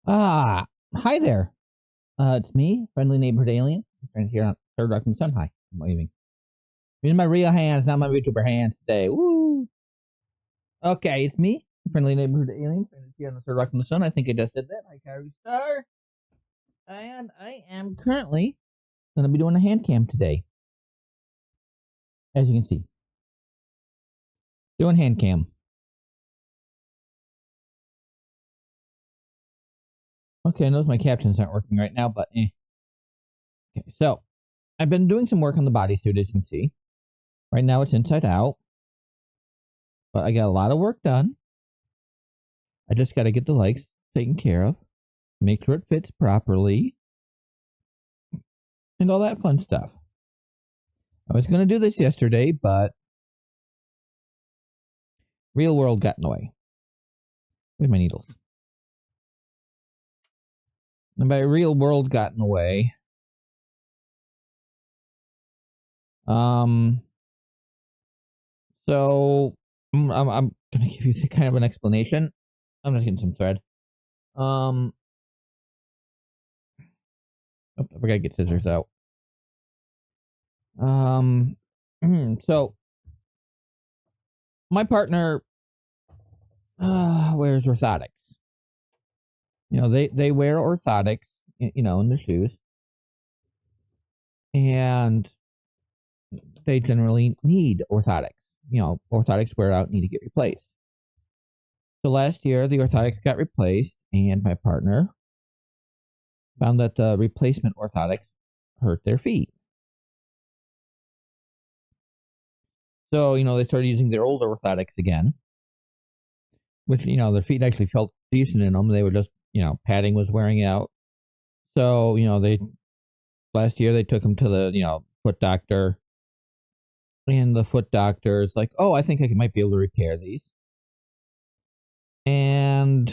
Hi there. It's me, friendly neighborhood alien. Friend here on Third Rock from Sun. Hi. I'm waving. Using my real hands, not my VTuber hands today. Woo! Okay, it's me, friendly neighborhood alien. Friend here on the Third Rock from the Sun. I think I just did that. Hi, Kyrie Star. And I am currently going to be doing a hand cam today. As you can see. Doing hand cam. Okay, I know my captions aren't working right now, but Okay, so I've been doing some work on the bodysuit, as you can see. Right now it's inside out. But I got a lot of work done. I just got to get the legs taken care of. Make sure it fits properly. And all that fun stuff. I was going to do this yesterday, but real world got in the way. Where's my needles? And by real world got in the way, so I'm going to give you kind of an explanation. I'm just getting some thread. Oh, I forgot to get scissors out. So my partner wears orthotics. You know, they wear orthotics, you know, in their shoes. And they generally need orthotics. You know, orthotics wear out, need to get replaced. So last year, the orthotics got replaced, and my partner found that the replacement orthotics hurt their feet. So, you know, they started using their older orthotics again, which, you know, their feet actually felt decent in them. They were just, you know, padding was wearing out. So, you know, last year they took them to the, you know, foot doctor. And the foot doctor is like, oh, I think I might be able to repair these. And,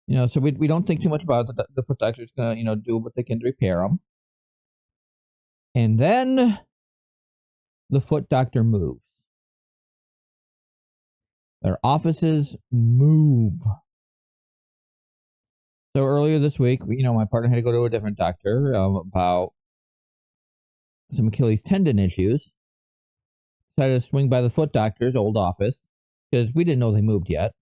you know, so we don't think too much about it. The foot doctor's going to, you know, do what they can to repair them. And then the foot doctor moves. Their offices move. So earlier this week, you know, my partner had to go to a different doctor about some Achilles tendon issues. Decided to swing by the foot doctor's old office because we didn't know they moved yet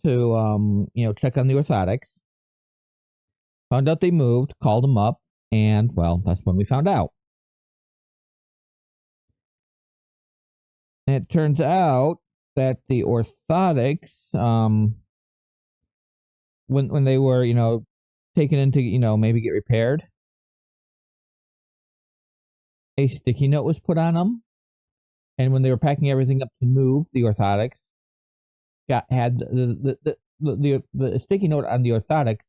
to, you know, check on the orthotics. Found out they moved, called them up, and, well, that's when we found out. And it turns out that the orthotics, when they were, you know, taken into, you know, maybe get repaired, a sticky note was put on them. And when they were packing everything up to move, the orthotics had the sticky note on the orthotics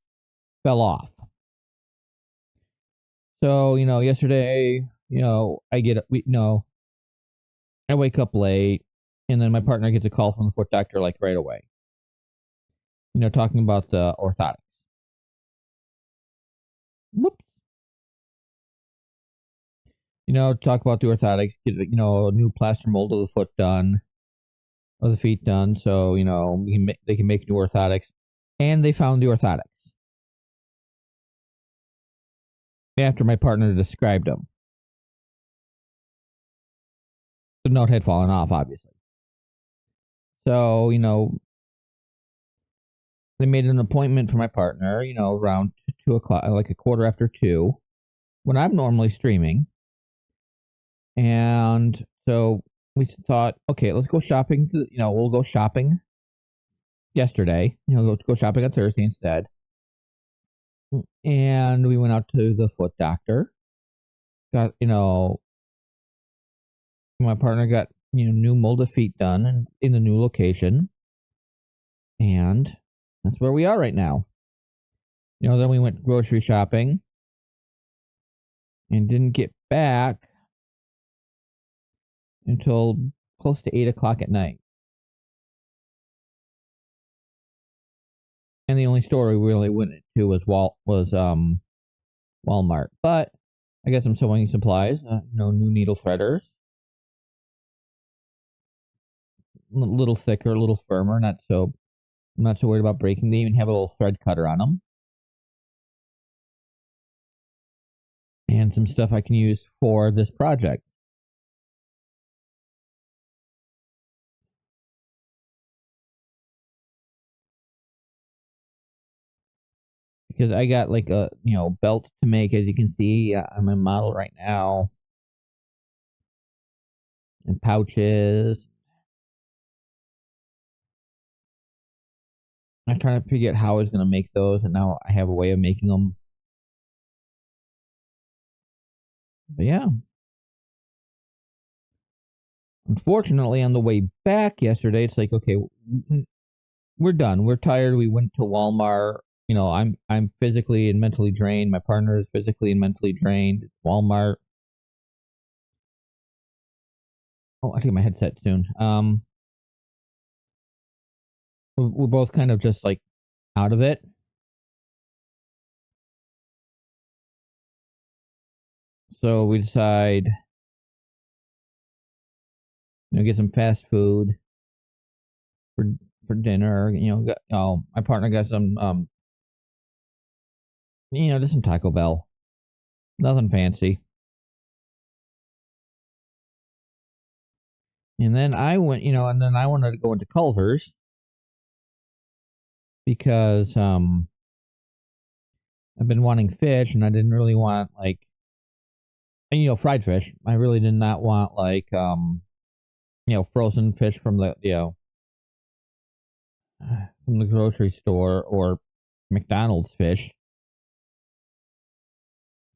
fell off. So, you know, yesterday, you know, I wake up late, and then my partner gets a call from the foot doctor like right away. You know, talking about the orthotics. Whoops. You know, talk about the orthotics, get, you know, a new plaster mold of the foot done, of the feet done, so, you know, they can make new orthotics. And they found the orthotics after my partner described them. The note had fallen off, obviously. So, you know, they made an appointment for my partner, you know, around 2 o'clock, like a quarter after 2, when I'm normally streaming. And so we thought, okay, let's go shopping. You know, we'll go shopping yesterday. You know, go shopping on Thursday instead. And we went out to the foot doctor. Got, you know, my partner got, you know, new molded feet done in the new location. And that's where we are right now. You know, then we went grocery shopping and didn't get back until close to 8 o'clock at night. And the only store we really went to was Walmart. But I got some sewing supplies, you know, new needle threaders. A little thicker, a little firmer, not so I'm not so worried about breaking. They even have a little thread cutter on them. And some stuff I can use for this project. Because I got like a, belt to make, as you can see on my model right now. And pouches. I'm trying to figure out how I was going to make those, and now I have a way of making them. But yeah. Unfortunately, on the way back yesterday, it's like, okay, we're done. We're tired. We went to Walmart. I'm physically and mentally drained. My partner is physically and mentally drained. It's Walmart. Oh, I take my headset soon. We're both kind of just like out of it. So we decide, get some fast food for dinner. My partner got some, just some Taco Bell. Nothing fancy. And then I went, and then I wanted to go into Culver's because I've been wanting fish, and I didn't really want like, fried fish. I really did not want like, frozen fish from the, from the grocery store or McDonald's fish.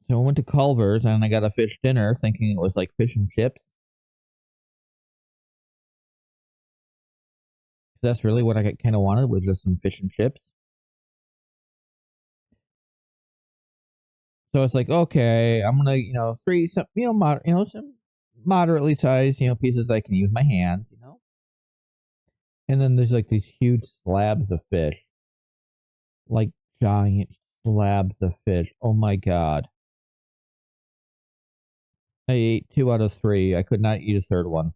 So I went to Culver's and I got a fish dinner, thinking it was like fish and chips. That's really what I kind of wanted, was just some fish and chips. So it's like, okay, I'm gonna, three some, some moderately sized, pieces I can use my hands. And then there's like these huge slabs of fish, like giant slabs of fish. Oh my god! I ate 2 out of 3. I could not eat a third one.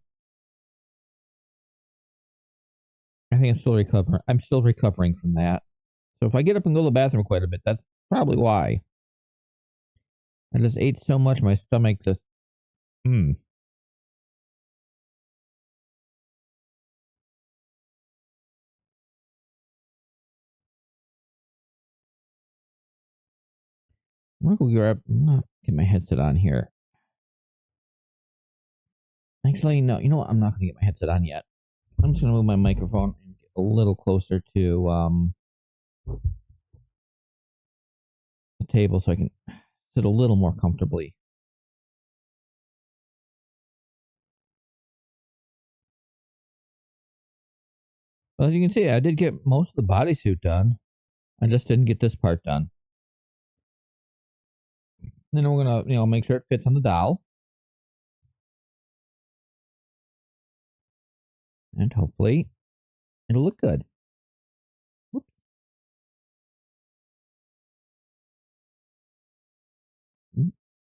I think I'm still recovering. I'm still recovering from that. So if I get up and go to the bathroom quite a bit, that's probably why. I just ate so much, my stomach just. Hmm. I'm gonna go grab. I'm gonna get my headset on here. Actually, no. You know what? I'm not gonna get my headset on yet. I'm just gonna move my microphone and get a little closer to the table so I can sit a little more comfortably. Well, as you can see, I did get most of the bodysuit done. I just didn't get this part done. And then we're gonna, make sure it fits on the doll, and hopefully it'll look good. Whoops.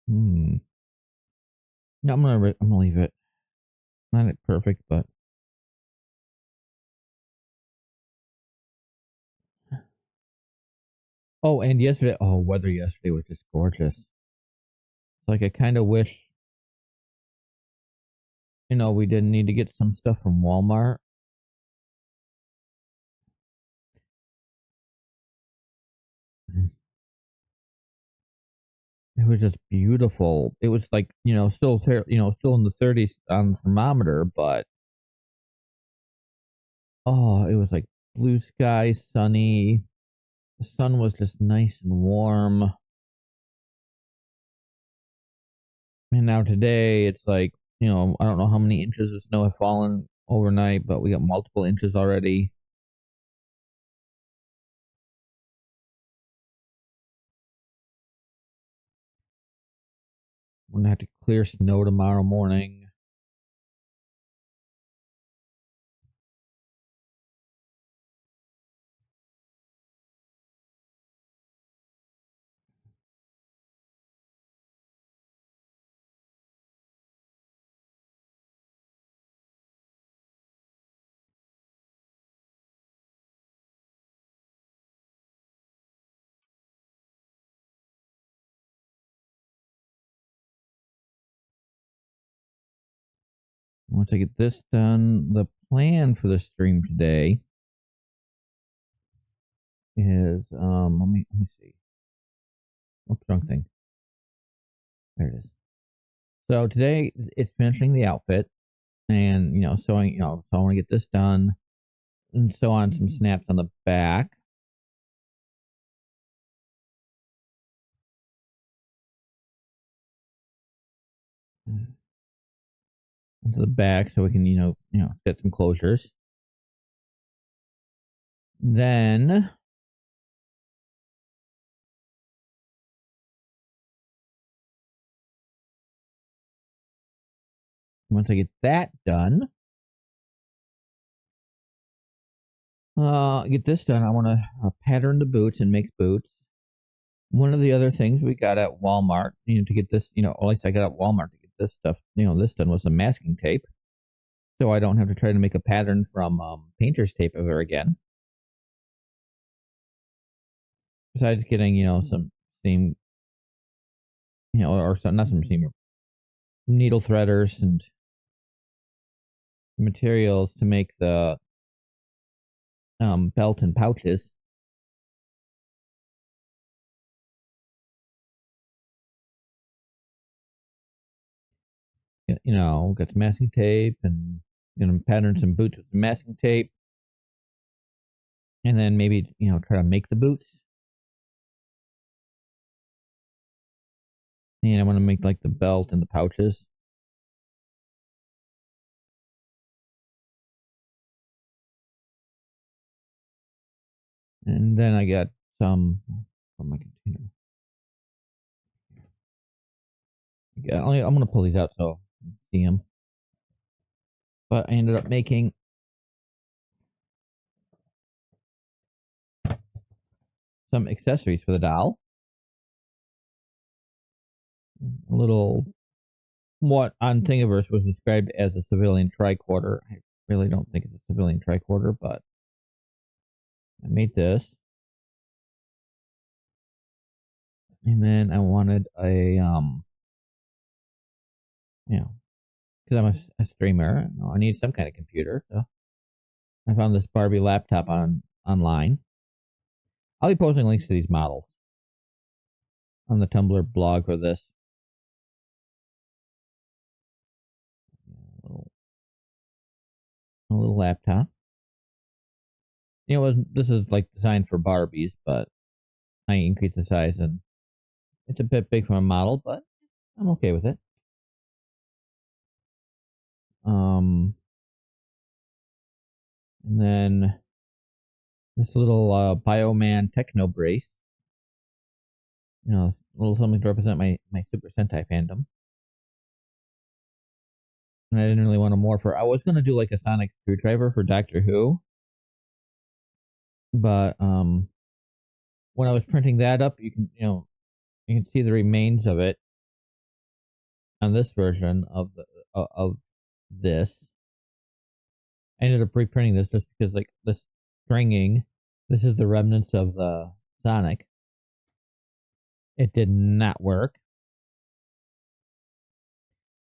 Hmm. No, I'm gonna leave it. Not perfect, but oh, and yesterday, weather yesterday was just gorgeous. Like I kind of wish, we didn't need to get some stuff from Walmart. It was just beautiful. It was like, still in the 30s on the thermometer, but it was like blue sky, sunny. The sun was just nice and warm. And now today it's like, I don't know how many inches of snow have fallen overnight, but we got multiple inches already. I'm gonna have to clear snow tomorrow morning. once I get this done, the plan for the stream today is let me see. What's the wrong thing? There it is. So today it's finishing the outfit and sewing, so I want to get this done and sew on some snaps on the back. Into the back so we can, get some closures. Then once I get that done, get this done, I want to pattern the boots and make boots. One of the other things we got at Walmart, to get this, at least I got at Walmart to get this stuff, this done was some masking tape. So I don't have to try to make a pattern from painter's tape ever again. Besides getting, some seam, or some, not some seam, needle threaders and materials to make the belt and pouches. Got some masking tape and pattern some boots with some masking tape, and then maybe try to make the boots. And I want to make like the belt and the pouches. And then I got some on my container. I'm going to pull these out so you can see them. But I ended up making some accessories for the doll. A little, what on Thingiverse was described as a civilian tricorder. I really don't think it's a civilian tricorder, but I made this. And then I wanted a, because I'm a streamer, I need some kind of computer. So I found this Barbie laptop online. I'll be posting links to these models on the Tumblr blog for this. A little laptop. This is like designed for Barbies, but I increased the size and it's a bit big for a model, but I'm okay with it. And then this little Bioman Techno brace. A little something to represent my Super Sentai fandom. And I didn't really want to morph her. I was gonna do like a sonic screwdriver for Doctor Who. But when I was printing that up, you can see the remains of it on this version of this. I ended up reprinting this just because like the stringing, this is the remnants of the Sonic. It did not work.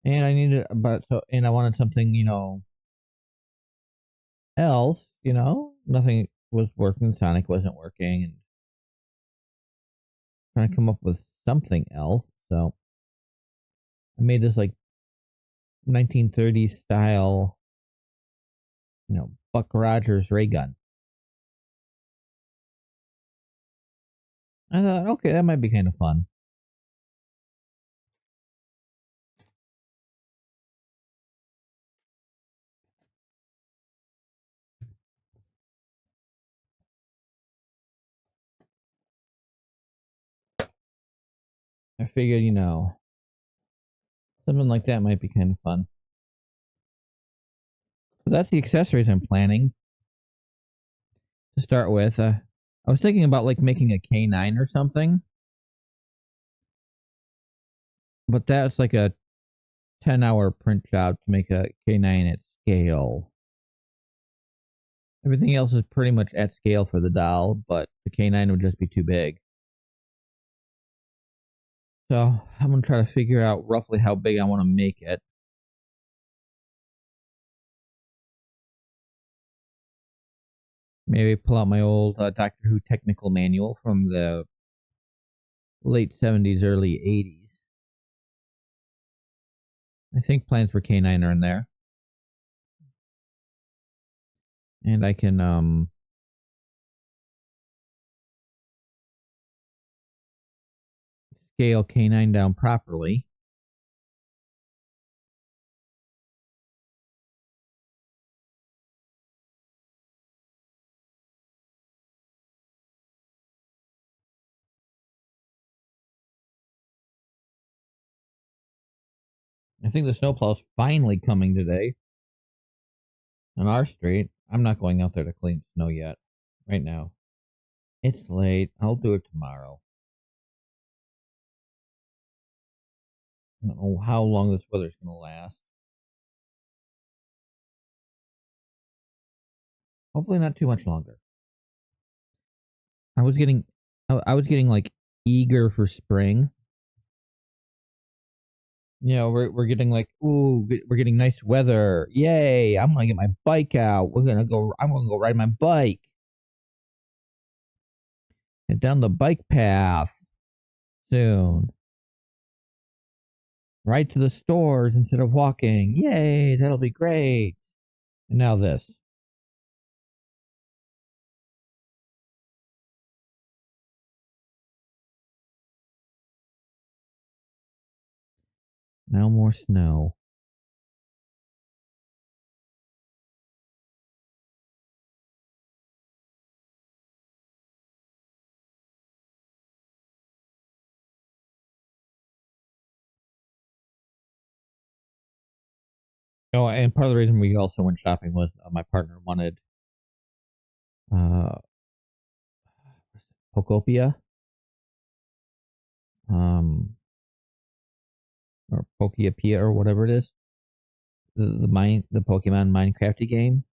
And I needed and I wanted something, else, nothing was working, Sonic wasn't working, and trying to come up with something else. So I made this like 1930s style, Buck Rogers ray gun. I thought, okay, that might be kind of fun. I figured, something like that might be kind of fun. So that's the accessories I'm planning to start with. I was thinking about like making a K9 or something, but that's like a 10-hour print job to make a K9 at scale. Everything else is pretty much at scale for the doll, but the K9 would just be too big. So I'm going to try to figure out roughly how big I want to make it. Maybe pull out my old Doctor Who technical manual from the late 70s, early 80s. I think Plans for K9 are in there. And I can scale K9 down properly. I think the snowplow's finally coming today on our street. I'm not going out there to clean snow yet, right now. It's late. I'll do it tomorrow. I don't know how long this weather's going to last. Hopefully not too much longer. I was getting like eager for spring. You know, we're getting like, ooh, we're getting nice weather. Yay! I'm gonna get my bike out. I'm gonna go ride my bike. Get down the bike path soon. Right to the stores instead of walking. Yay! That'll be great. And now this. Now more snow. Oh, and part of the reason we also went shopping was my partner wanted uh Pokopia, um, or Pokiapia or whatever it is. The Pokemon Minecrafty game,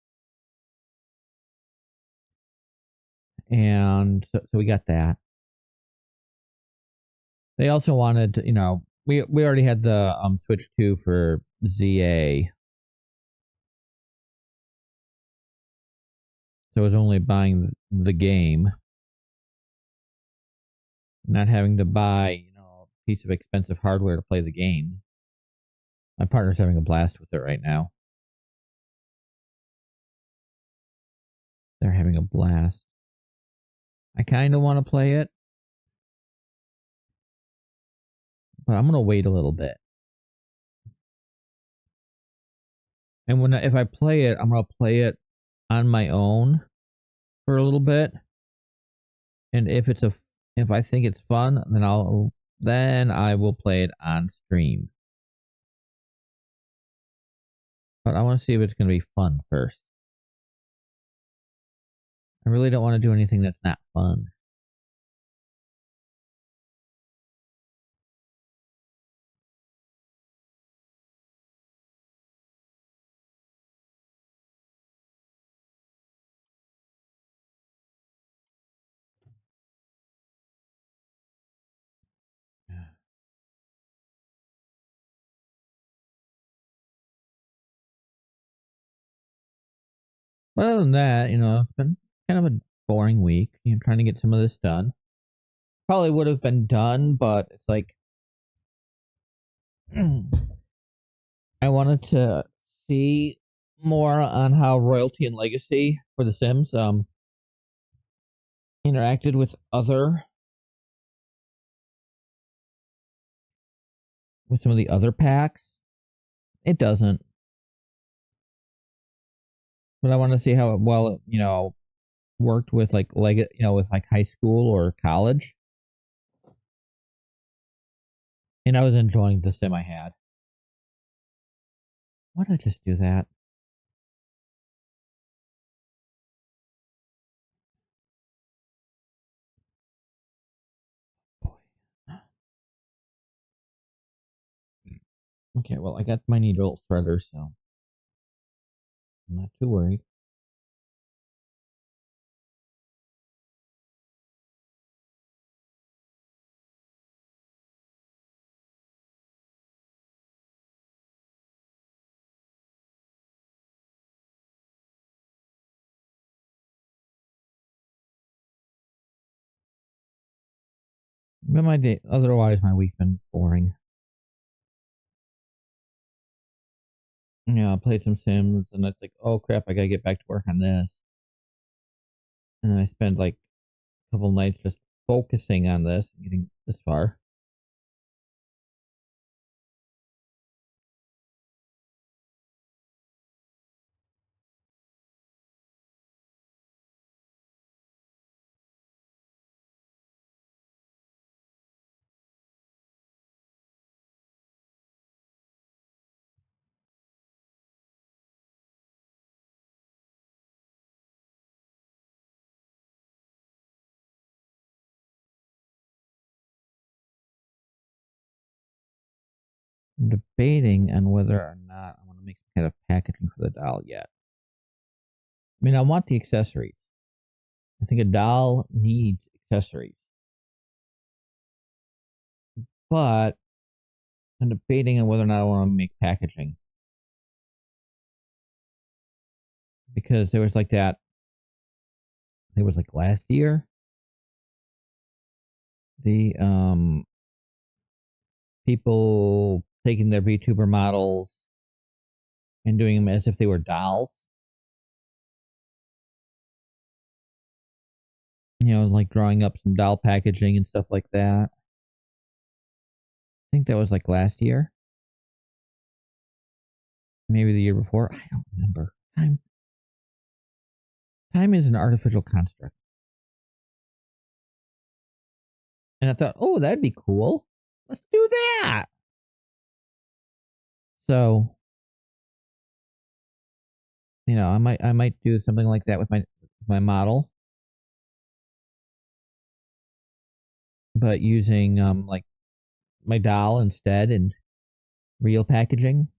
and so we got that. They also wanted, you know, we already had the Switch 2 for ZA, so I was only buying the game, not having to buy, you know, a piece of expensive hardware to play the game. My partner's having a blast with it right now. They're having a blast. I kind of want to play it, but I'm gonna wait a little bit. And if I play it, I'm gonna play it on my own for a little bit. And if I think it's fun, then I will play it on stream. But I want to see if it's gonna be fun first. I really don't want to do anything that's not fun. But other than that, you know, it's been kind of a boring week. You know, trying to get some of this done. Probably would have been done, but it's like I wanted to see more on how royalty and legacy for The Sims interacted with some of the other packs. It doesn't, but I want to see how well it, you know, worked with with like high school or college. And I was enjoying the sim I had. Why did I just do that? Boy. Okay, well, I got my needle threader, so I'm not too worried. But my day, otherwise, my week's been boring. Yeah, I played some Sims, and it's like, oh crap, I gotta get back to work on this. And then I spent like a couple nights just focusing on this, getting this far. I'm debating on whether or not I want to make some kind of packaging for the doll yet. I mean, I want the accessories. I think a doll needs accessories, but I'm debating on whether or not I want to make packaging because there was like that. It was like last year. The people taking their VTuber models and doing them as if they were dolls. You know, like drawing up some doll packaging and stuff like that. I think that was like last year, maybe the year before. I don't remember. Time is an artificial construct. And I thought, oh, that'd be cool. Let's do that. So, you know, I might do something like that with my model, but using like my doll instead and real packaging.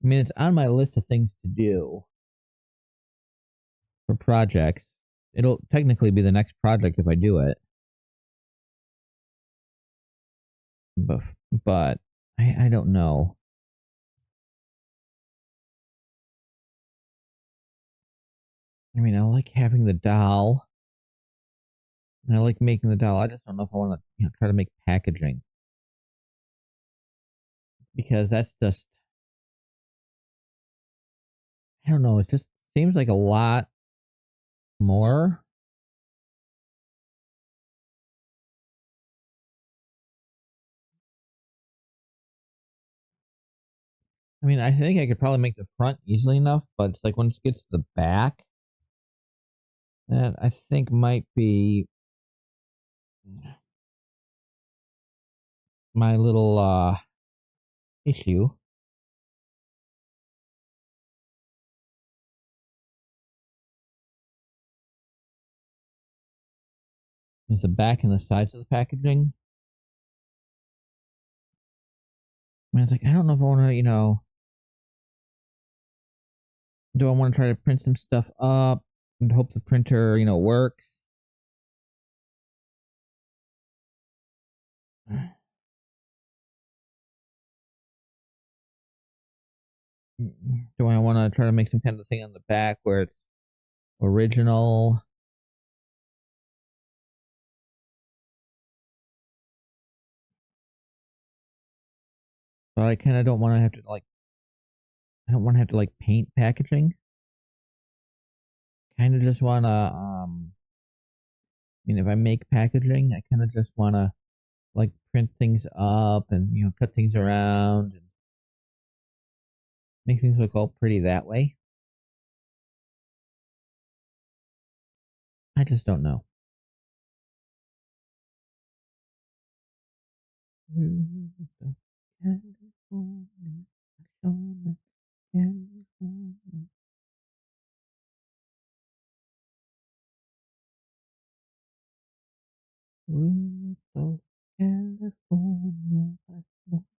I mean, it's on my list of things to do for projects. It'll technically be the next project if I do it. But, but I don't know. I mean, I like having the doll. And I like making the doll. I just don't know if I want to, try to make packaging because that's just, I don't know. It just seems like a lot more. I mean, I think I could probably make the front easily enough, but it's like once it gets to the back, that I think might be my little issue. Is the back and the sides of the packaging. I mean, it's like I don't know if I want to, do I want to try to print some stuff up and hope the printer, works? Do I want to try to make some kind of thing on the back where it's original? But I kind of don't want to have to like, I don't want to have to like paint packaging. Kind of just want to, I mean, if I make packaging, I kind of just want to like print things up and, cut things around and make things look all pretty that way. I just don't know.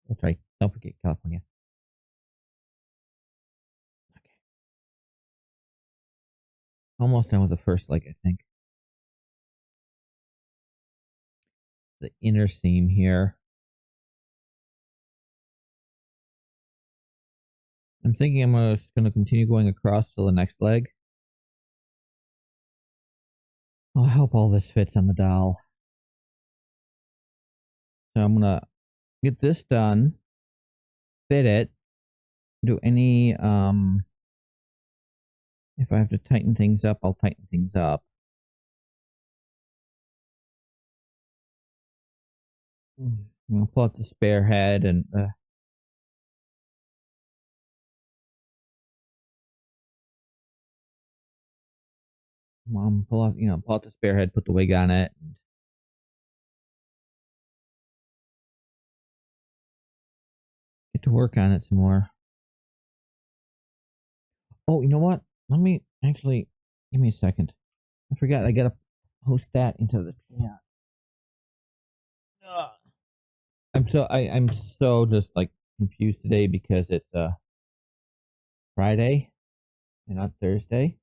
That's right. Don't forget California. Okay. Almost done with the first leg, I think. The inner seam here. I'm thinking I'm just going to continue going across to the next leg. Oh, I hope all this fits on the doll. So I'm gonna get this done, fit it, do any if I have to tighten things up, I'll tighten things up. I'll pull out the spare head and pull out pull out the spare head, put the wig on it, and get to work on it some more. Oh, you know what? Let me actually give me a second. I forgot I gotta post that into the chat. Ugh. I'm so just like confused today because it's Friday and not Thursday.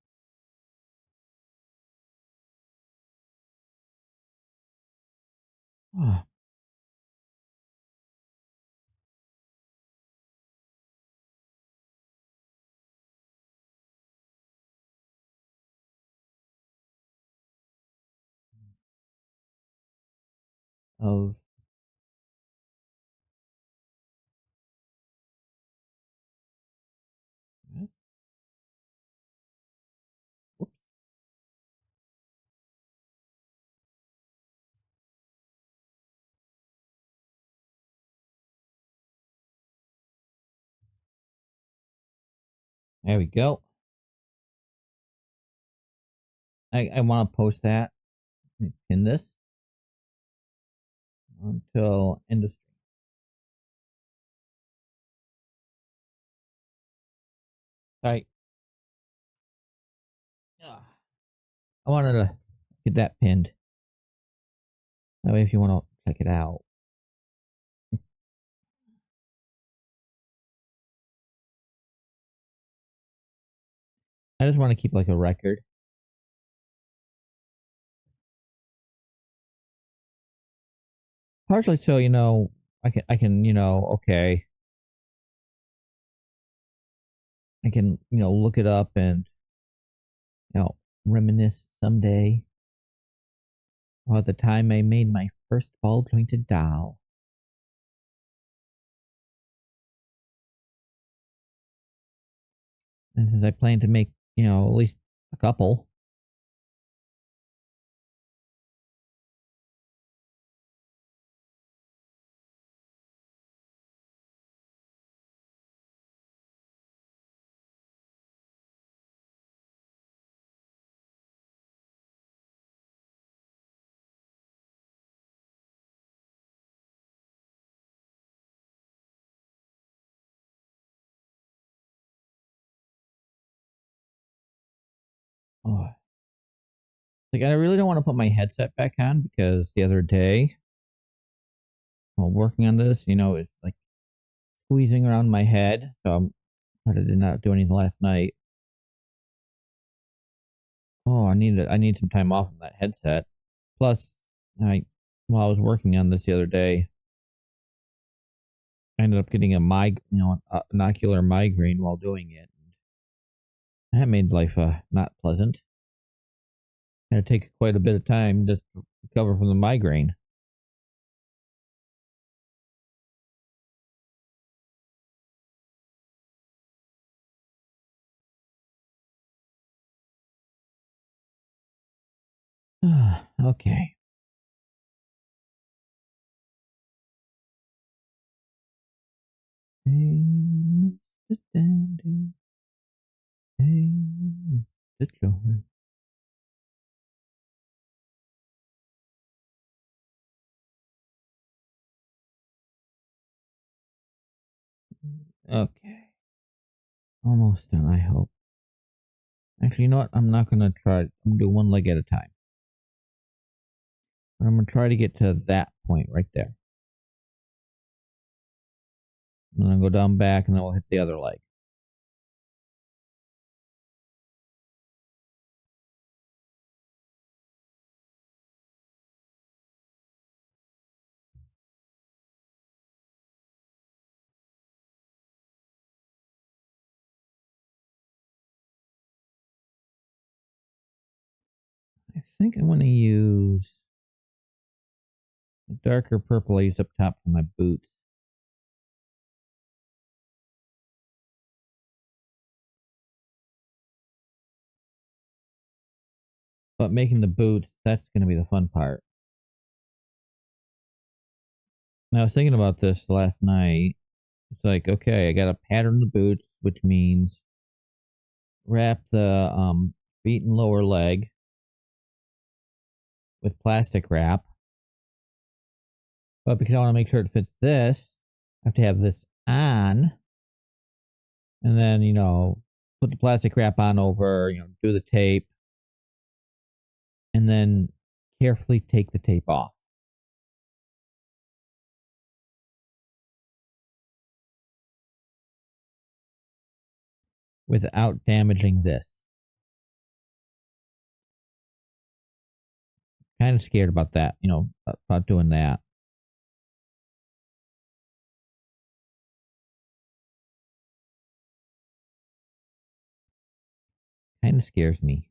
Ah, of there we go. I want to post that, pin this until end of stream. I wanted to get that pinned. That way, if you want to check it out. I just want to keep like a record. Partially so, I can, okay. I can, look it up and, reminisce someday about the time I made my first ball jointed doll. And since I plan to make, at least a couple. Oh, like I really don't want to put my headset back on because the other day while working on this, it's like squeezing around my head. So I did not do anything last night. Oh, I need some time off of that headset. Plus, while I was working on this the other day, I ended up getting an ocular migraine while doing it. That made life not pleasant. I had to take quite a bit of time just to recover from the migraine. Okay. Hey, Mr. Dandy. Hey, Mr. Jones. Okay. Almost done, I hope. Actually, you know what? I'm not going to try. I'm going to do one leg at a time. But I'm going to try to get to that point right there. And then I'll go down back and then we'll hit the other leg. I think I'm going to use the darker purple I used up top for my boots. But making the boots, that's going to be the fun part. Now, I was thinking about this last night. It's like, okay, I got to pattern the boots, which means wrap the feet and lower leg with plastic wrap. But because I want to make sure it fits this, I have to have this on. And then, put the plastic wrap on over, do the tape. And then carefully take the tape off. Without damaging this. Kind of scared about that, about doing that. Kind of scares me.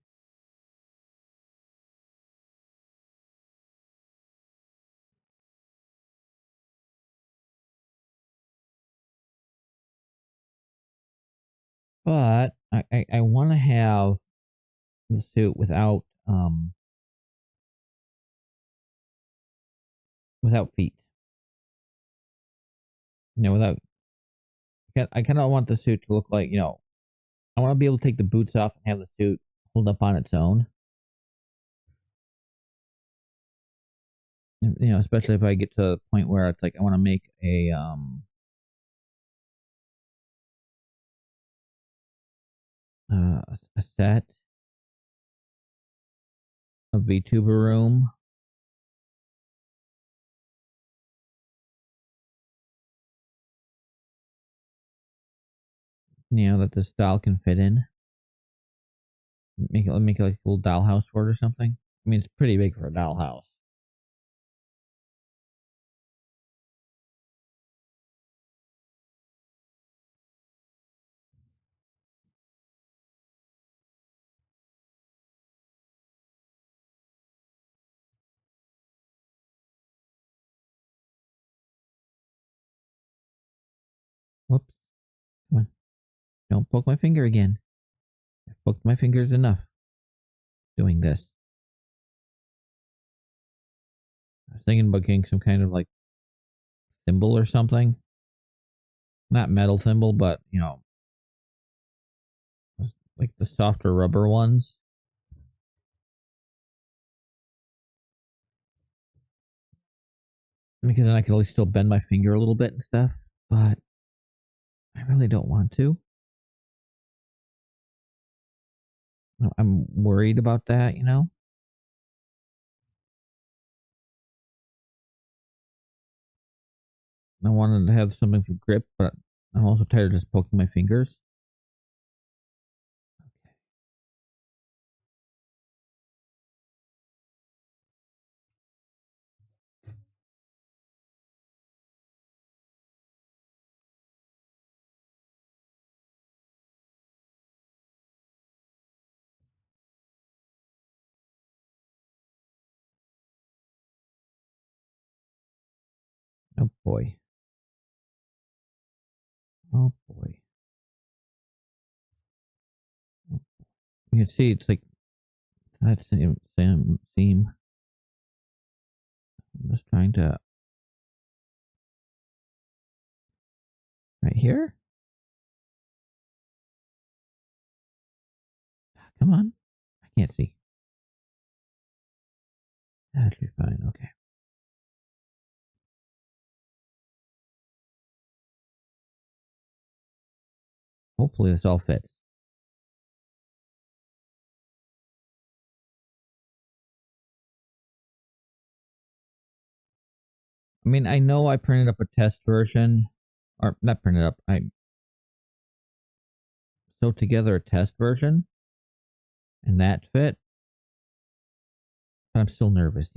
But I want to have the suit without feet. Without. I kind of want the suit to look like, I want to be able to take the boots off and have the suit hold up on its own. Especially if I get to the point where it's like I want to make a set of VTuber room. That this doll can fit in. Make it like a little dollhouse for it or something. I mean, it's pretty big for a dollhouse. Whoops. Come on. Don't poke my finger again. I've poked my fingers enough doing this. I was thinking about getting some kind of like thimble or something. Not metal thimble, but like the softer rubber ones. Because then I can always still bend my finger a little bit and stuff. But I really don't want to. I'm worried about that, I wanted to have something for grip, but I'm also tired of just poking my fingers. Oh boy. Oh boy. You can see it's like that same seam. I'm just trying to right here. Come on. I can't see. That should be fine. Okay. Hopefully this all fits. I mean, I know I printed up a test version, or not printed up. I sewed together a test version, and that fit. But I'm still nervous,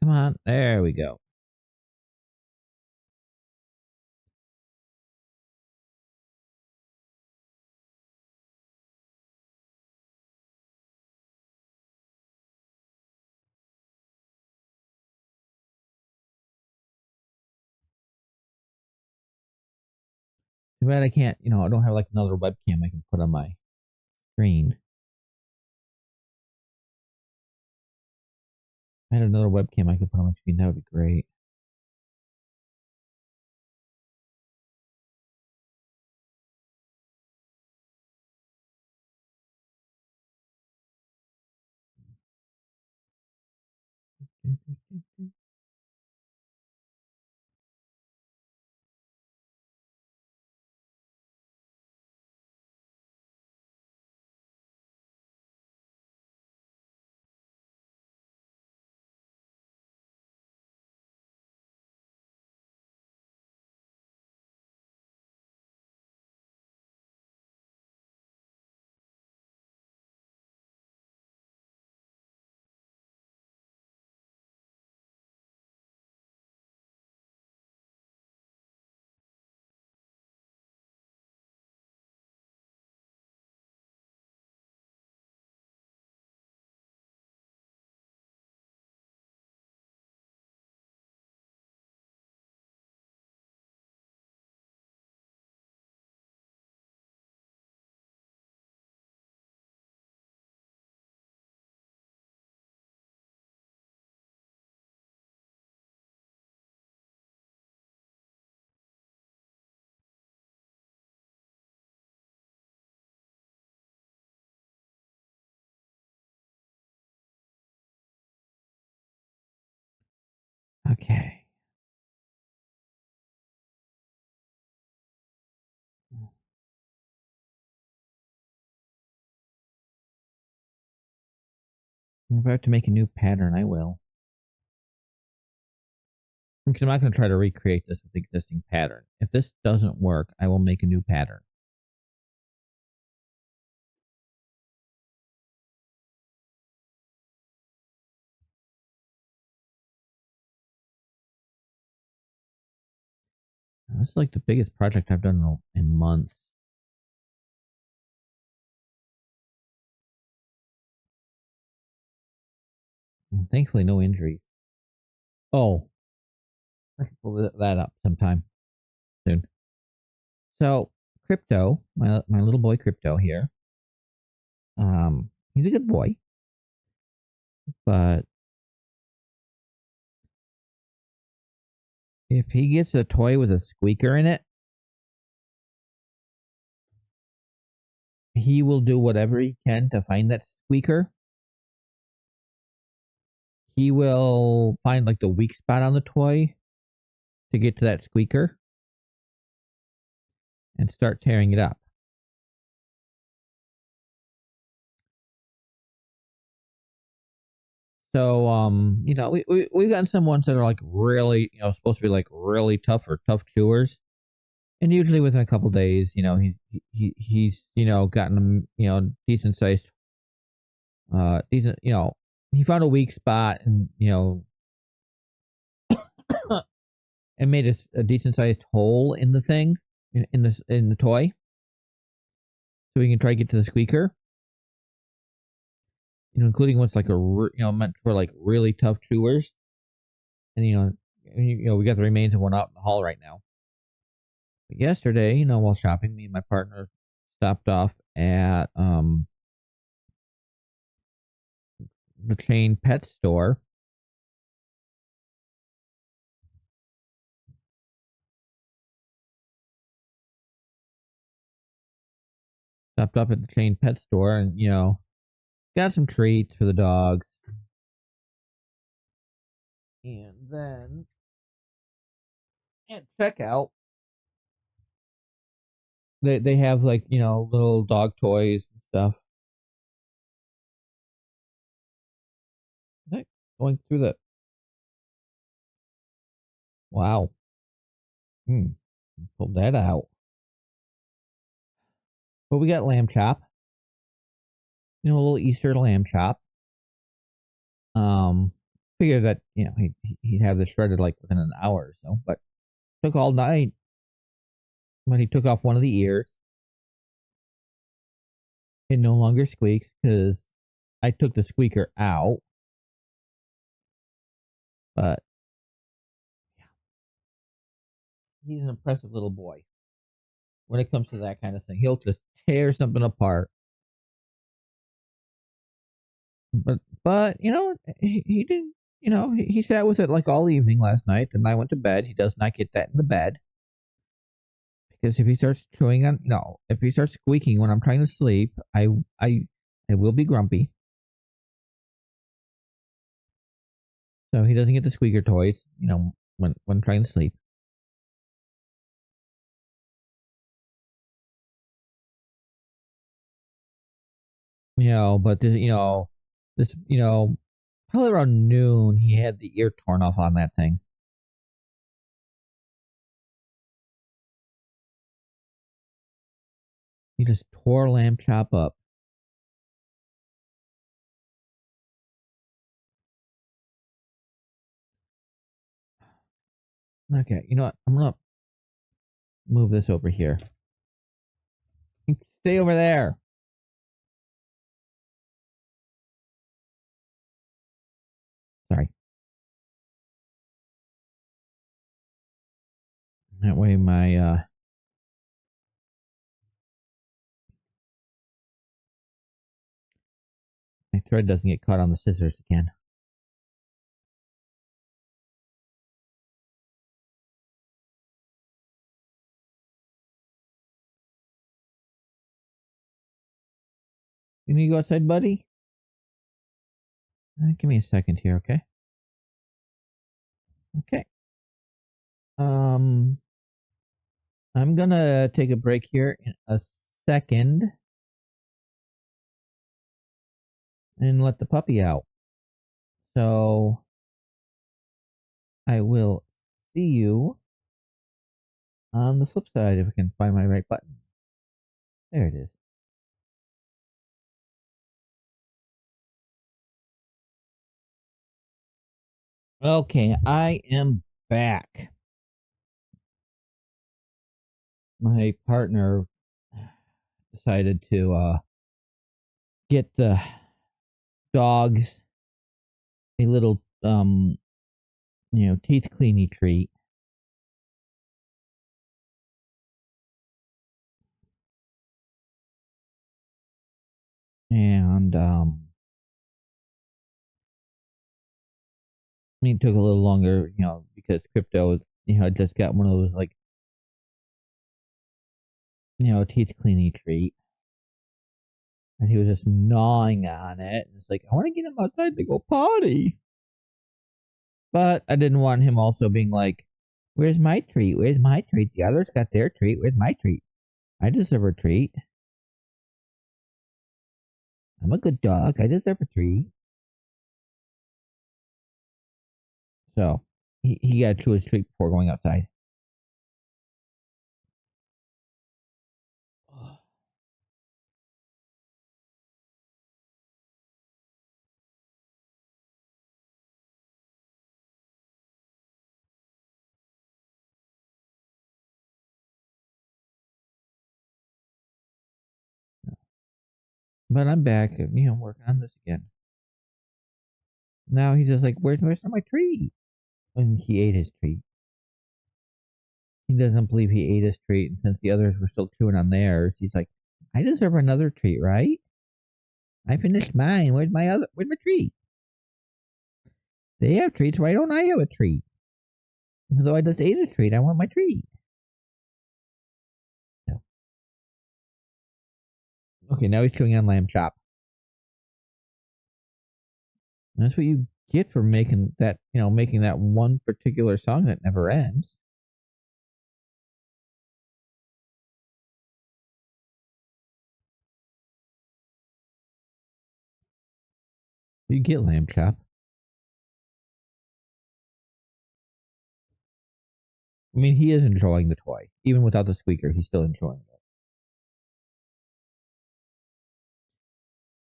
Come on. There we go. Too bad I can't, I don't have like another webcam I can put on my screen. If I had another webcam I could put on my screen, that would be great. Okay. If I have to make a new pattern, I will. Because I'm not going to try to recreate this with the existing pattern. If this doesn't work, I will make a new pattern. This is like the biggest project I've done in months. And thankfully, no injuries. Oh, I can pull that up sometime soon. So, Crypto, my little boy Crypto here, he's a good boy, but if he gets a toy with a squeaker in it, he will do whatever he can to find that squeaker. He will find like the weak spot on the toy to get to that squeaker and start tearing it up. So, we've gotten some ones that are like really, supposed to be like really tough or tough chewers. And usually within a couple days, he's gotten them, decent sized, decent, he found a weak spot and, and made a decent sized hole in the thing, in the toy. So we can try to get to the squeaker, including what's like meant for like really tough chewers. And, we got the remains of one out in the hall right now. But yesterday, while shopping, me and my partner stopped off at the chain pet store. Stopped up at the chain pet store and, got some treats for the dogs. And then at checkout, they have like, little dog toys and stuff. Like, going through the wow. Pulled that out. But we got lamb chop. A little Easter lamb chop. Um, Figured that, he'd have this shredded like within an hour or so, but took all night. When he took off one of the ears, it no longer squeaks because I took the squeaker out. But he's an impressive little boy. when it comes to that kind of thing. He'll just tear something apart. But he didn't. He sat with it like all evening last night, and I went to bed. He does not get that in the bed because if he starts chewing on, if he starts squeaking when I'm trying to sleep, I will be grumpy. So he doesn't get the squeaker toys, when trying to sleep. But probably around noon, he had the ear torn off on that thing. He just tore lamb chop up. Okay, you know what? I'm gonna move this over here. Stay over there. Sorry. That way my thread doesn't get caught on the scissors again. You need to go outside, buddy? Give me a second here, okay? Okay. I'm gonna take a break here in a second and let the puppy out. So I will see you on the flip side if I can find my right button. There it is. Okay, I am back. My partner decided to get the dogs a little teeth cleany treat. And it took a little longer, because Crypto, had just got one of those like, teeth cleaning treat. And he was just gnawing on it. And it's like, I want to get him outside to go potty. But I didn't want him also being like, where's my treat? Where's my treat? The others got their treat. Where's my treat? I deserve a treat. I'm a good dog. I deserve a treat. So he got to chew his treat before going outside. But I'm back, working on this again. Now he's just like, where's my treat? And he ate his treat. He doesn't believe he ate his treat, and since the others were still chewing on theirs, he's like, I deserve another treat, right? I finished mine. Where's my treat? They have treats, why don't I have a treat? Even though I just ate a treat, I want my treat. So. Okay, now he's chewing on lamb chop. And that's what you get for making that one particular song that never ends. You get lamb chop. I mean, he is enjoying the toy. Even without the squeaker, he's still enjoying it.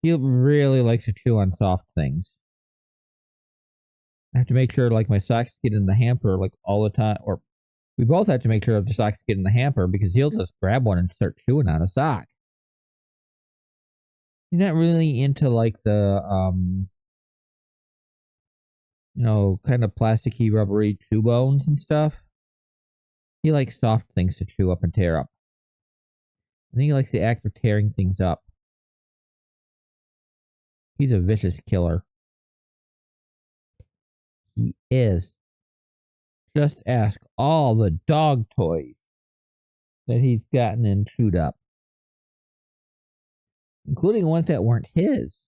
He really likes to chew on soft things. I have to make sure, like, my socks get in the hamper, like, all the time. Or we both have to make sure the socks get in the hamper because he'll just grab one and start chewing on a sock. He's not really into, like, the, kind of plasticky, rubbery chew bones and stuff. He likes soft things to chew up and tear up. I think he likes the act of tearing things up. He's a vicious killer. He is. Just ask all the dog toys that he's gotten and chewed up, including ones that weren't his.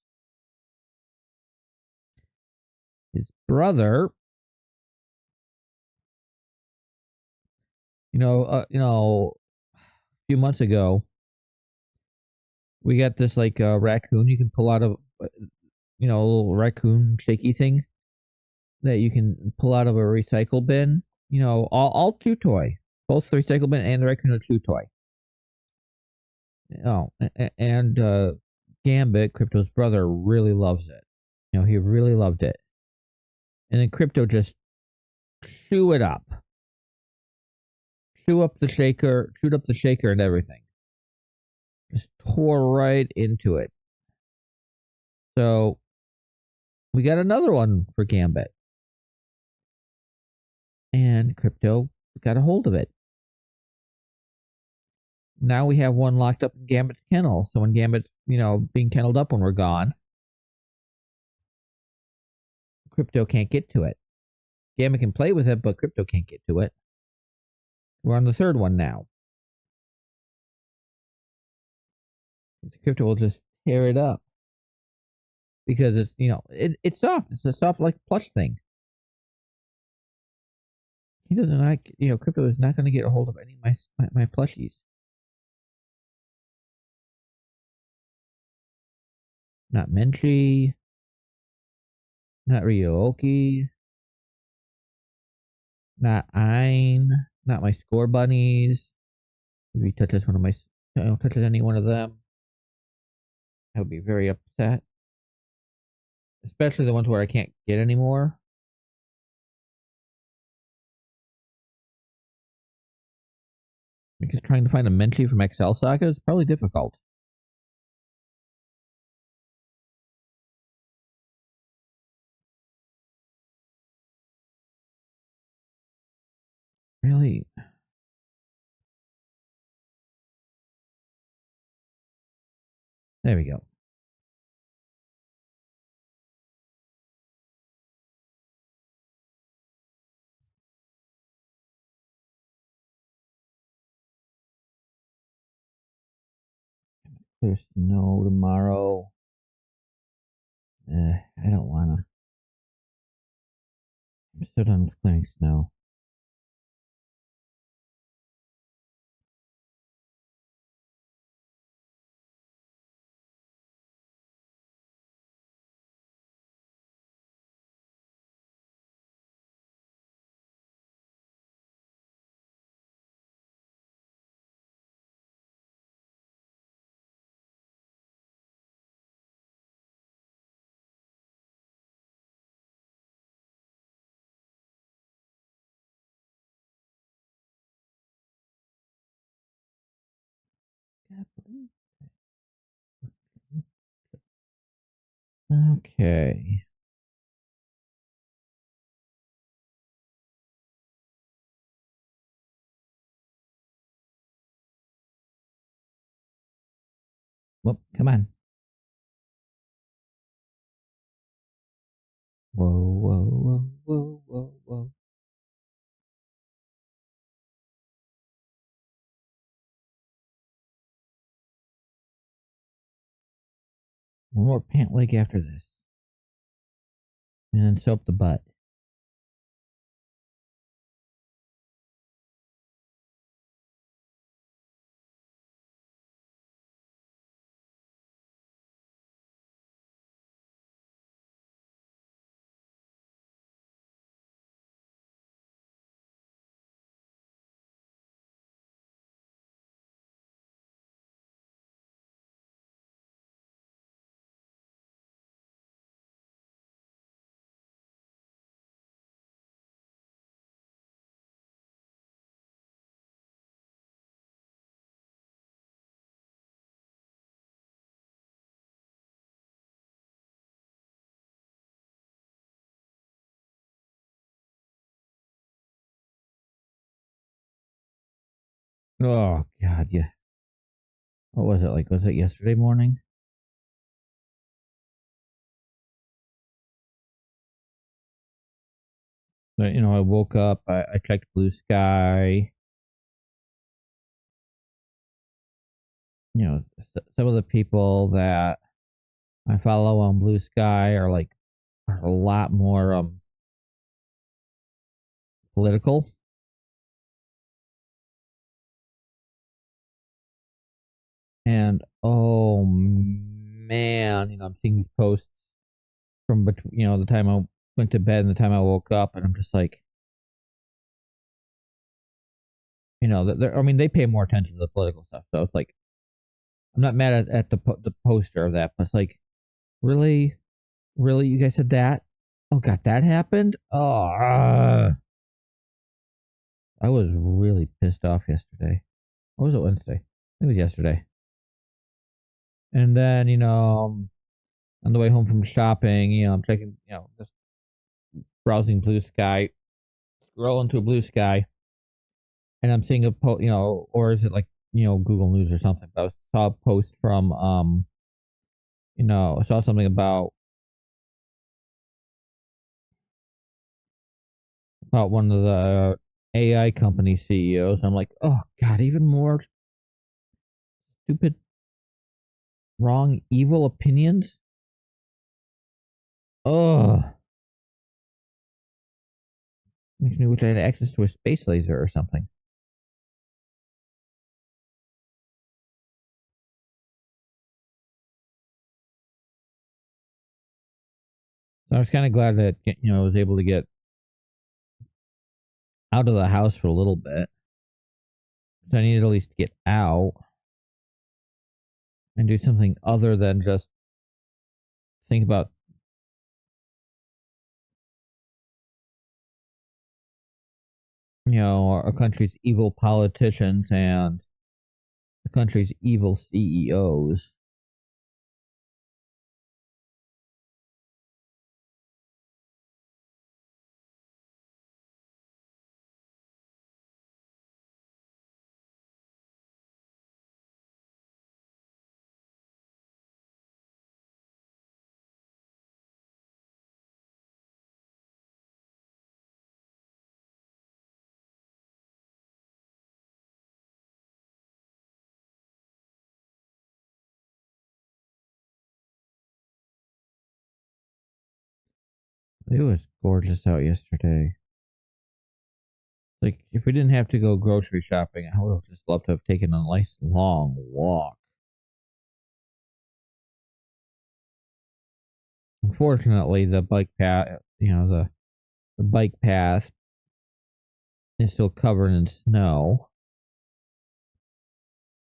His brother, a few months ago, we got this like raccoon you can pull out of, a little raccoon shaky thing that you can pull out of a recycle bin. All chew toy, both the recycle bin and the raccoon are chew toy. And Gambit, Crypto's brother, really loves it. He really loved it. And then Crypto just chew it up. Chewed up the shaker and everything. Just tore right into it. So we got another one for Gambit. And Crypto got a hold of it. Now we have one locked up in Gambit's kennel. So when Gambit's, being kenneled up when we're gone, Crypto can't get to it. Gambit can play with it, but Crypto can't get to it. We're on the third one now. Crypto will just tear it up. Because it's, it's soft. It's a soft, like, plush thing. He doesn't like, Crypto is not going to get a hold of any of my plushies. Not Menchie. Not Ryoki. Not Ein. Not my score bunnies. If he touches touches any one of them, I would be very upset. Especially the ones where I can't get anymore. Because trying to find a Menchie from Excel Saga is probably difficult. Really? There we go. Clear snow tomorrow. I don't wanna. I'm so done with clearing snow. Okay. Well, come on. Whoa, whoa, whoa, whoa, whoa, whoa. One more pant leg after this. And then soap the butt. Oh, God, yeah. What was it like? Was it yesterday morning? But, I woke up, I checked blue sky. Some of the people that I follow on blue sky are a lot more political. And oh man, I'm seeing these posts from between, the time I went to bed and the time I woke up, and I'm just like, I mean, they pay more attention to the political stuff, so it's like I'm not mad at the poster of that, but it's like, really, really, you guys said that? Oh god, that happened? Oh, I was really pissed off yesterday. What was it, Wednesday? I think it was yesterday. And then, on the way home from shopping, I'm checking, just browsing blue sky, scrolling through blue sky, and I'm seeing a post, or is it like, Google News or something? But I saw a post from, I saw something about one of the AI company CEOs. I'm like, oh god, even more stupid, wrong, evil opinions. Oh, makes me wish I had access to a space laser or something. So I was kind of glad that I was able to get out of the house for a little bit. So I needed at least get out and do something other than just think about our country's evil politicians and the country's evil CEOs. It was gorgeous out yesterday. Like, if we didn't have to go grocery shopping, I would have just loved to have taken a nice long walk. Unfortunately, the bike path, the bike path is still covered in snow.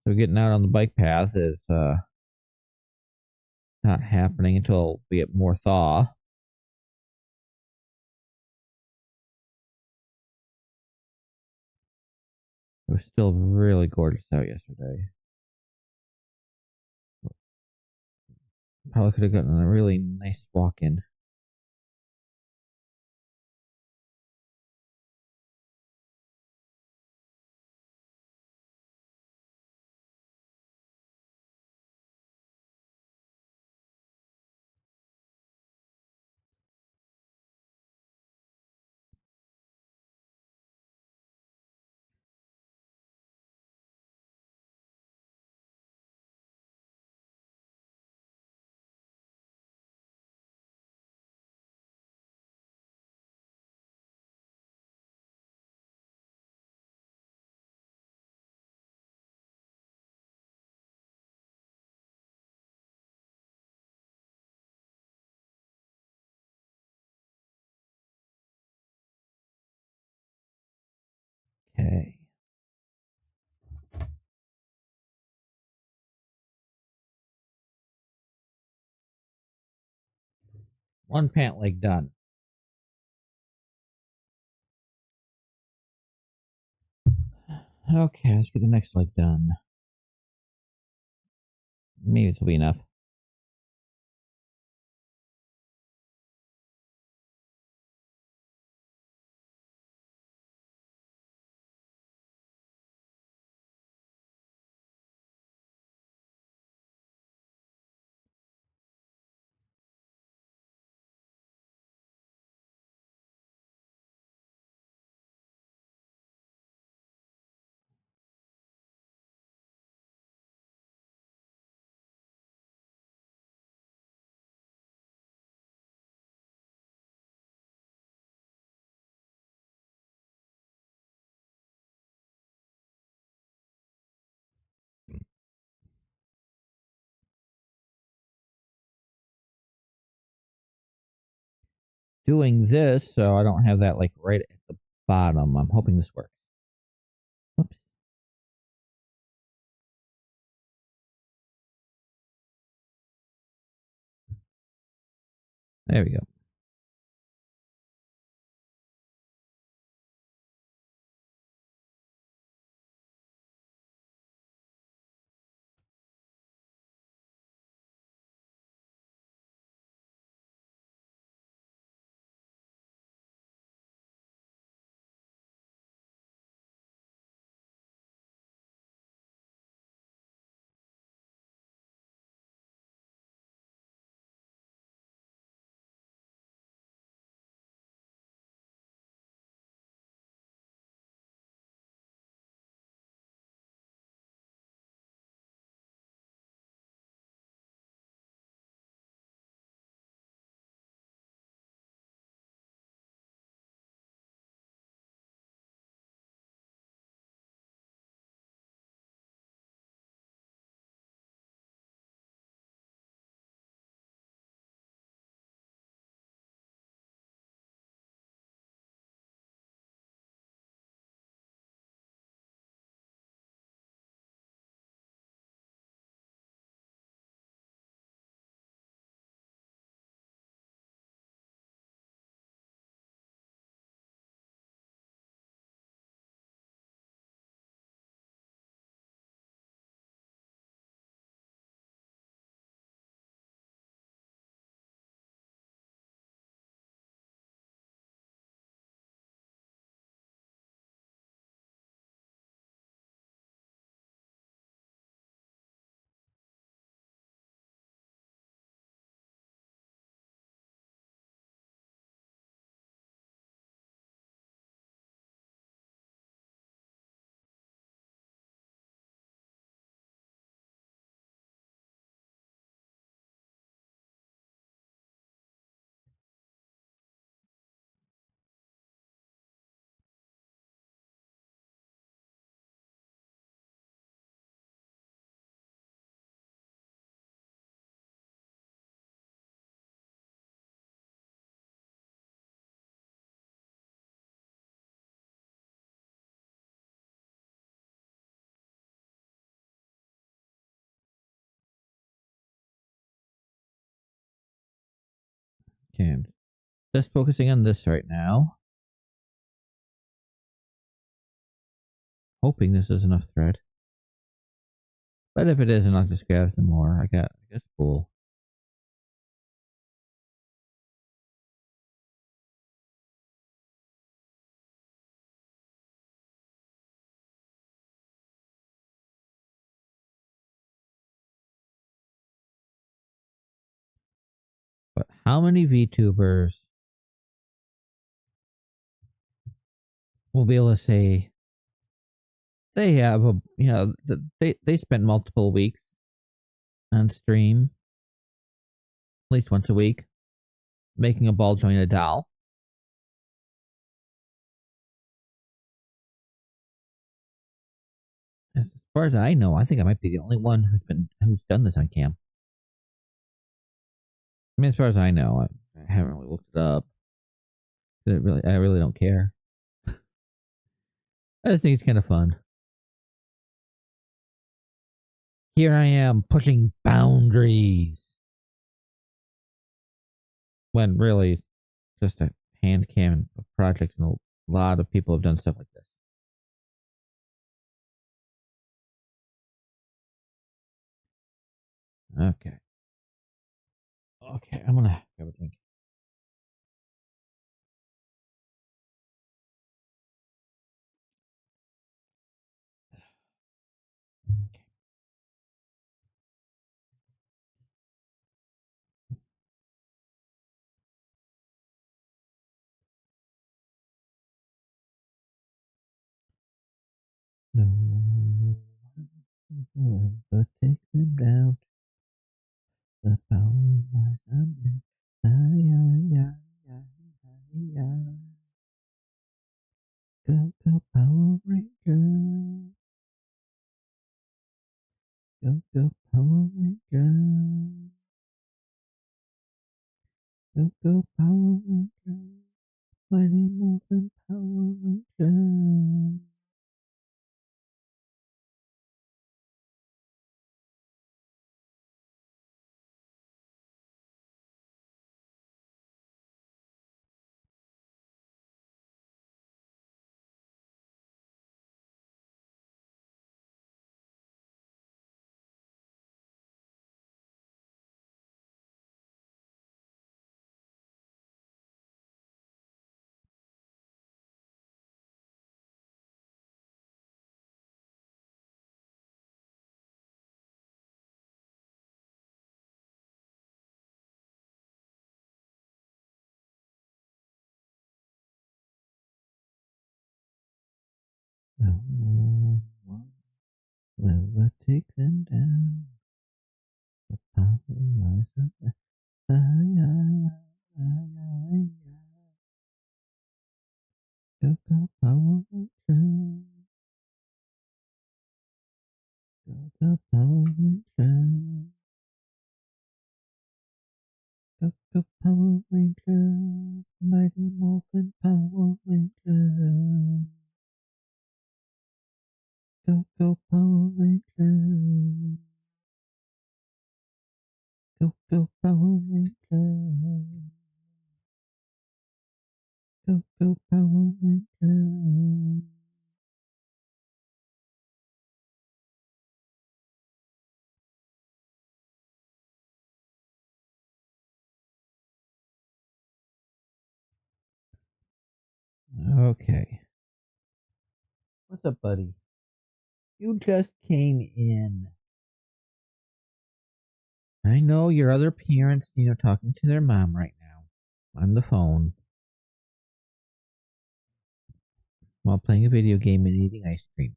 So getting out on the bike path is not happening until we get more thaw. It was still really gorgeous out yesterday. Probably could have gotten a really nice walk in. Okay. One pant leg done. Okay, let's get the next leg done. Maybe this will be enough. doing this so I don't have that like right at the bottom. I'm hoping this works. Whoops. There we go. Okay, I'm just focusing on this right now. Hoping this is enough thread. But if it isn't, I'll just grab some more. I guess cool. But how many VTubers will be able to say they have a they spent multiple weeks on stream, at least once a week, making a ball jointed doll? As far as I know, I think I might be the only one who's done this on cam. I mean, as far as I know, I haven't really looked it up. I really don't care. I just think it's kind of fun. Here I am pushing boundaries when really just a hand cam project, and a lot of people have done stuff like this. Okay. Okay, I'm gonna grab a drink. Okay. No one will ever take them down. The power lies under. Go, go, Power Ranger. Go, go, Power Ranger. Go, go, Power Rangers. Mighty Morphin Power Rangers. No one will ever take them down. The power lies in the Go, go, Power Rangers. Go, go, Power Rangers. Go, go, Power Rangers. Mighty Morphin Power Rangers. Go, go, Power Rangers. Go, go, Power Rangers. Go, go, Power Rangers. Okay. What's up, buddy? You just came in. I know your other parents, talking to their mom right now on the phone while playing a video game and eating ice cream.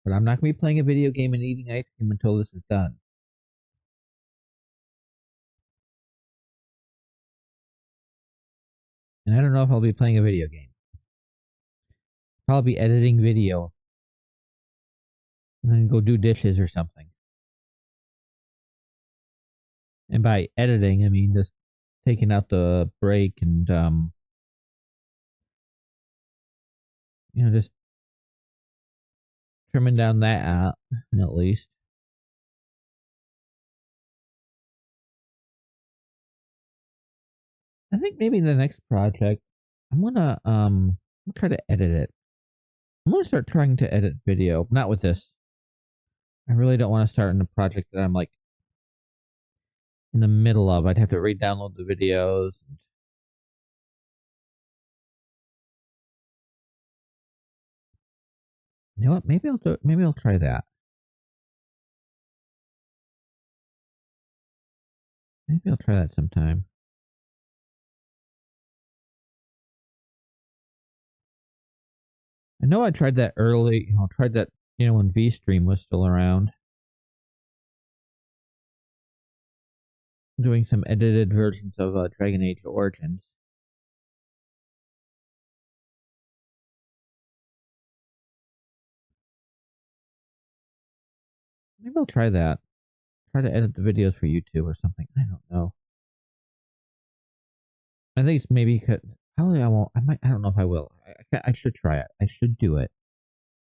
But I'm not going to be playing a video game and eating ice cream until this is done. And I don't know if I'll be playing a video game. Probably be editing video and then go do dishes or something. And by editing, I mean just taking out the break and just trimming down that out at least. I think maybe the next project I'm gonna try to edit it. I'm gonna start trying to edit video, not with this. I really don't want to start in a project that I'm like in the middle of. I'd have to re-download the videos. You know what? Maybe I'll do it. Maybe I'll try that. Maybe I'll try that sometime. I know I tried that early. Tried that. When VStream was still around, doing some edited versions of Dragon Age Origins. Maybe I'll try that. Try to edit the videos for YouTube or something. I don't know. I think it's maybe probably I won't. I might. I don't know if I will. I should try it. I should do it.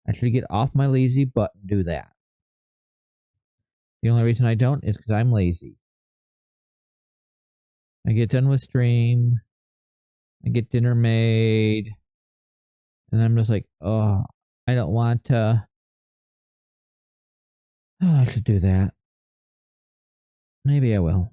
I should get off my lazy butt and do that. The only reason I don't is because I'm lazy. I get done with stream. I get dinner made. And I'm just like, oh, I don't want to. Oh, I should do that. Maybe I will.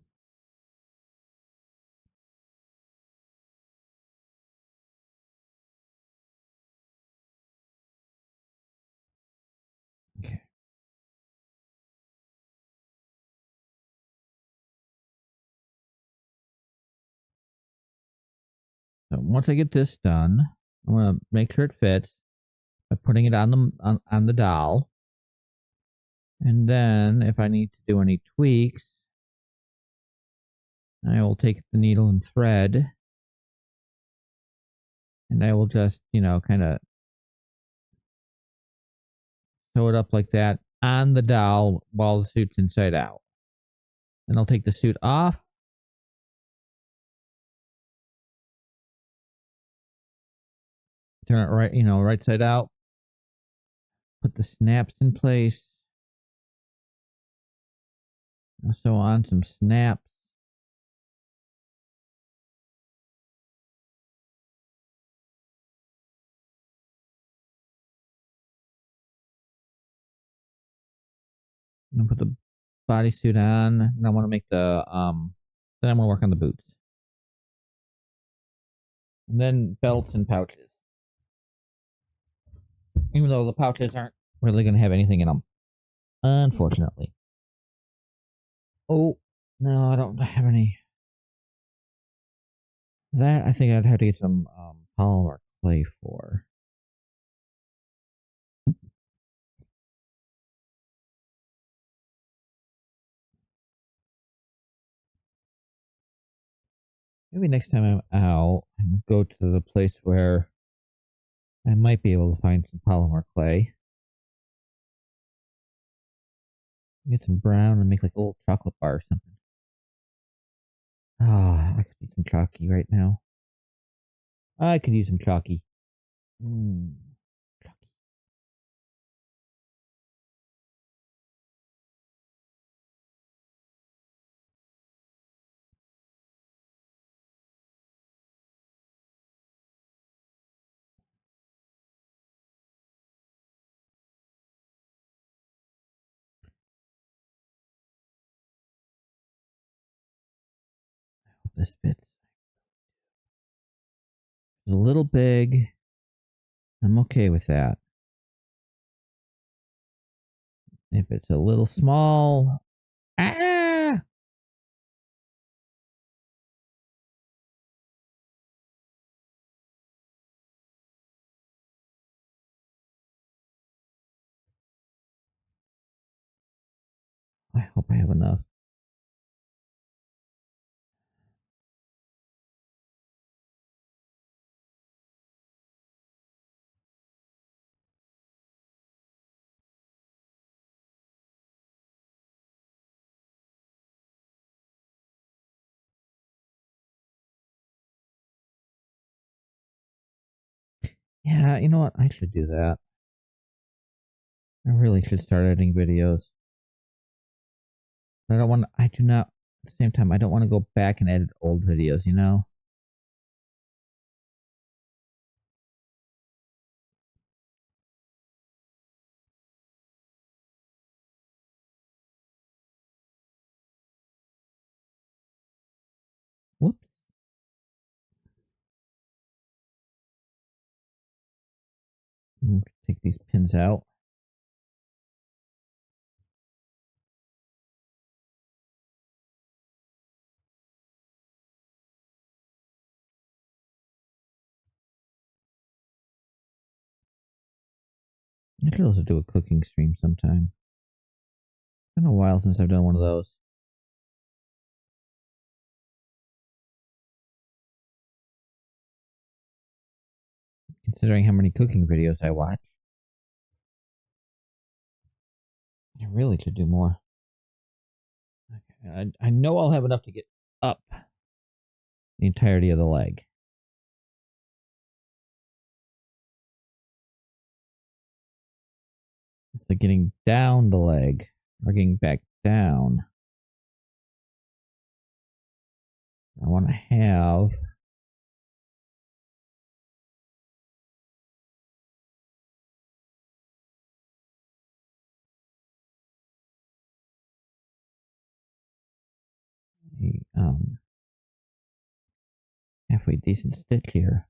Okay. So once I get this done, I'm gonna make sure it fits by putting it on the doll. And then if I need to do any tweaks, I will take the needle and thread and I will just, kind of sew it up like that on the doll while the suit's inside out. Then I'll take the suit off. Turn it right, right side out. Put the snaps in place. Sew on some snaps. And put the bodysuit on. And I want to make the then I'm gonna work on the boots. And then belts and pouches. Even though the pouches aren't really gonna have anything in them. Unfortunately. Oh, no, I don't have any. That I think I'd have to get some polymer clay for. Maybe next time I'm out, I can go to the place where I might be able to find some polymer clay. Get some brown and make like a little chocolate bar or something. Ah, I could use some chalky right now. I could use some chalky. Chalky. This fits. It's a little big. I'm okay with that. If it's a little small, ah! I hope I have enough. Yeah, you know what? I should do that. I really should start editing videos. But I do not, at the same time, I don't want to go back and edit old videos, you know? Whoops. Take these pins out. I could also do a cooking stream sometime. It's been a while since I've done one of those. Considering how many cooking videos I watch. I really should do more. Okay, I know I'll have enough to get up the entirety of the leg. It's like getting down the leg or getting back down. I want to have a halfway decent stitch here.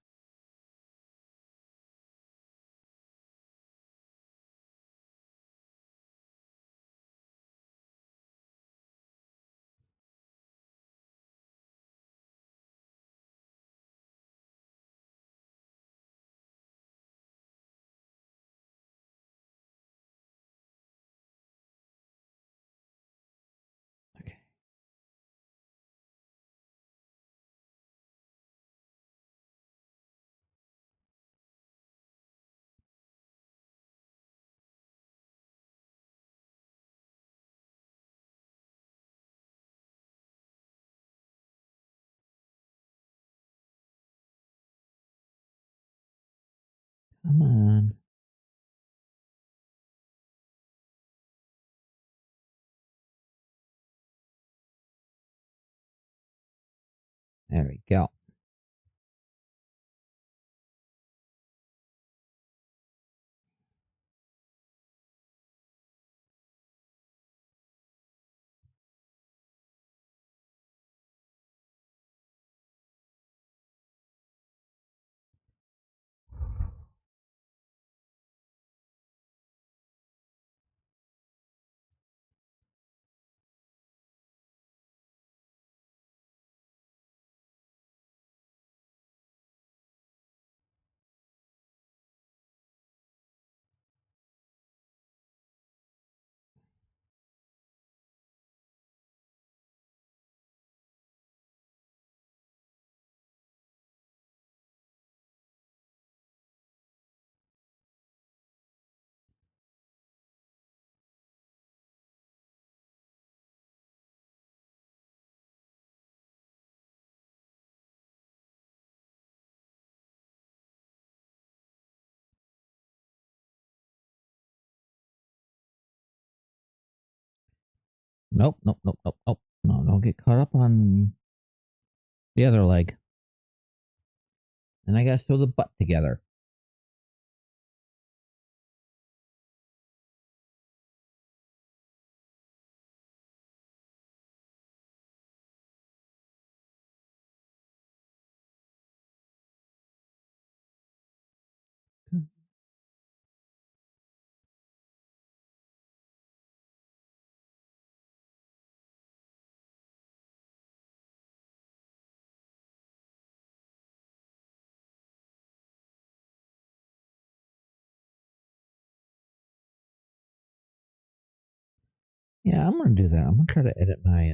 Okay. Come on. There we go. Nope, nope, nope, nope, nope. No, don't get caught up on the other leg. And I gotta sew the butt together. Yeah, I'm gonna do that. I'm gonna try to edit my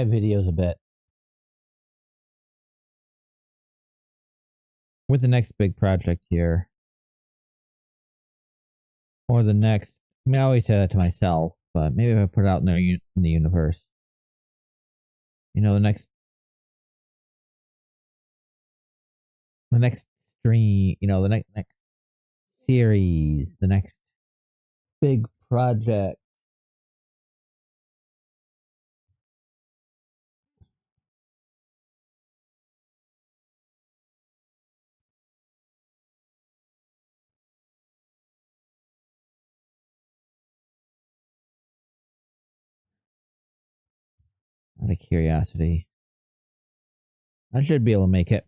videos a bit. With the next big project here. Or the next, I mean, I always say that to myself, but maybe if I put it out in the universe. You know, the next stream, you know, the next series, the next big project. Out of curiosity, I should be able to make it.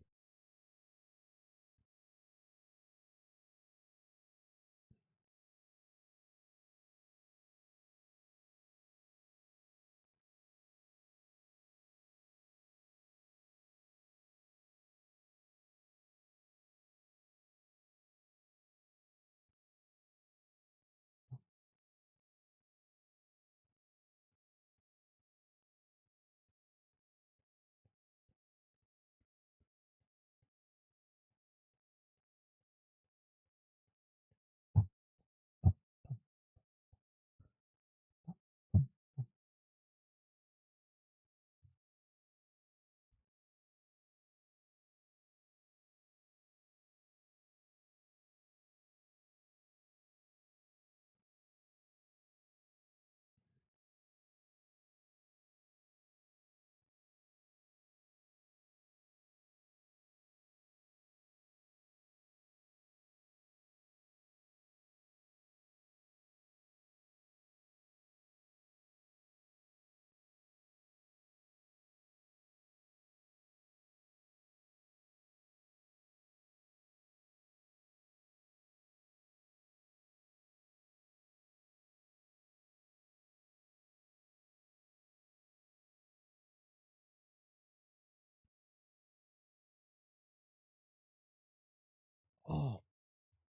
Oh,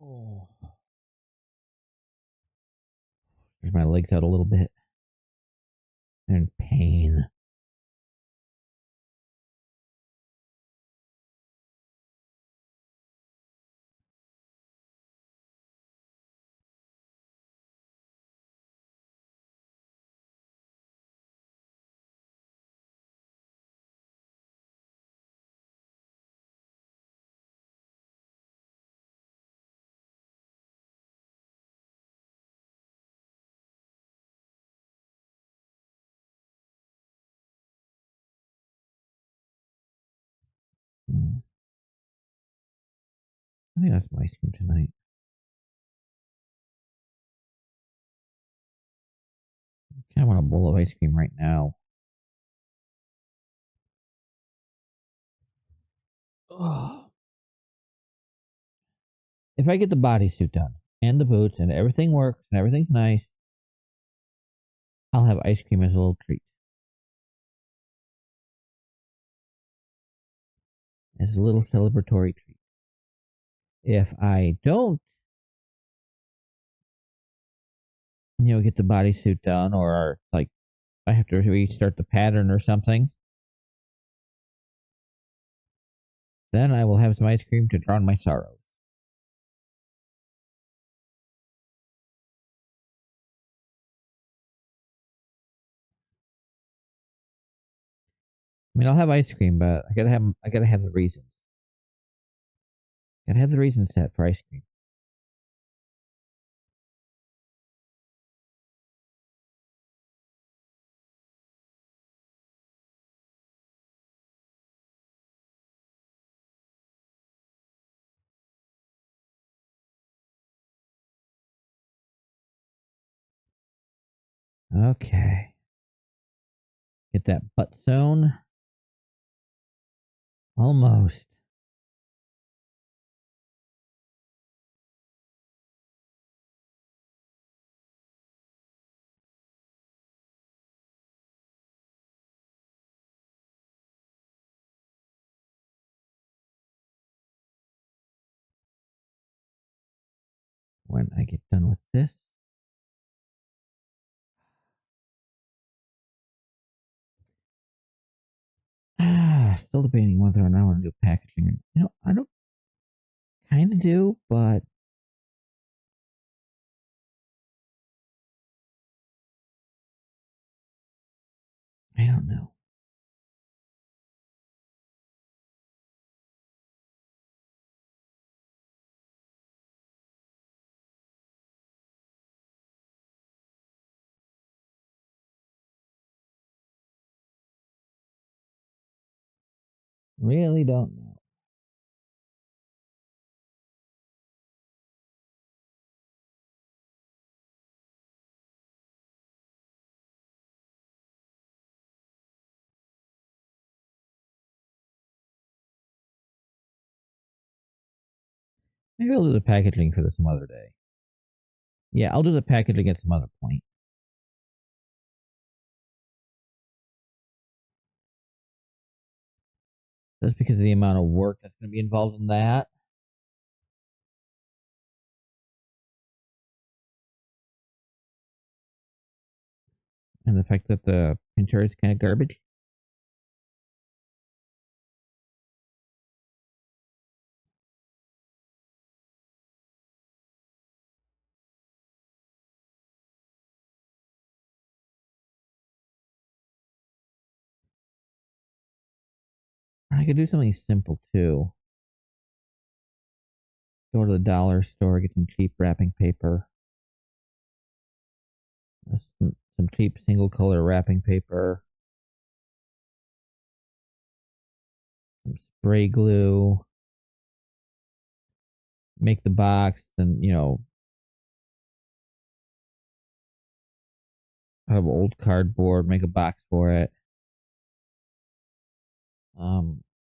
oh. There's my legs out a little bit. They're in pain. I think that's some ice cream tonight. I kind of want a bowl of ice cream right now. Oh. If I get the bodysuit done and the boots and everything works and everything's nice, I'll have ice cream as a little treat. As a little celebratory treat. If I don't, get the bodysuit done, or like I have to restart the pattern or something, then I will have some ice cream to drown my sorrows. I mean, I'll have ice cream, but I gotta have the reasons. Gotta have the reason set for ice cream. Okay. Get that butt sewn. Almost. When I get done with this. Still debating whether or not I want to do packaging. I don't kind of do, but I don't know. Really don't know. Maybe I'll do the packaging for this some other day. Yeah, I'll do the packaging at some other point. Just because of the amount of work that's going to be involved in that. And the fact that the printer is kind of garbage. I could do something simple too. Go to the dollar store, get some cheap wrapping paper. Some cheap single color wrapping paper. Some spray glue. Make the box and, out of old cardboard, make a box for it.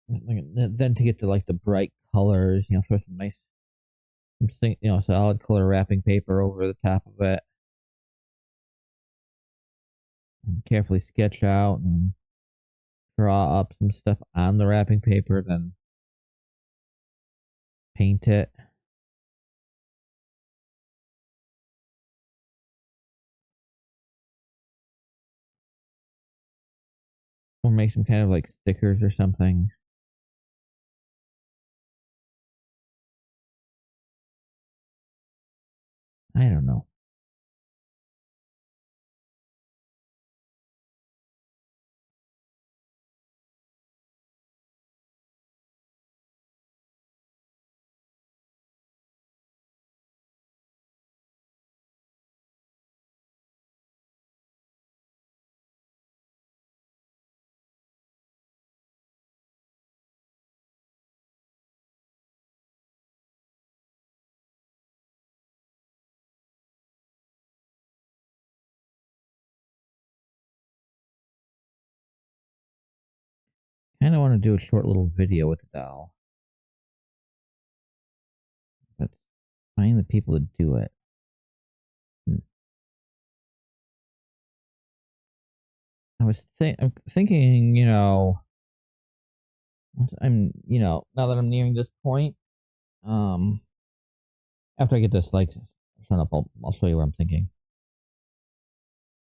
Then to get to like the bright colors, throw some nice, solid color wrapping paper over the top of it, and carefully sketch out and draw up some stuff on the wrapping paper, then paint it. Or make some kind of like stickers or something. I don't know. kind of want to do a short little video with the doll. But find the people to do it. I'm thinking, now that I'm nearing this point, um, after I get this like turn up, I'll show you what I'm thinking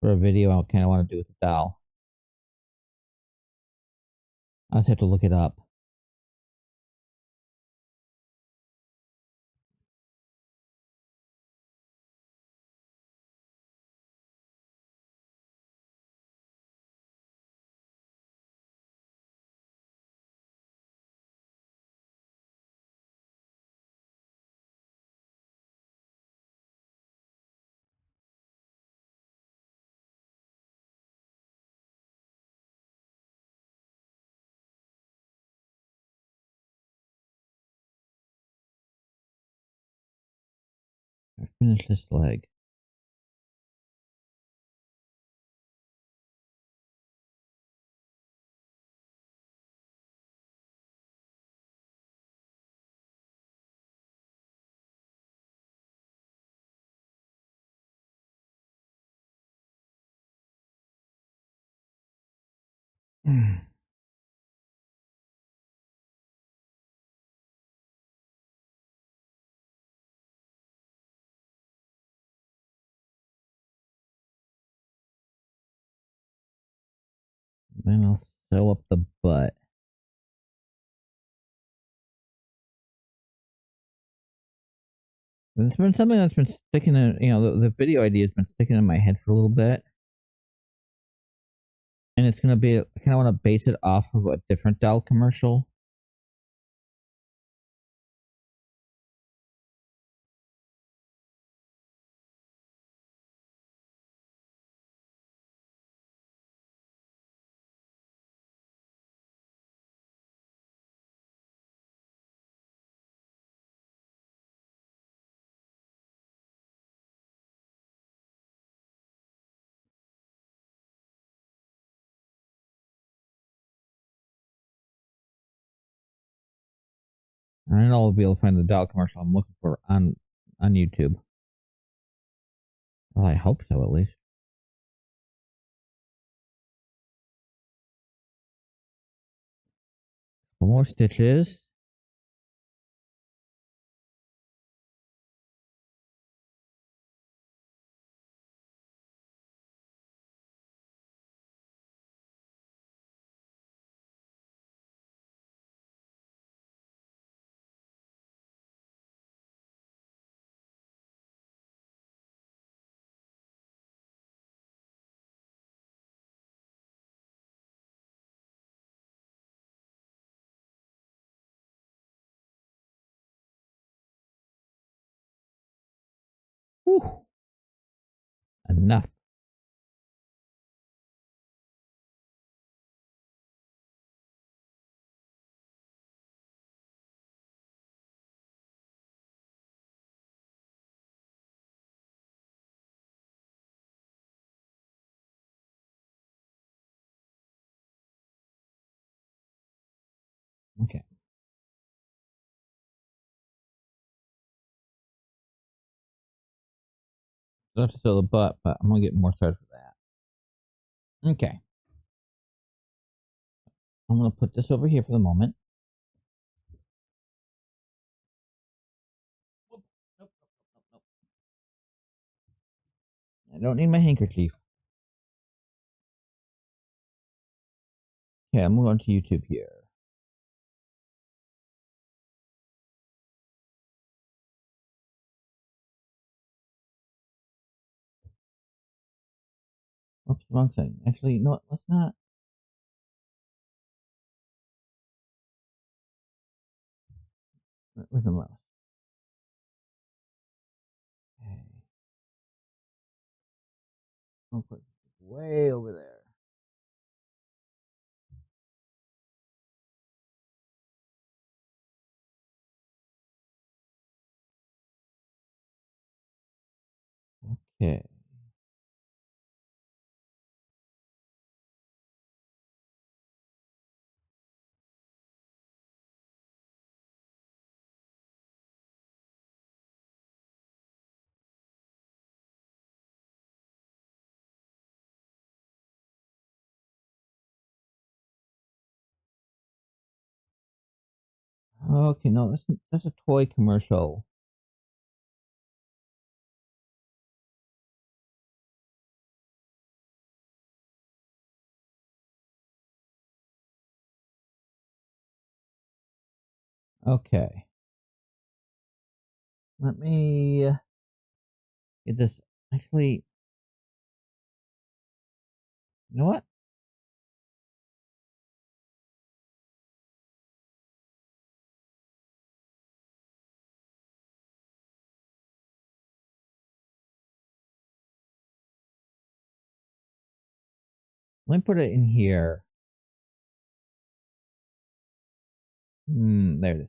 for a video. I kind of want to do with the doll. I just have to look it up. I finish this leg. Then I'll sew up the butt. It's been something that's been sticking in, the video idea has been sticking in my head for a little bit. And it's going to be, I kind of want to base it off of a different doll commercial. And I'll be able to find the doll commercial I'm looking for on YouTube. Well, I hope so, at least. One more stitches. Whew. Enough. Okay. So I have to sew the butt, but I'm going to get more thread for that. Okay. I'm going to put this over here for the moment. Nope, nope, nope, nope. I don't need my handkerchief. Okay, I'll move on to YouTube here. Oops, wrong thing. Actually, you know what? Let's not. Where's the mouse? Okay. I'll put it way over there. Okay. Okay, no, that's a toy commercial. Okay. Let me get this. Actually, you know what? Let me put it in here. There it is.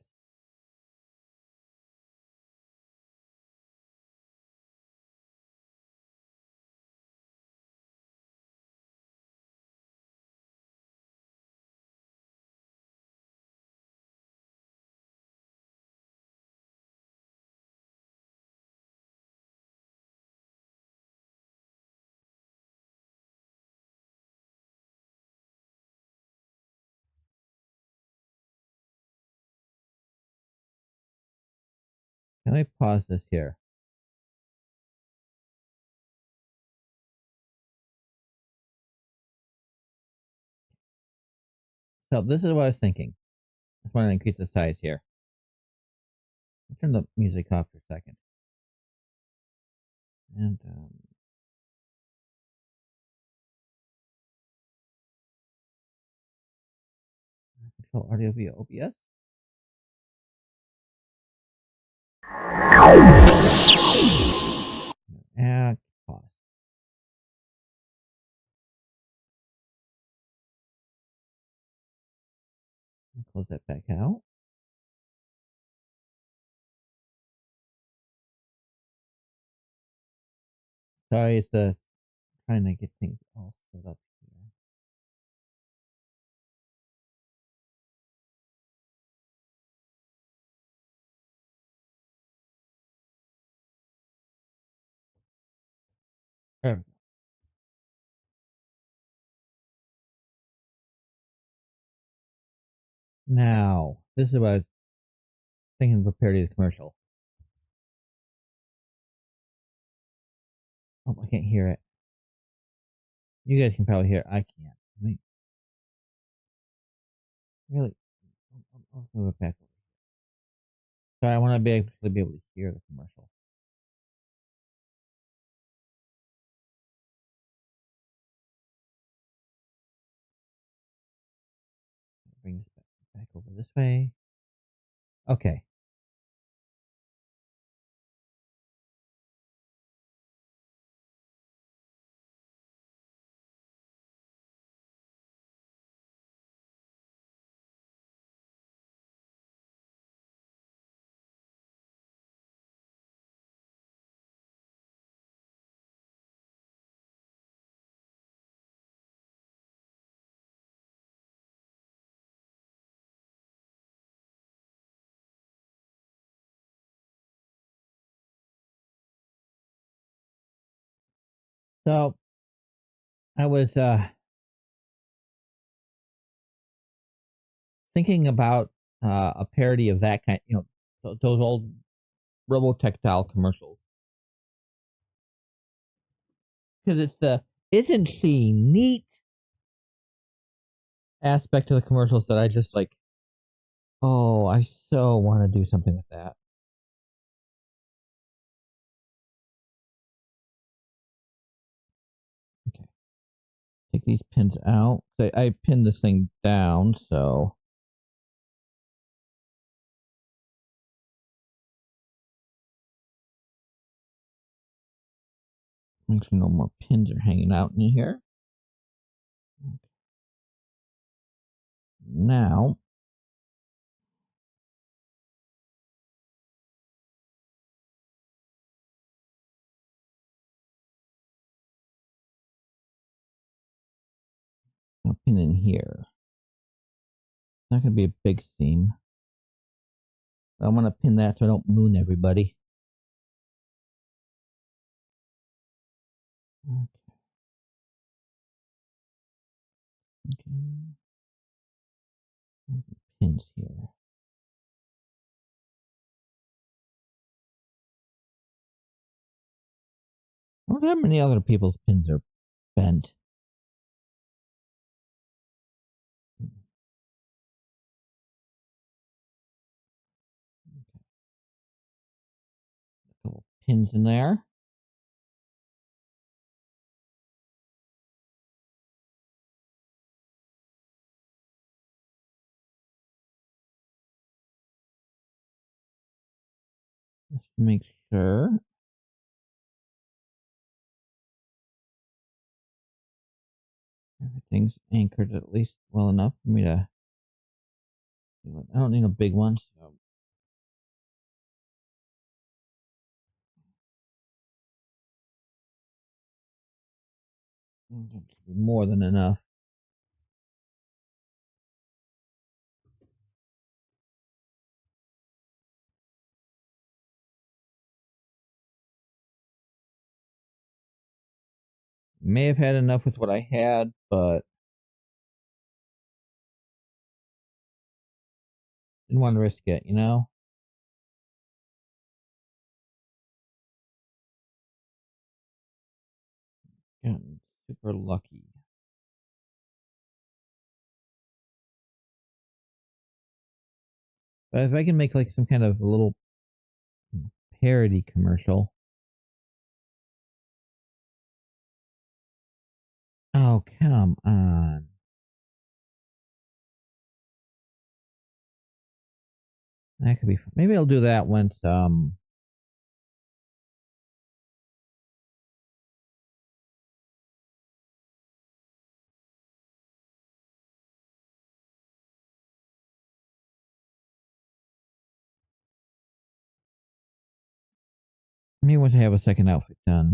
Let me pause this here. So this is what I was thinking. I just want to increase the size here. I'll turn the music off for a second. And control audio via OBS. And pause. Close that back out. Sorry, it's the trying to get things all set up here. There we go. Now, this is what I was thinking of a parody of the commercial. Oh, I can't hear it. You guys can probably hear it. I can't. Wait, really? I'll move it back over. Sorry, I want to be able to hear the commercial. Bring this back over this way. Okay. So I was thinking about a parody of that kind. Those old Robotextile commercials. Because it's the isn't she neat aspect of the commercials that I just like. Oh, I so want to do something with that. Okay. Take these pins out. I pinned this thing down, so make sure no more pins are hanging out in here. Now, I'll pin in here. It's not going to be a big seam. I want to pin that so I don't moon everybody. Okay. Okay. Pins here. wonder how many other people's pins are bent. Couple pins in there. Just to make sure everything's anchored at least well enough for me to do it. I don't need a big one, so more than enough. May have had enough with what I had, but didn't want to risk it, you know? Gotten super lucky. But if I can make like some kind of a little parody commercial. Oh, come on. That could be fun. Maybe I'll do that once maybe once I have a second outfit done.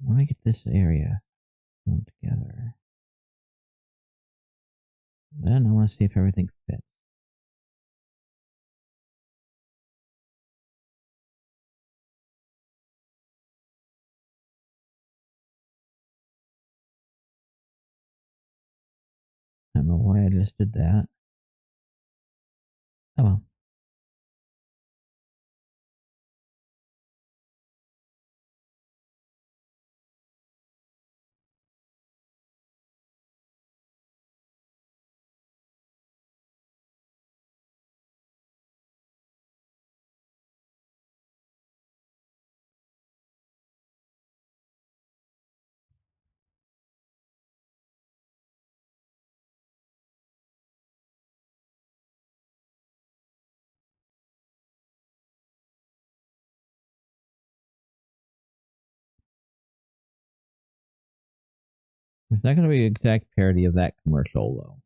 When I get this area together, then I want to see if everything fits. I don't know why I just did that. Oh well. It's not going to be an exact parody of that commercial, though.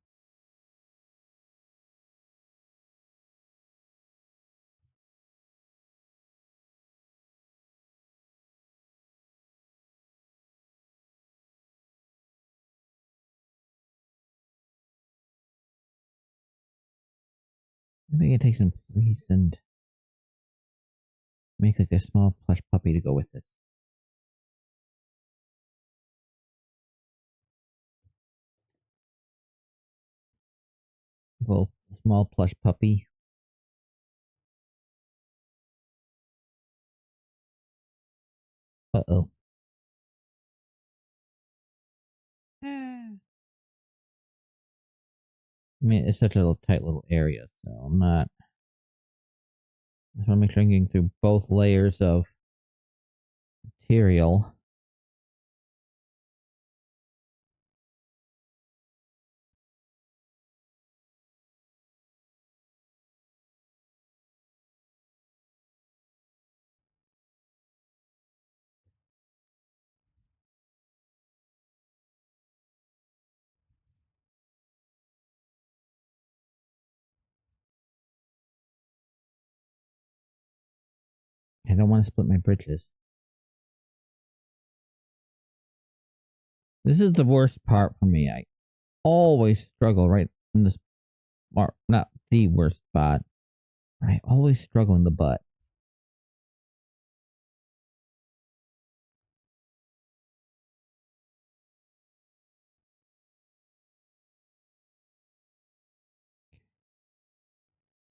Maybe I take some fleece and make like a small plush puppy to go with it. Well, small plush puppy. Uh-oh. I mean, it's such a little tight little area, so I'm not. I just want to make sure I'm getting through both layers of material. I don't want to split my britches. This is the worst part for me. I always struggle right in this part. Not the worst spot. I always struggle in the butt.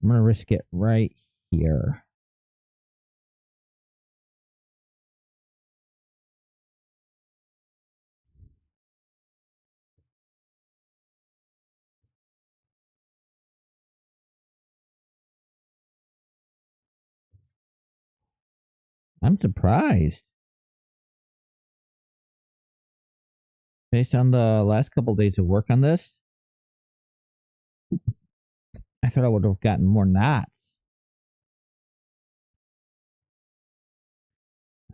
I'm gonna risk it right here. I'm surprised. Based on the last couple days of work on this, I thought I would have gotten more knots.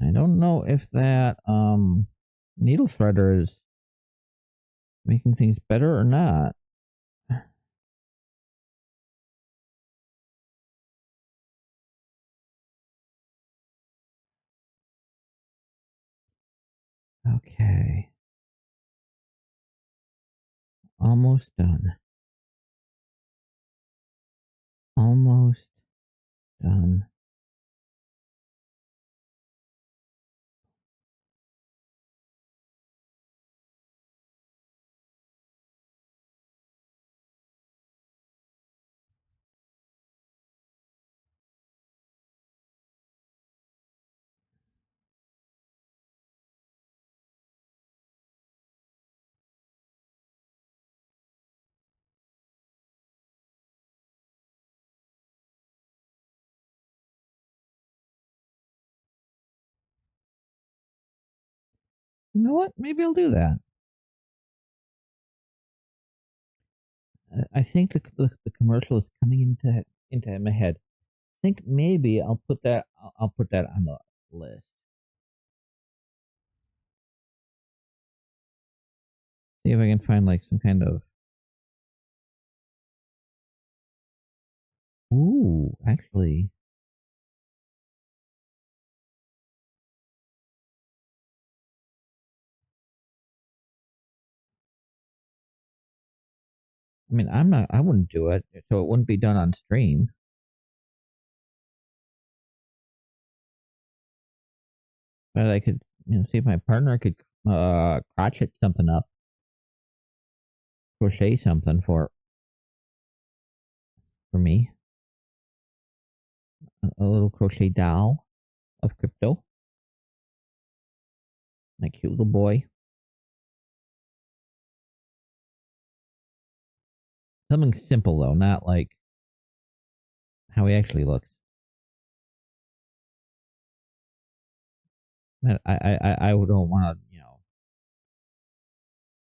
I don't know if that needle threader is making things better or not. Okay. Almost done. Almost done. You know what? Maybe I'll do that. I think the commercial is coming into my head. I think maybe I'll put that on the list. See if I can find like some kind of. Ooh, actually, I mean, I wouldn't do it, so it wouldn't be done on stream. But I could, see if my partner could crotchet something up, crochet something for me, a little crochet doll of crypto, that cute little boy. Something simple though, not like how he actually looks. I don't want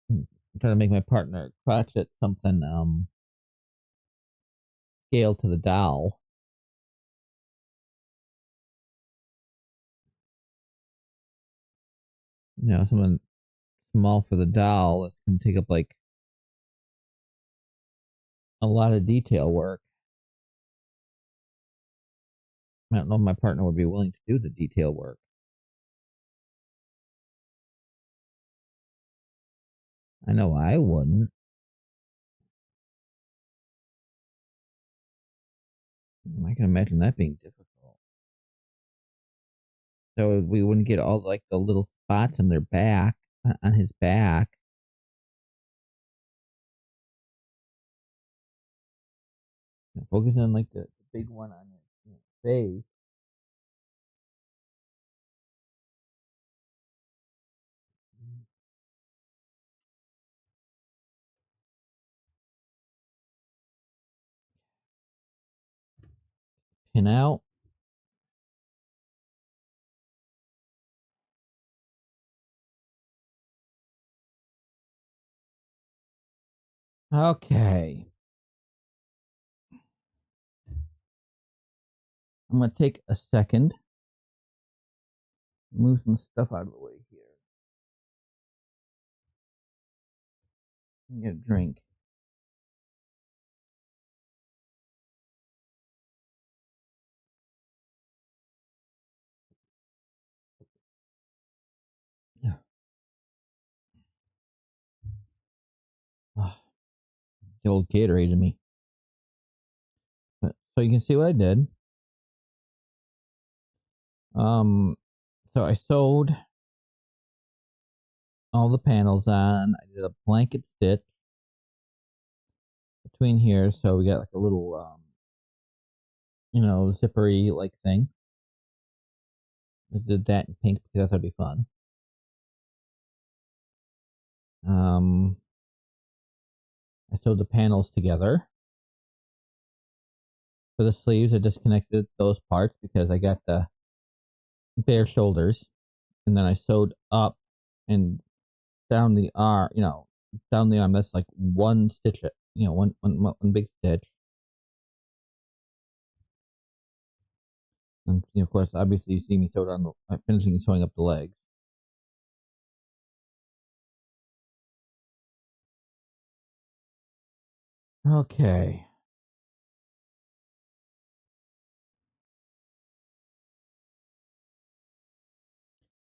to, try to make my partner crotchet something scale to the doll. Something small for the doll. It's gonna take up like a lot of detail work. I don't know if my partner would be willing to do the detail work. I know I wouldn't. I can imagine that being difficult. So we wouldn't get all like the little spots on their back, on his back. Focus on like the big one on his face. Pin out. Okay. I'm gonna take a second, move some stuff out of the way here. Get a drink. The old Gatorade in me. But, so you can see what I did. So I sewed all the panels on. I did a blanket stitch between here, so we got like a little, zippery like thing. I did that in pink because I thought it'd be fun. I sewed the panels together. For the sleeves, I disconnected those parts because I got the bare shoulders, and then I sewed up and down the arm. Down the arm. That's like one stitch. One big stitch. And of course, obviously, you see me sewed on finishing and sewing up the legs. Okay.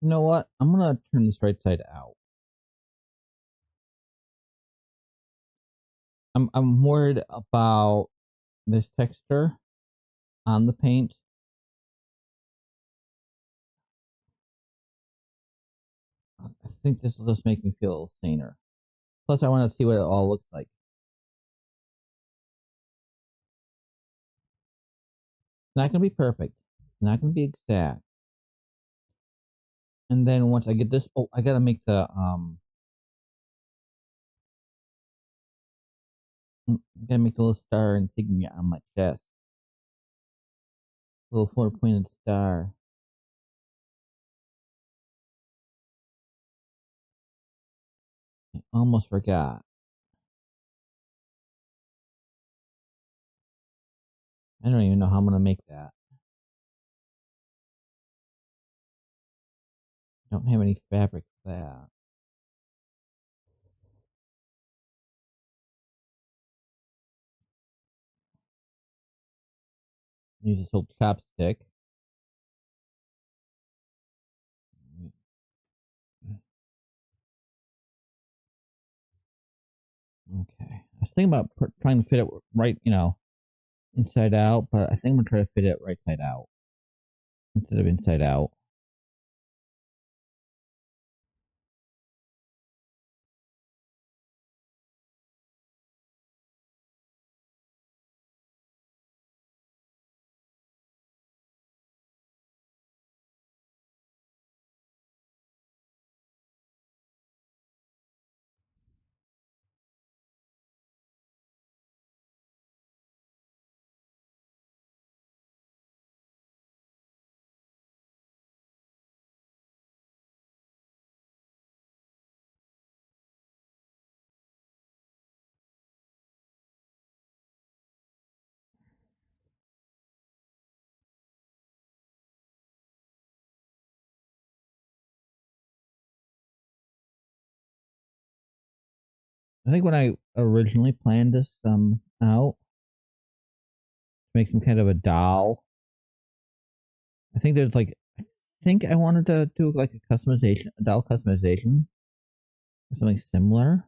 You know what? I'm gonna turn this right side out. I'm worried about this texture on the paint. I think this will just make me feel a little saner. Plus, I want to see what it all looks like. It's not gonna be perfect. It's not gonna be exact. And then once I get this, I gotta make the little star insignia on my chest. Little four-pointed star. I almost forgot. I don't even know how I'm gonna make that. I don't have any fabric for that. Use this old chopstick. Okay. I was thinking about trying to fit it right, inside out, but I think I'm gonna try to fit it right side out instead of inside out. I think when I originally planned this out to make some kind of a doll, I think I think I wanted to do like a doll customization, or something similar.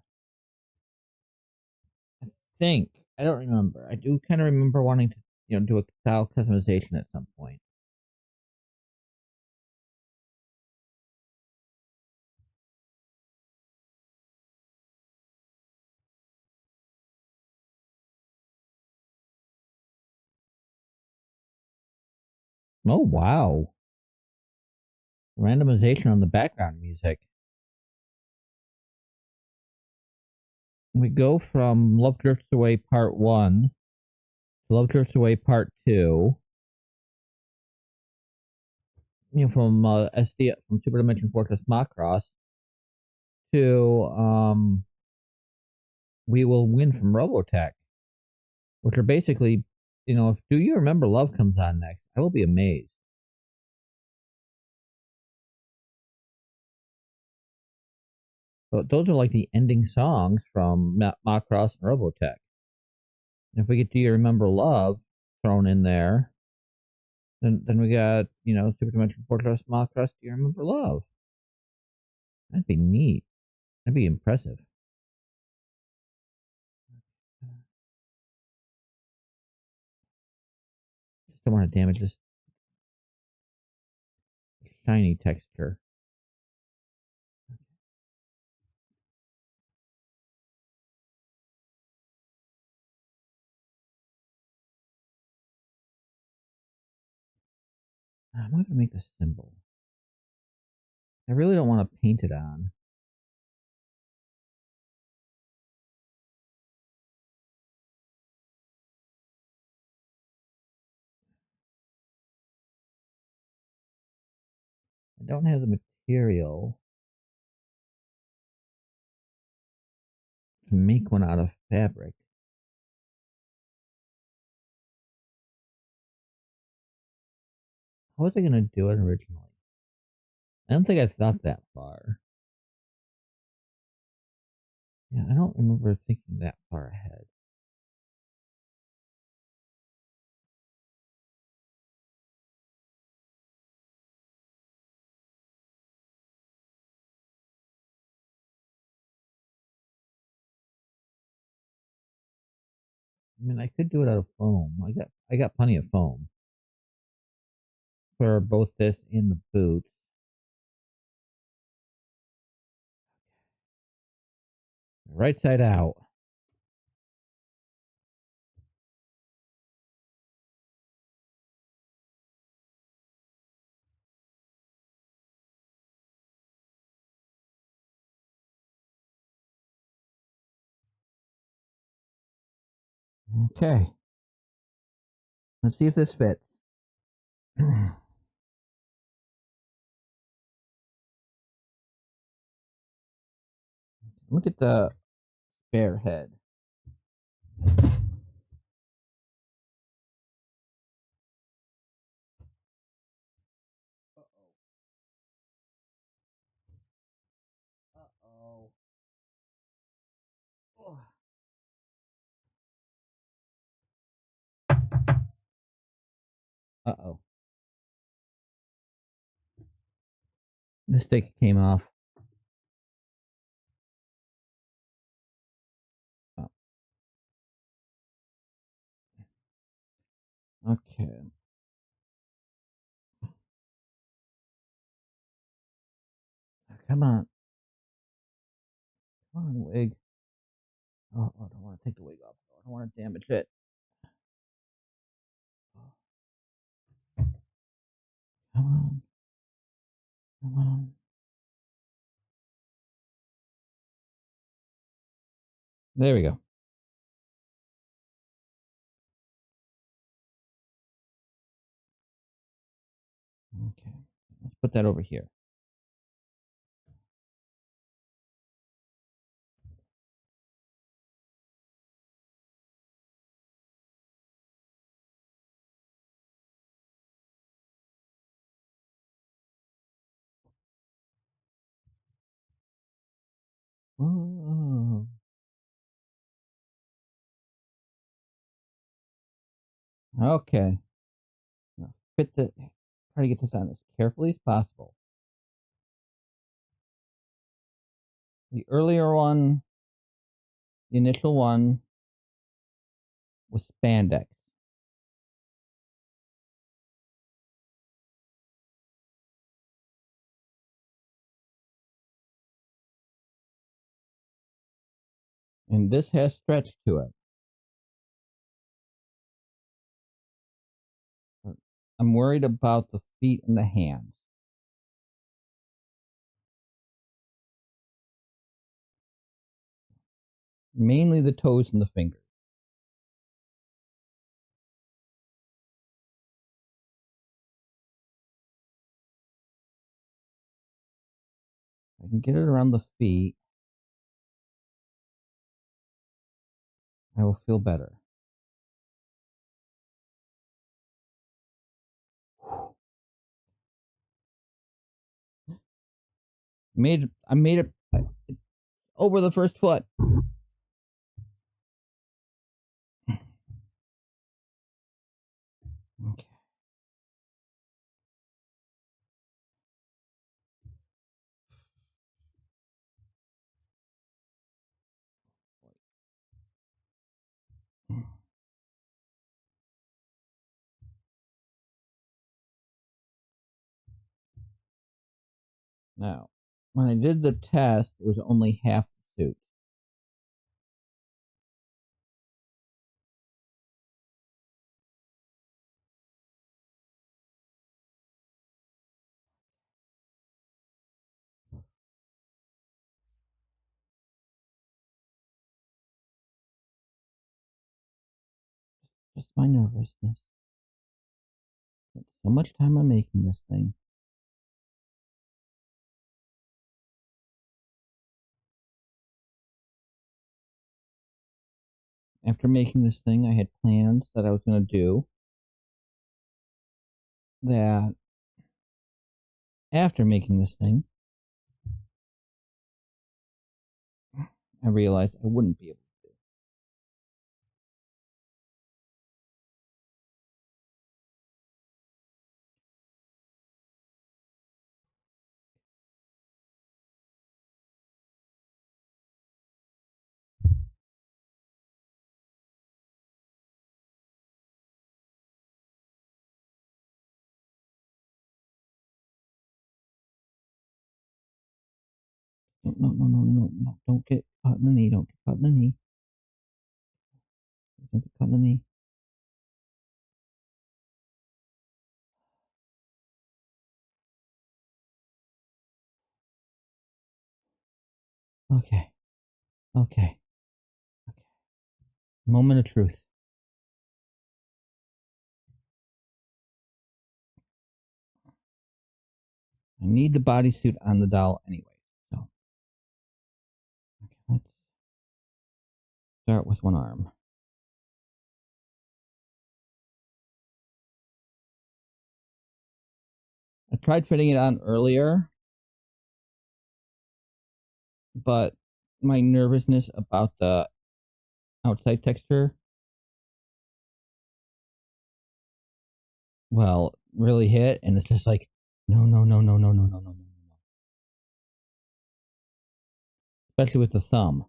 I think I don't remember. I do kind of remember wanting to, do a doll customization at some point. Oh wow! Randomization on the background music. We go from Love Drifts Away Part 1 to Love Drifts Away Part 2. From from Super Dimension Fortress Macross to We Will Win from Robotech, which are basically, if Do You Remember Love comes on next, I will be amazed. But those are like the ending songs from Macross and Robotech. And if we get Do You Remember Love thrown in there, then we got, Super Dimension Fortress Macross, Do You Remember Love? That'd be neat. That'd be impressive. Just don't want to damage this shiny texture. I'm not gonna make the symbol. I really don't want to paint it on. I don't have the material to make one out of fabric. How was I gonna do it originally? I don't think I thought that far. Yeah, I don't remember thinking that far ahead. I mean, I could do it out of foam. I got plenty of foam for both this and the boots. Right side out. Okay. Let's see if this fits. Look at the spare head. Uh-oh. Oh. Uh-oh. The stick came off. Oh. Okay. Come on. Come on, wig. Oh, I don't want to take the wig off. I don't want to damage it. Come on. Come on. There we go. Okay. Let's put that over here. Oh. Okay. Now try to get this on as carefully as possible. The earlier one, the initial one, was spandex. And this has stretch to it. I'm worried about the feet and the hands. Mainly the toes and the fingers. I can get it around the feet. I will feel better. I made it over the first foot. Okay. Now, when I did the test, it was only half the suit. Just my nervousness. Spent so much time on making this thing. After making this thing, I had plans that I was going to do. That after making this thing, I realized I wouldn't be able to do. No, no, no, no, no. Don't get caught in the knee. Don't get caught in the knee. Don't get caught in the knee. Okay. Okay. Okay. Moment of truth. I need the bodysuit on the doll anyway. So, okay, let's start with one arm. I tried fitting it on earlier, but my nervousness about the outside texture, well, really hit, and it's just like, no, no, no, no, no, no, no, no, no, no. Especially with the thumb.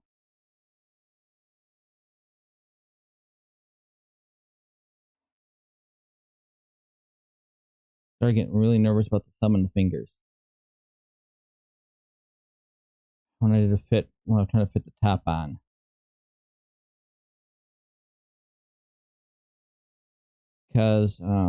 Started getting really nervous about the thumb and the fingers. When I was trying to fit the top on. Because, let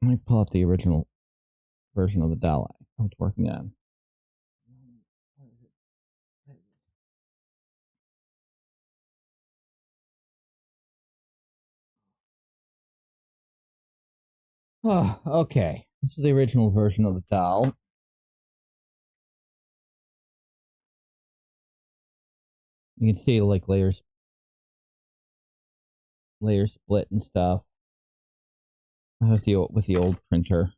me pull out the original version of the doll I was working on. Oh, okay. This is the original version of the doll. You can see like layers split and stuff. With the old printer.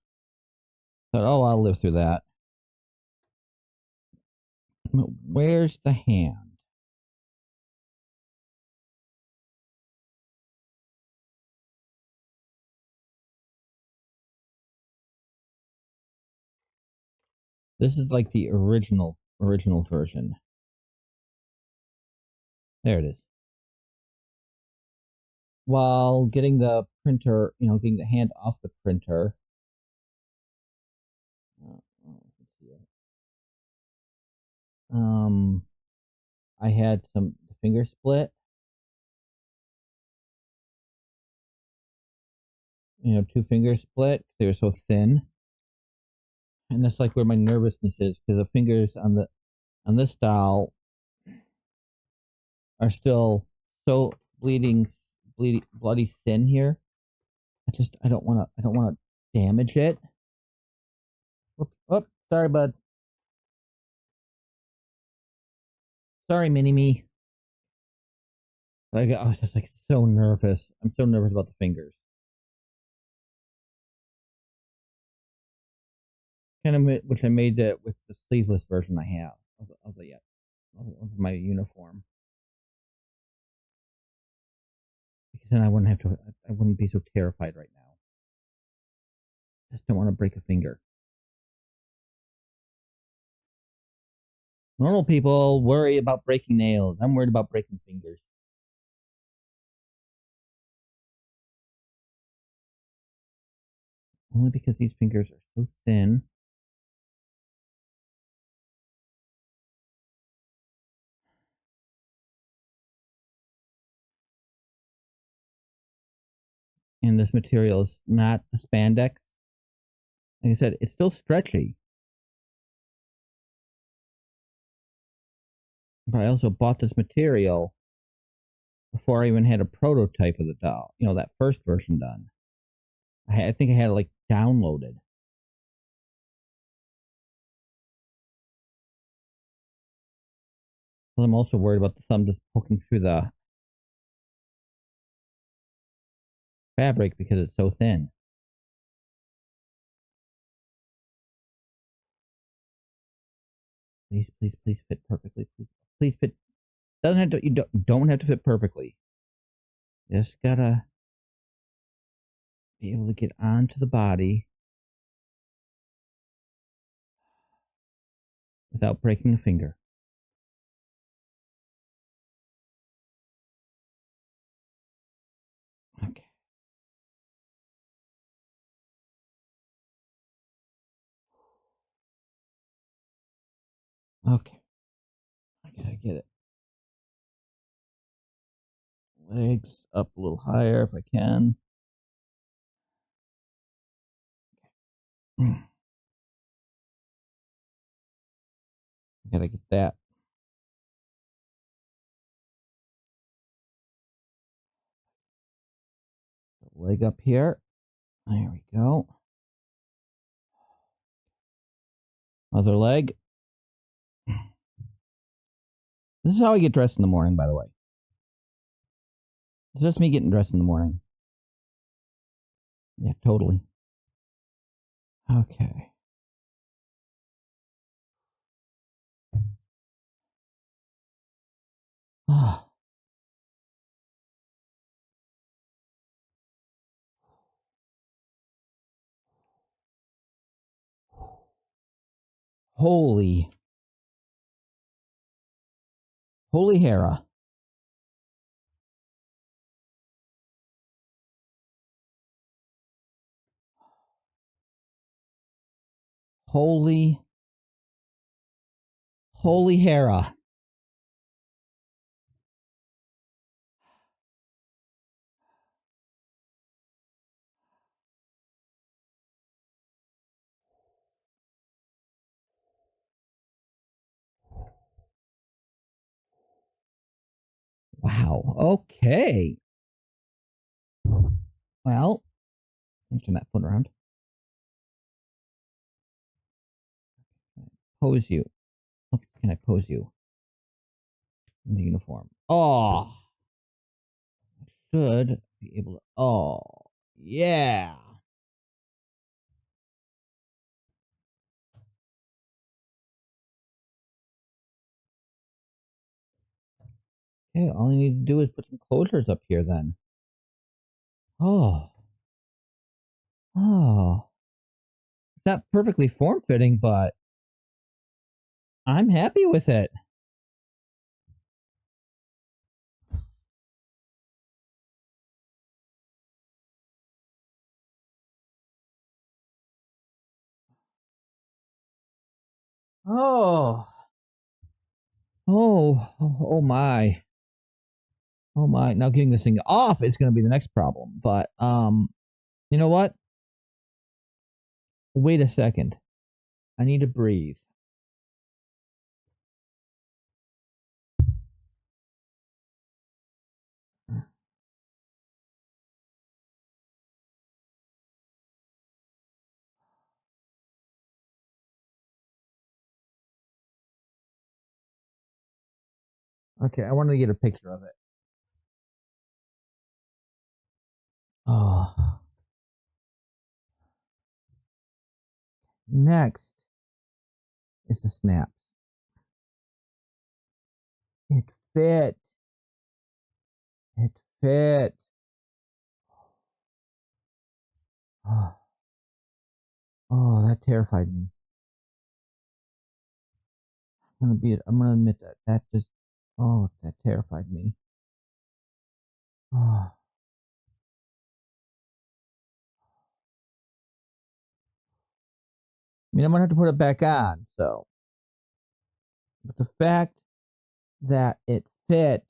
Thought, oh, I'll live through that. Where's the hand? This is like the original version. There it is. While getting the printer, getting the hand off the printer. Um, I had some finger split. Two fingers split. They were so thin, and that's like where my nervousness is because the fingers on this doll are still so bloody thin here. I don't want to damage it. Oh, sorry, bud. Sorry, mini me. Like I was just like so nervous. I'm so nervous about the fingers. Kind of which I made with the sleeveless version I have of my uniform. Because then I wouldn't be so terrified right now. Just don't want to break a finger. Normal people worry about breaking nails. I'm worried about breaking fingers. Only because these fingers are so thin. And this material is not the spandex. Like I said, it's still stretchy. But I also bought this material before I even had a prototype of the doll. You know, that first version done. I think I had it like downloaded. But I'm also worried about the thumb just poking through the fabric because it's so thin. Please, please, please fit perfectly. Please, please fit. Doesn't have to. You don't have to fit perfectly. Just gotta be able to get onto the body without breaking a finger. Okay. Okay. I gotta get it. Legs up a little higher if I can. I gotta get that. Leg up here. There we go. Other leg. This is how I get dressed in the morning, by the way. It's just me getting dressed in the morning. Yeah, totally. Okay. Ah. Holy Hera. Holy Hera. Wow. Okay. Well, let me turn that foot around. Pose you. Can I pose you in the uniform? Oh, should be able to. Oh, yeah. Okay, all I need to do is put some closures up here then. Oh, oh. It's not perfectly form fitting, but I'm happy with it. Oh, oh my. Oh my. Now getting this thing off is going to be the next problem. But, you know what? Wait a second. I need to breathe. Okay, I wanted to get a picture of it. Oh. Next is the snaps. It fit. It fit. Oh. Oh, that terrified me. I'm gonna admit that. Oh, that terrified me. Oh, I mean, I'm gonna have to put it back on. So, but the fact that it fit,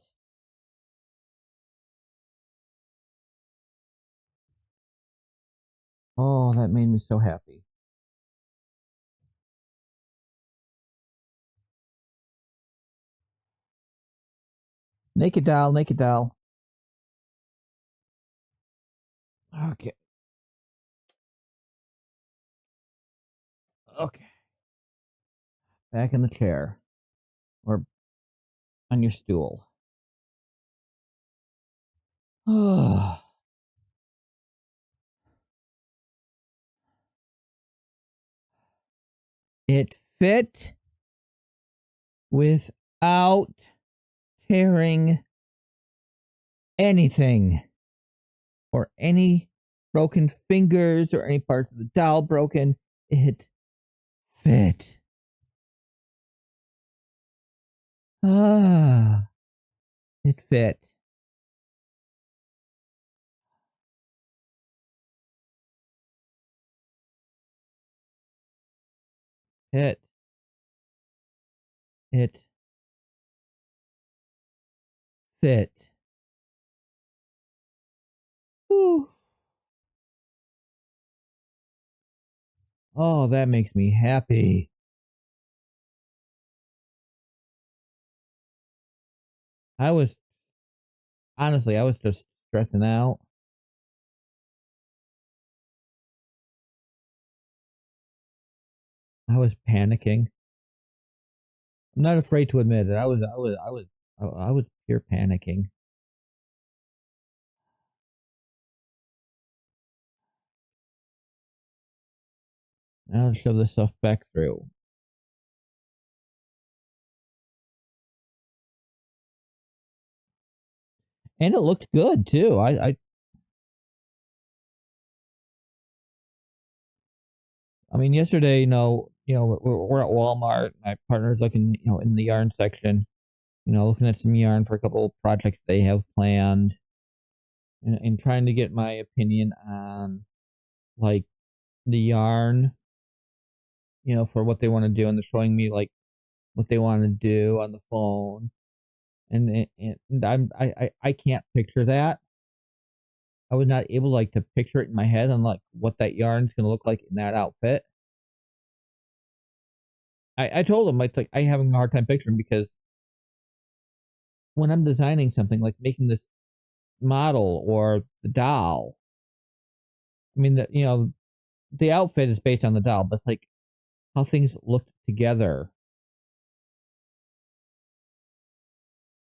oh, that made me so happy. Naked doll, naked doll. Okay, okay. Back in the chair or on your stool. Oh, it fit without tearing anything or any broken fingers or any parts of the doll broken. It fit. Ah, it fit. It, it fit. Whew. Oh, that makes me happy. I was, honestly, I was just stressing out. I was panicking. I'm not afraid to admit it. I was pure panicking. I'll shove this stuff back through. And it looked good too. I mean, yesterday, we're at Walmart. My partner's looking, in the yarn section, looking at some yarn for a couple of projects they have planned, and trying to get my opinion on like the yarn, for what they want to do, and they're showing me like what they want to do on the phone, and I can't picture that. I was not able like to picture it in my head on like what that yarn's gonna look like in that outfit. I told him it's like I having a hard time picturing because when I'm designing something like making this model or the doll, I mean the outfit is based on the doll, but it's like how things look together,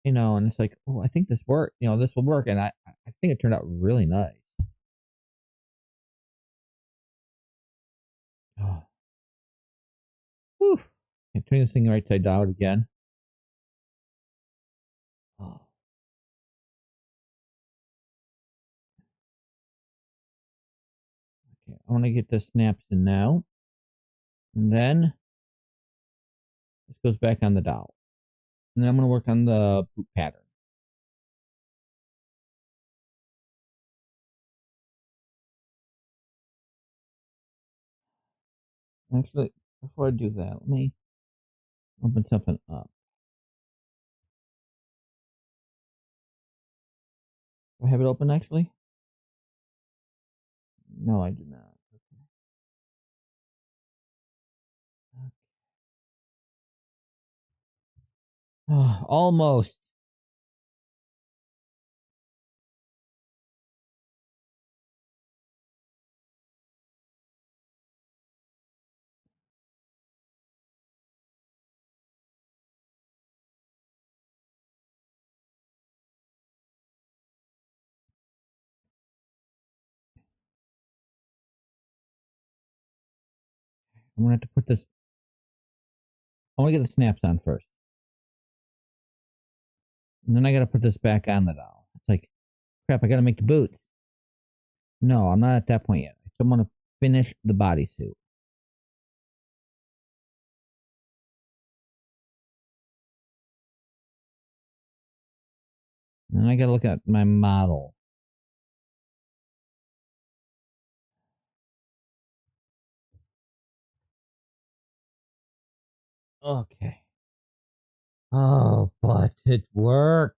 and it's like, oh, I think this will work, and I think it turned out really nice. Oh, whew. I'm turning this thing right side down again. Oh, okay, I want to get the snaps in now, and then this goes back on the doll, and then I'm going to work on the boot pattern. Actually, before I do that, let me open something up. Do I have it open actually? No, I do not. Oh, almost. I'm gonna have to put this. I want to get the snaps on first, and then I got to put this back on the doll. It's like, crap. I got to make the boots. No, I'm not at that point yet. I still want to finish the bodysuit. And I gotta look at my model. Okay. Oh, but it worked.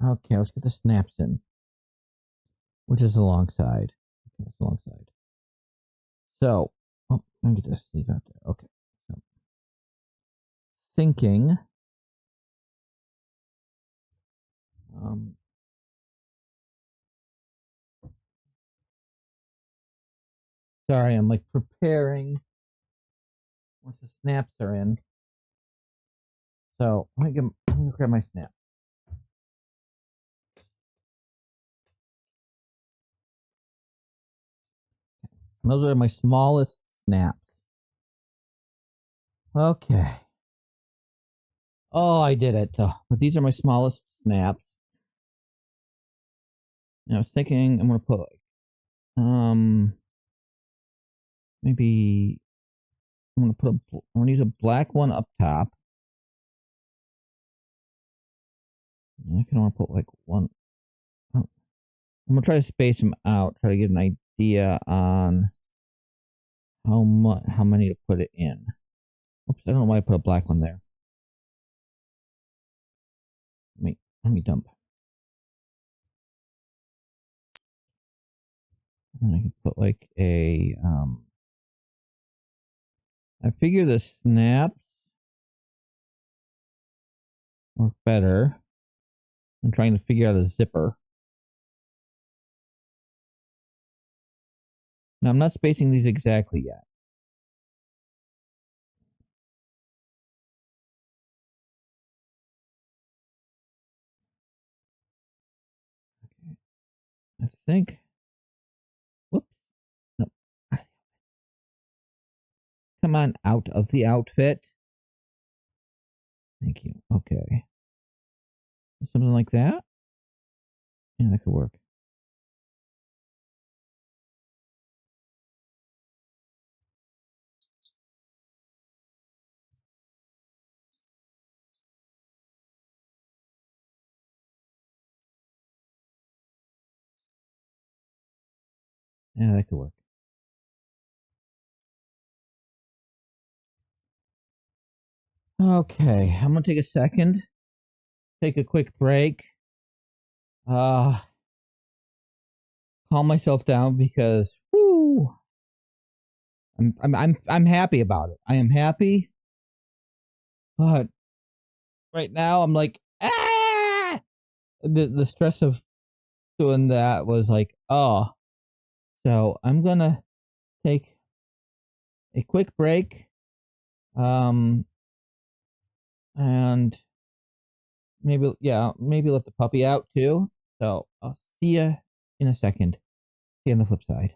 Okay, let's get the snaps in, which is the long side. Okay, that's the long side. So, oh, let me get this sleeve out there. Okay. So, thinking. Um, sorry, I'm like preparing once the snaps are in. So, let me grab my snap. Those are my smallest snaps. Okay. Oh, I did it. But these are my smallest snaps. And I was thinking I'm gonna put maybe I'm gonna use a black one up top. And I can only put like one. Oh, I'm gonna try to space them out. Try to get an idea on how many to put it in. Oops, I don't know why I put a black one there. Let me dump. And I can put like a I figure the snaps work better than trying to figure out a zipper. Now I'm not spacing these exactly yet. Okay. I think. Whoops. No. Come on, out of the outfit. Thank you. Okay. Something like that? Yeah, that could work. Yeah, that could work. Okay, I'm gonna take a second, take a quick break, uh, calm myself down because whoo, I'm happy about it. I am happy, but right now I'm like the stress of doing that was like so I'm gonna take a quick break, um, and maybe let the puppy out too. So I'll see you in a second. See you on the flip side.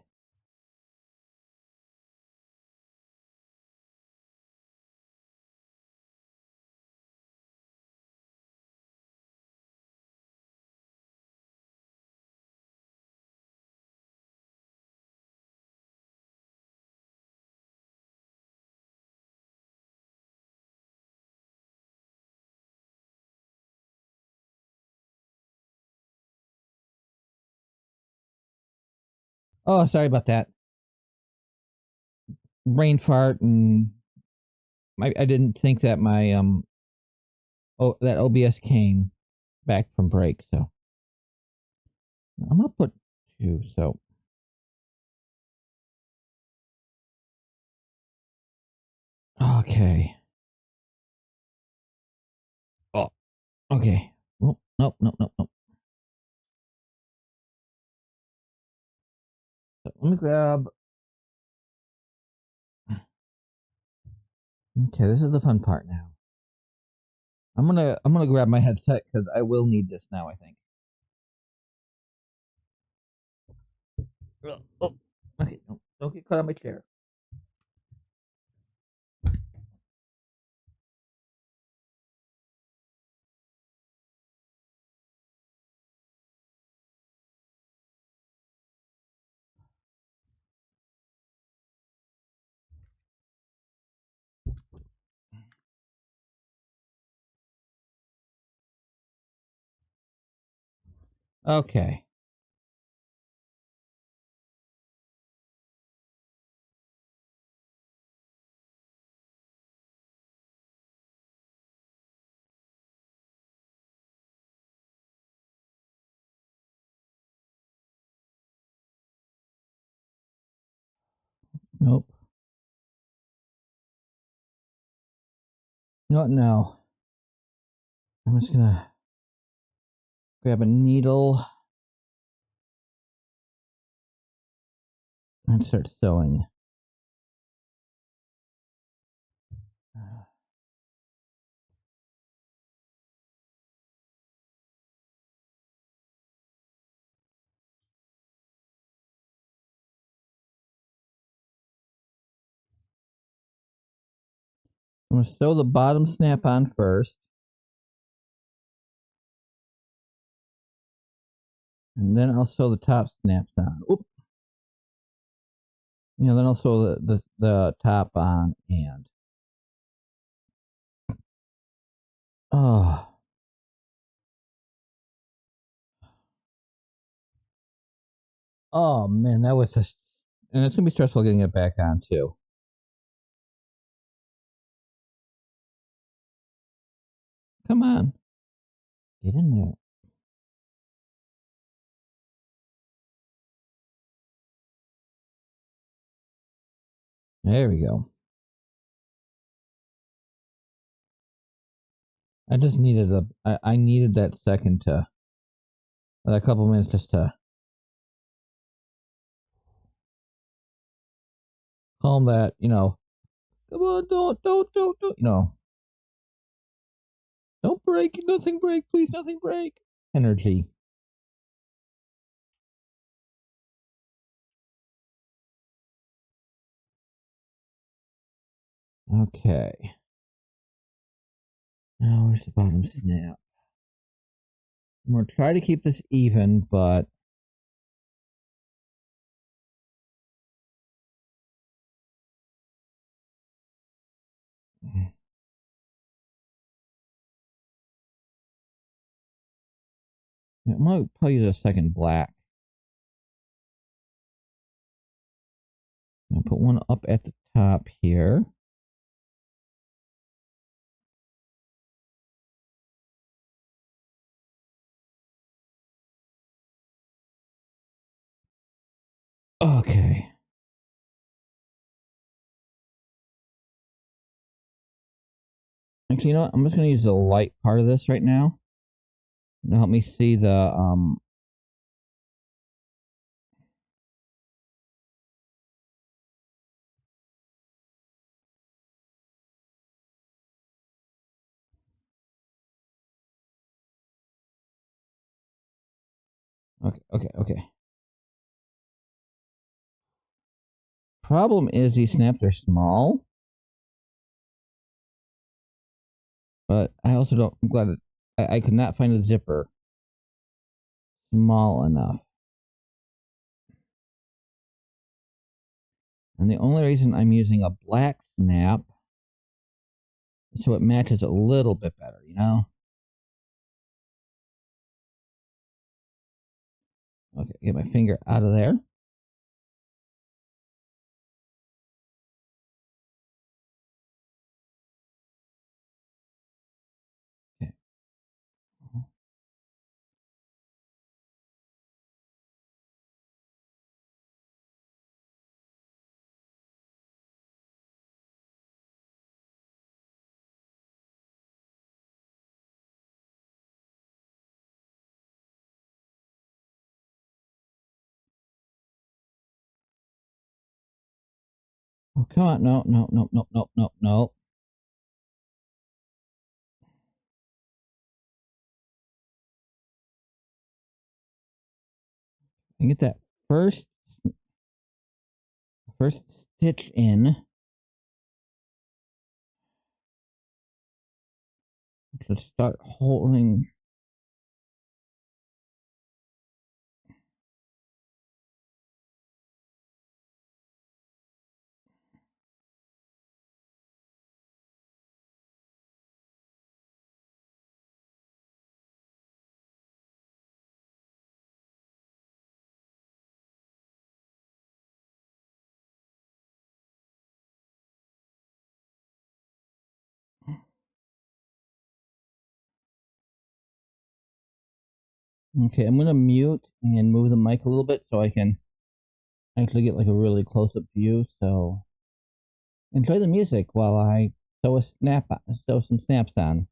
Oh, sorry about that. Brain fart, and I didn't think that my that OBS came back from break, so I'm gonna put two. So okay. Oh, okay. Oh, nope, nope, nope, nope. So let me grab. Okay, this is the fun part now. I'm gonna grab my headset because I will need this now. I think. Oh, okay. No, don't get caught on my chair. Okay. Nope. You know what? No. I'm just gonna grab a needle and start sewing. I'm gonna sew the bottom snap on first, and then I'll sew the top snaps on. Oop. Then I'll sew the top on, and oh, oh man, that was just, and it's gonna be stressful getting it back on too. Come on, get in there. There we go. I just needed I needed that second to, a couple minutes just to calm that, come on, don't, don't break, nothing break, please, nothing break. Energy. Okay. Now where's the bottom snap? I'm gonna try to keep this even, but I might probably use a second black. I'll put one up at the top here. Okay. Actually, you know what? I'm just gonna use the light part of this right now. To help me see the. Okay. Problem is these snaps are small, but I also don't. I'm glad that I could not find a zipper small enough. And the only reason I'm using a black snap is so it matches a little bit better. Okay, get my finger out of there. Okay. Oh, come on. No. And get that first stitch in. To start holding. Okay, I'm gonna mute and move the mic a little bit so I can actually get like a really close-up view. So enjoy the music while I sew some snaps on.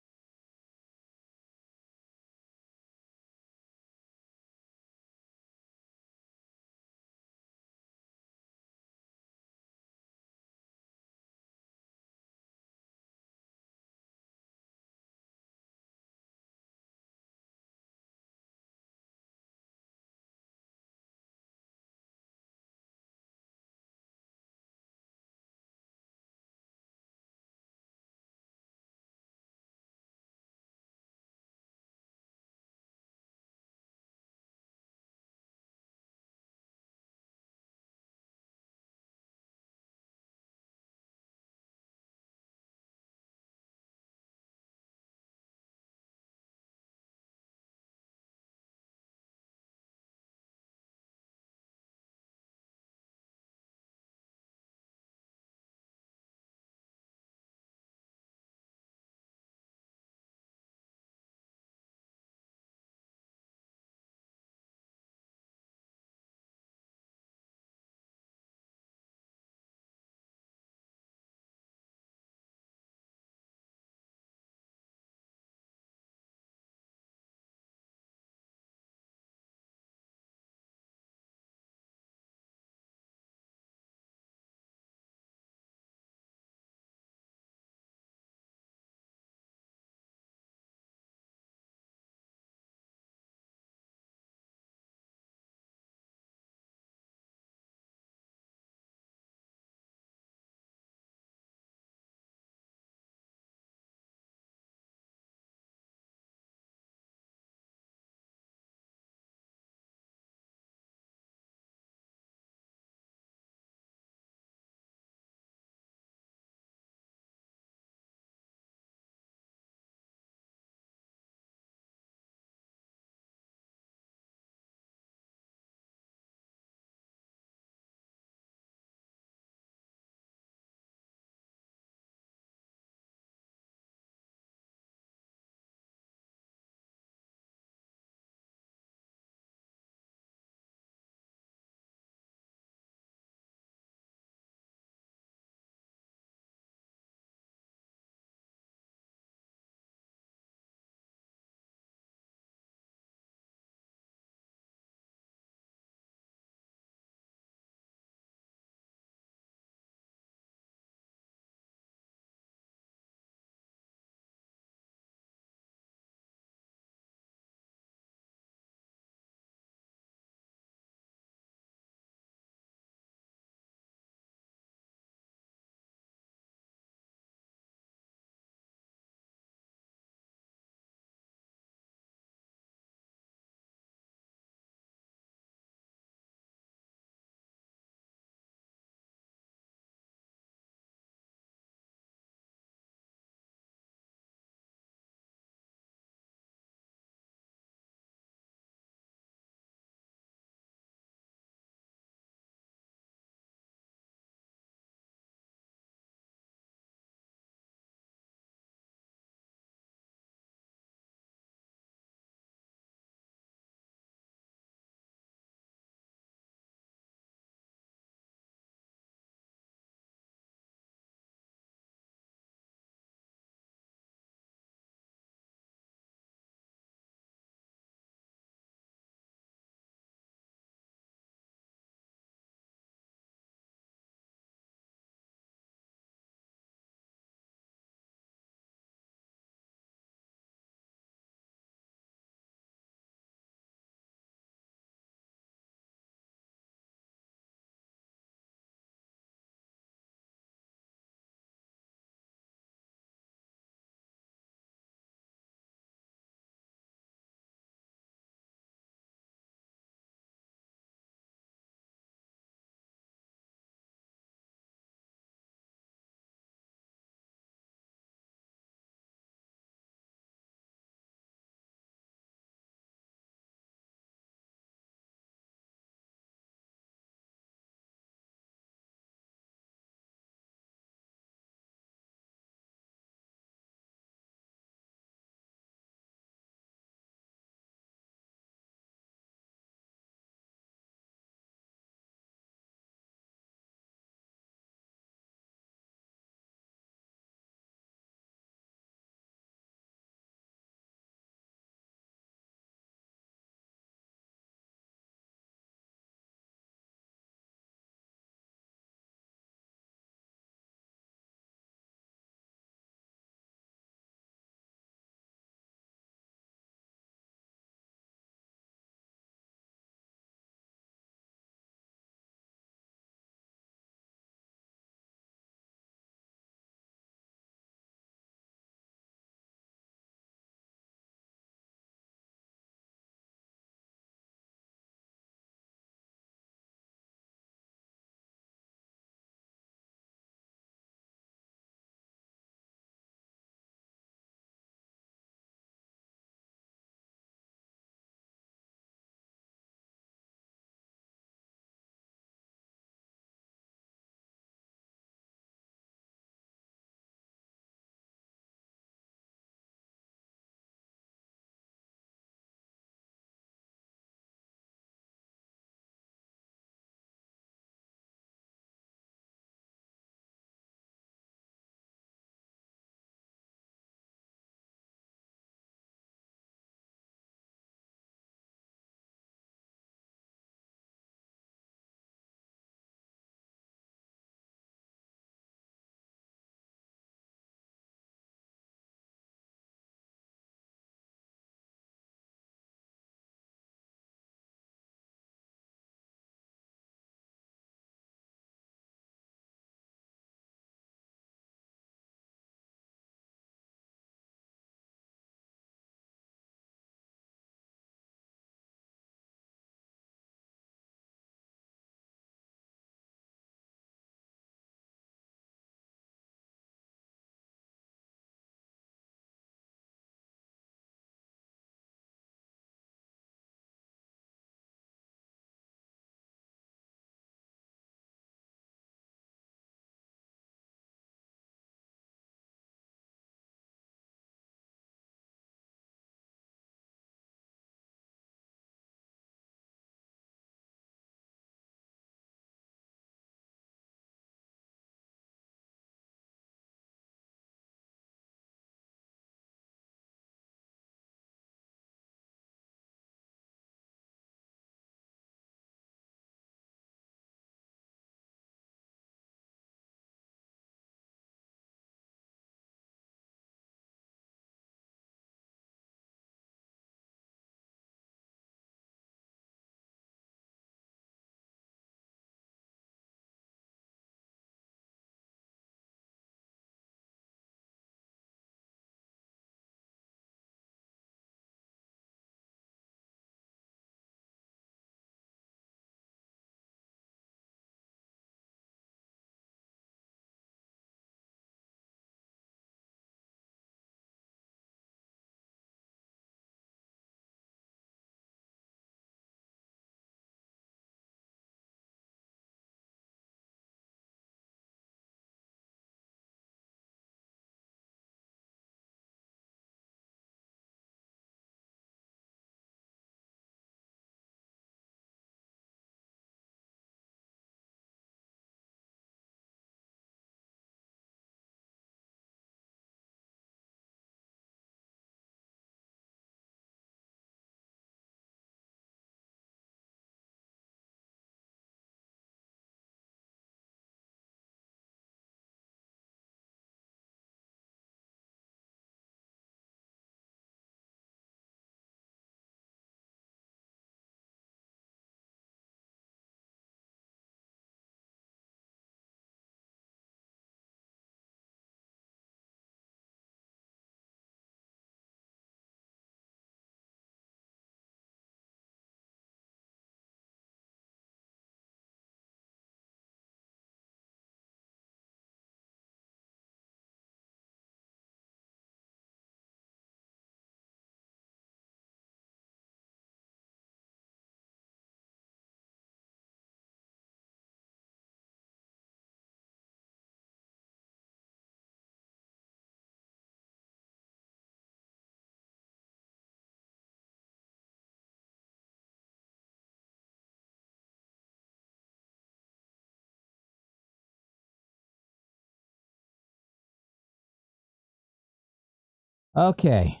Okay.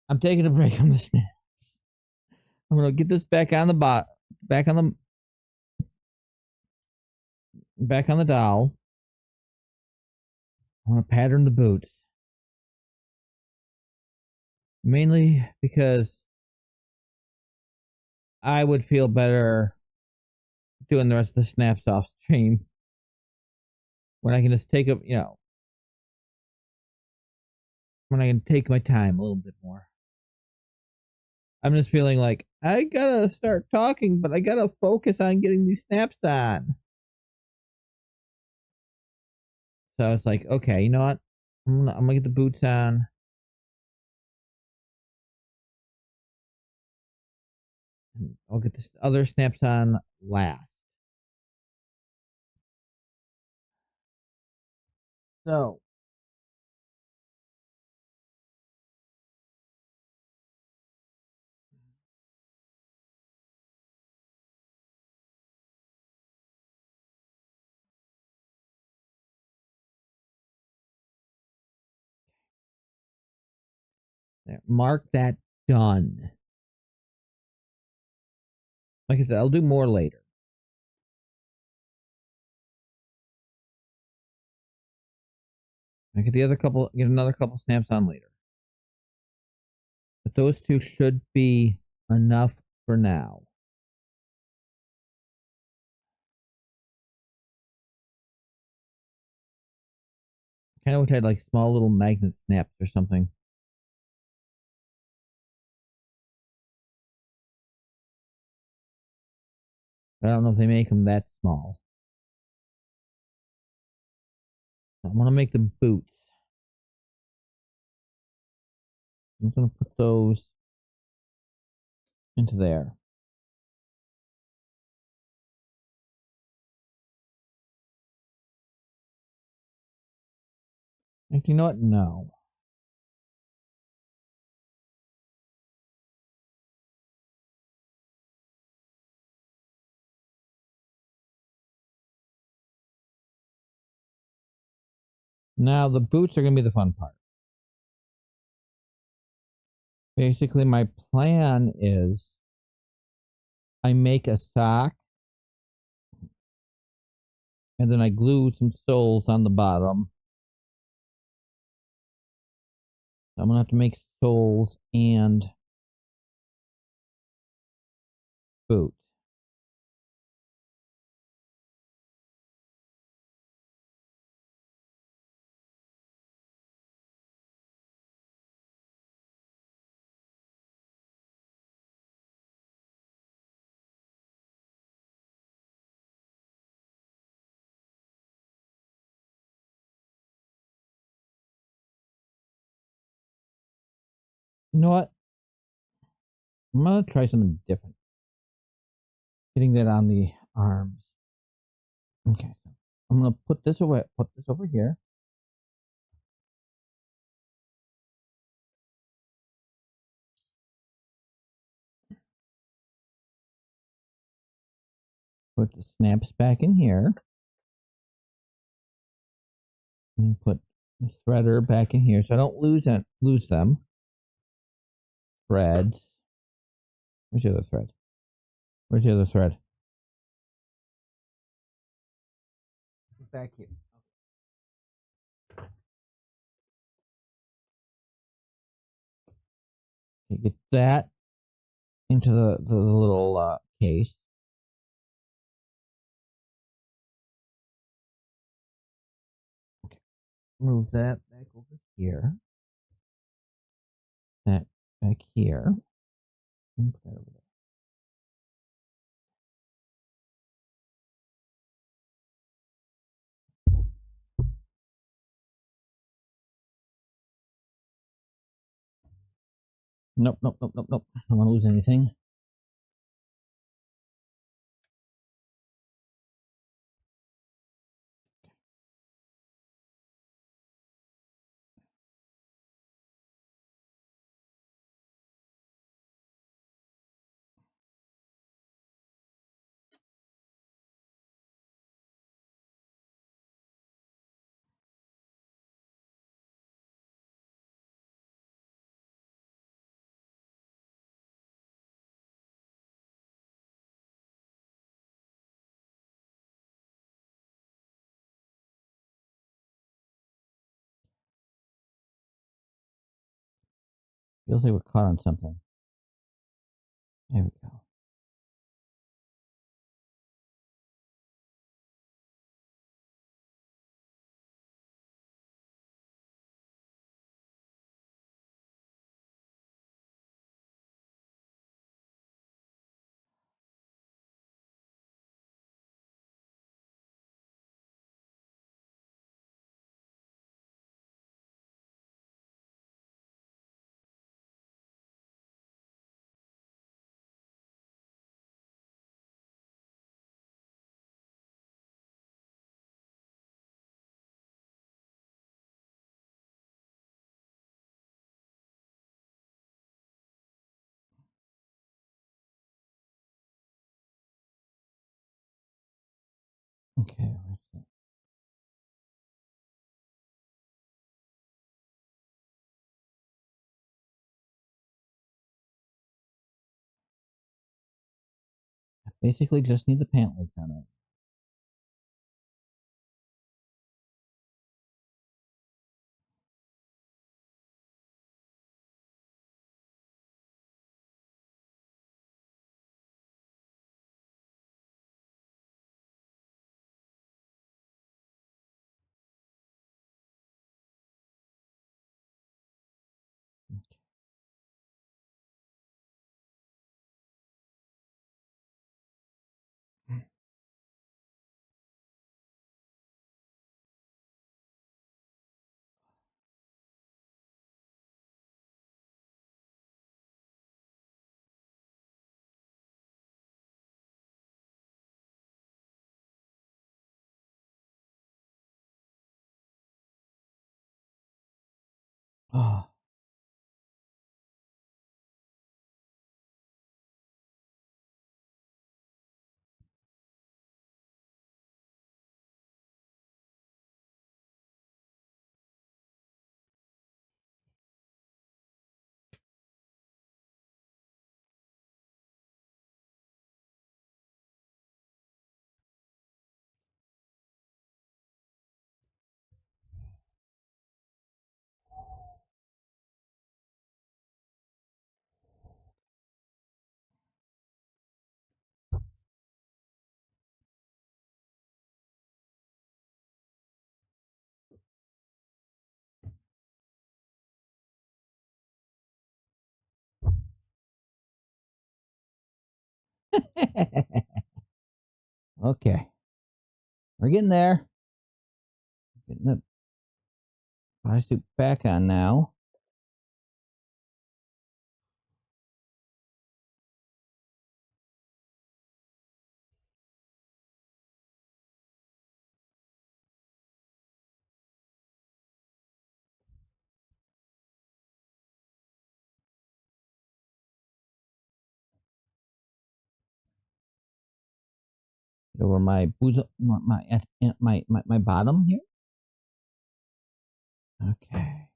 I'm taking a break on the snap. I'm gonna get this back on the back on the doll. I want to pattern the boots. Mainly because I would feel better doing the rest of the snaps off stream when I can just take when I can take my time a little bit more. I'm just feeling like I gotta start talking, but I gotta focus on getting these snaps on. So it's like, okay, you know what? I'm gonna get the boots on. And I'll get the other snaps on last. So there, mark that done. Like I said, I'll do more later. I get another couple snaps on later. But those two should be enough for now. Kind of wish I had like small little magnet snaps or something. I don't know if they make them that small. I want to make the boots. I'm just going to put those into there. Like, you know what? No. Now the boots are going to be the fun part. Basically, my plan is I make a sock and then I glue some soles on the bottom. I'm going to have to make soles and boots. You know what? I'm going to try something different. Getting that on the arms. Okay. I'm going to put this away. Put this over here. Put the snaps back in here. And put the threader back in here so I don't lose them. Threads. Where's the other thread? Where's the other thread? Back here. Okay, get that into the little case. Okay. Move that back over here. That back here. And put that over there. Nope, nope, nope, nope, nope. I don't want to lose anything. Feels like we're caught on something. There we go. Okay, let's see. I basically just need the pant legs on it. Oh. Okay. We're getting there. Getting the bodysuit back on now. Over my bosom, my bottom here. Okay.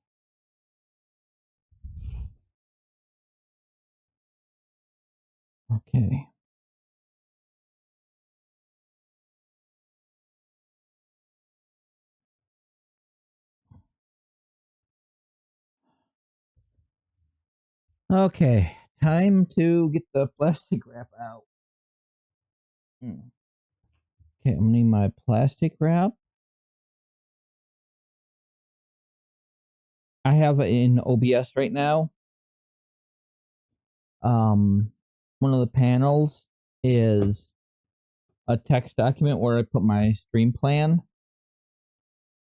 Okay. Okay. Time to get the plastic wrap out. Okay, I'm gonna need my plastic wrap. I have it in OBS right now. One of the panels is a text document where I put my stream plan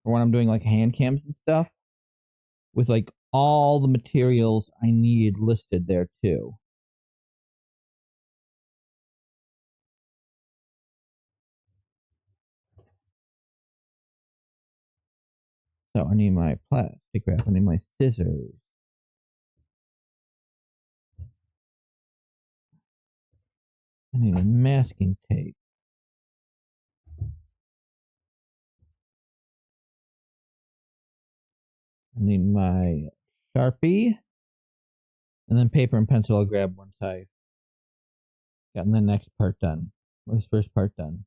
for when I'm doing like hand cams and stuff with like all the materials I need listed there too. So I need my plastic wrap, I need my scissors. I need a masking tape. I need my Sharpie. And then paper and pencil I'll grab once I've gotten the next part done. Or this first part done.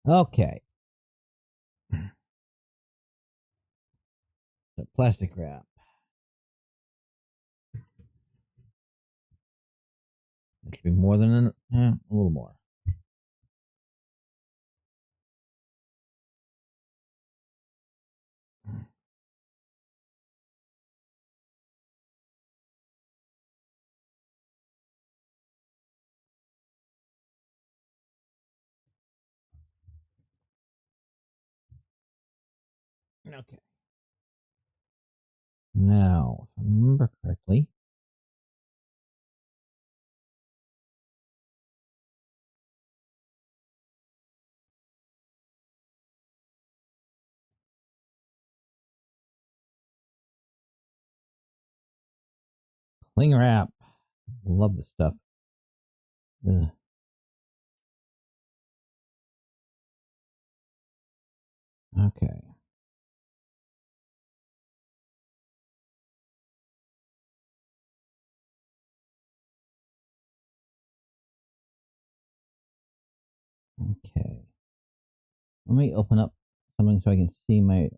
Okay. The plastic wrap. That should be more than a little more. Okay. Now, if I remember correctly, cling wrap. Love this stuff. Ugh. Okay. Okay. Let me open up something so I can see my.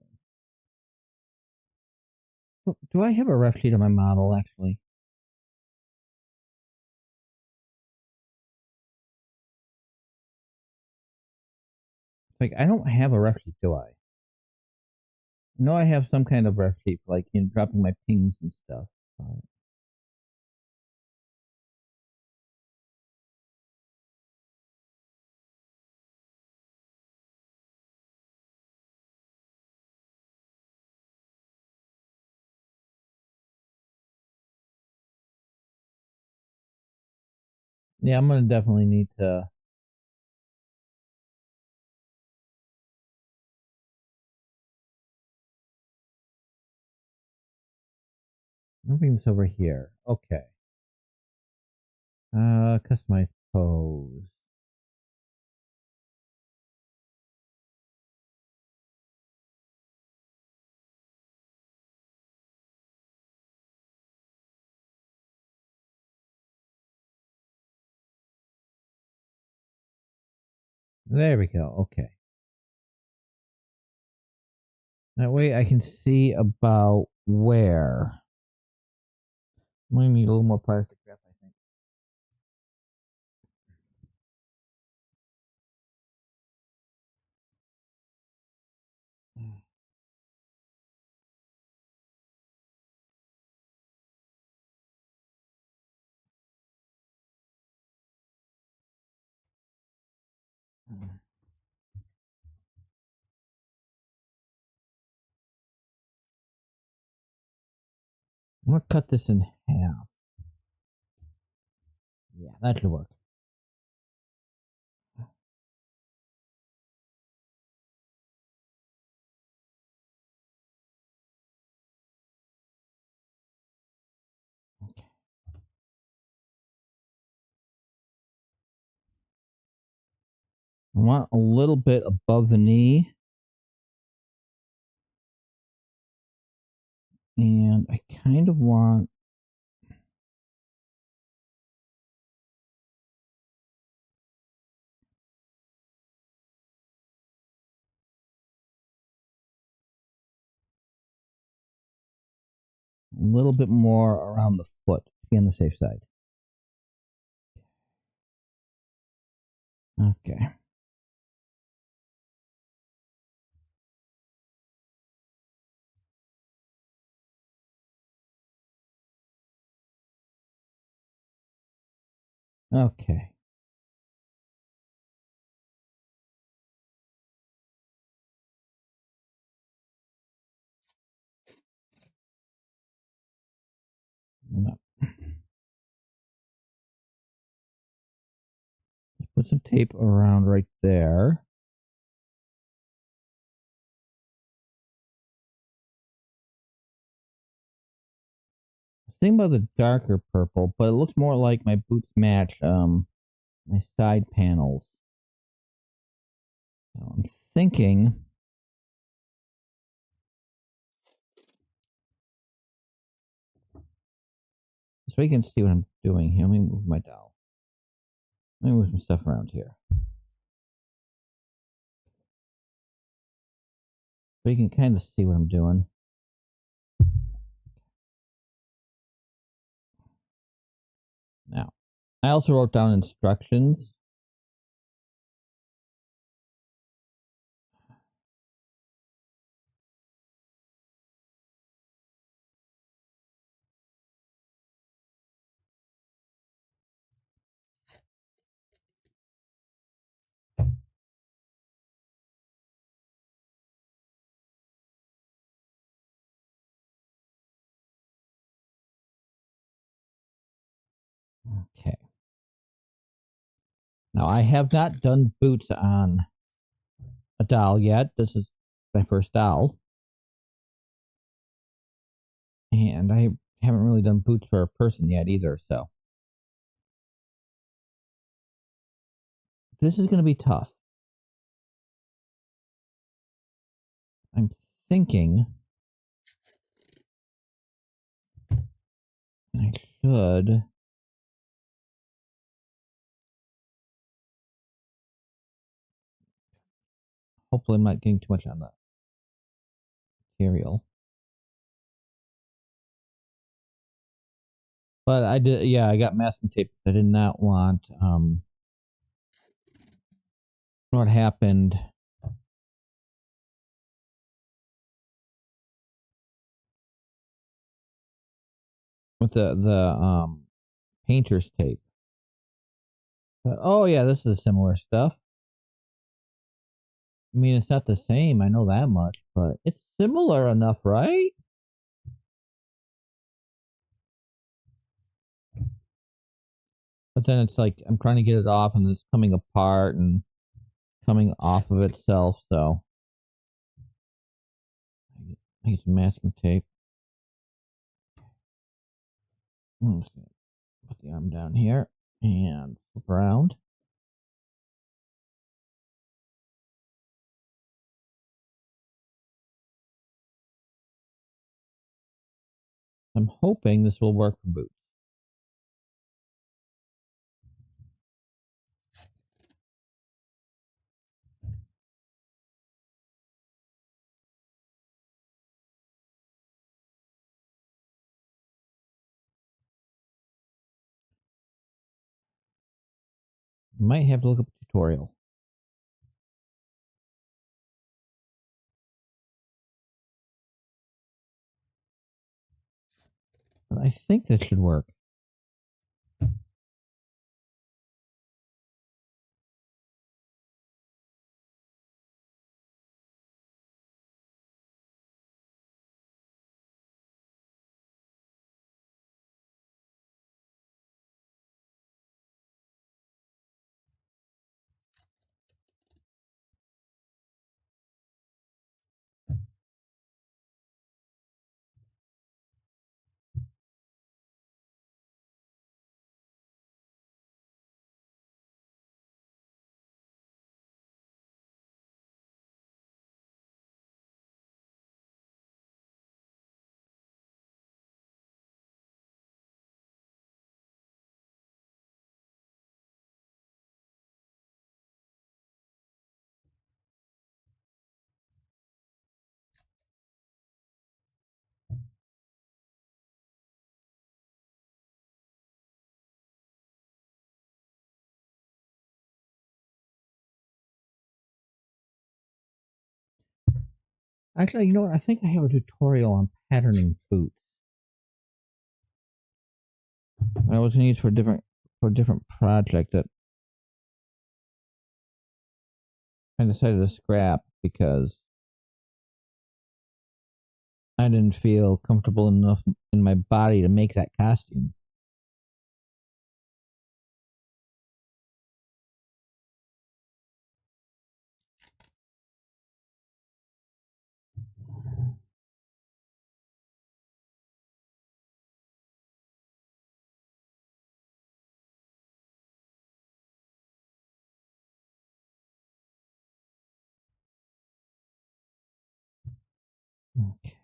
Do I have a ref sheet on my model actually? It's like I don't have a ref sheet, do I? No, I have some kind of ref sheet, like dropping my pings and stuff. Yeah, I'm gonna definitely need to. Moving this over here. Okay. Customize pose. There we go. Okay. That way I can see about where. I'm gonna need a little more plastic wrap, I think. I'm gonna cut this in half. Yeah, that should work. Okay. I want a little bit above the knee. And I kind of want a little bit more around the foot to be on the safe side. Okay. Okay. No. Put some tape around right there. Think about the darker purple, but it looks more like my boots match my side panels. So I'm thinking so you can see what I'm doing here. Let me move my dowel. Let me move some stuff around here. you can kind of see what I'm doing. Now, I also wrote down instructions. Okay. Now, I have not done boots on a doll yet. This is my first doll. And I haven't really done boots for a person yet either, so. This is going to be tough. I'm thinking I should. Hopefully, I'm not getting too much on the material. But I did, yeah, I got masking tape. I did not want, what happened with the painter's tape. But, oh yeah, this is similar stuff. I mean, it's not the same. I know that much, but it's similar enough, right? But then it's like I'm trying to get it off, and it's coming apart and coming off of itself. So I get some masking tape. I'm just gonna put the arm down here and flip around. I'm hoping this will work for boots. Might have to look up a tutorial. But I think this should work. Actually, you know what? I think I have a tutorial on patterning boots. I was going to use for a different project that I decided to scrap because I didn't feel comfortable enough in my body to make that costume. Okay.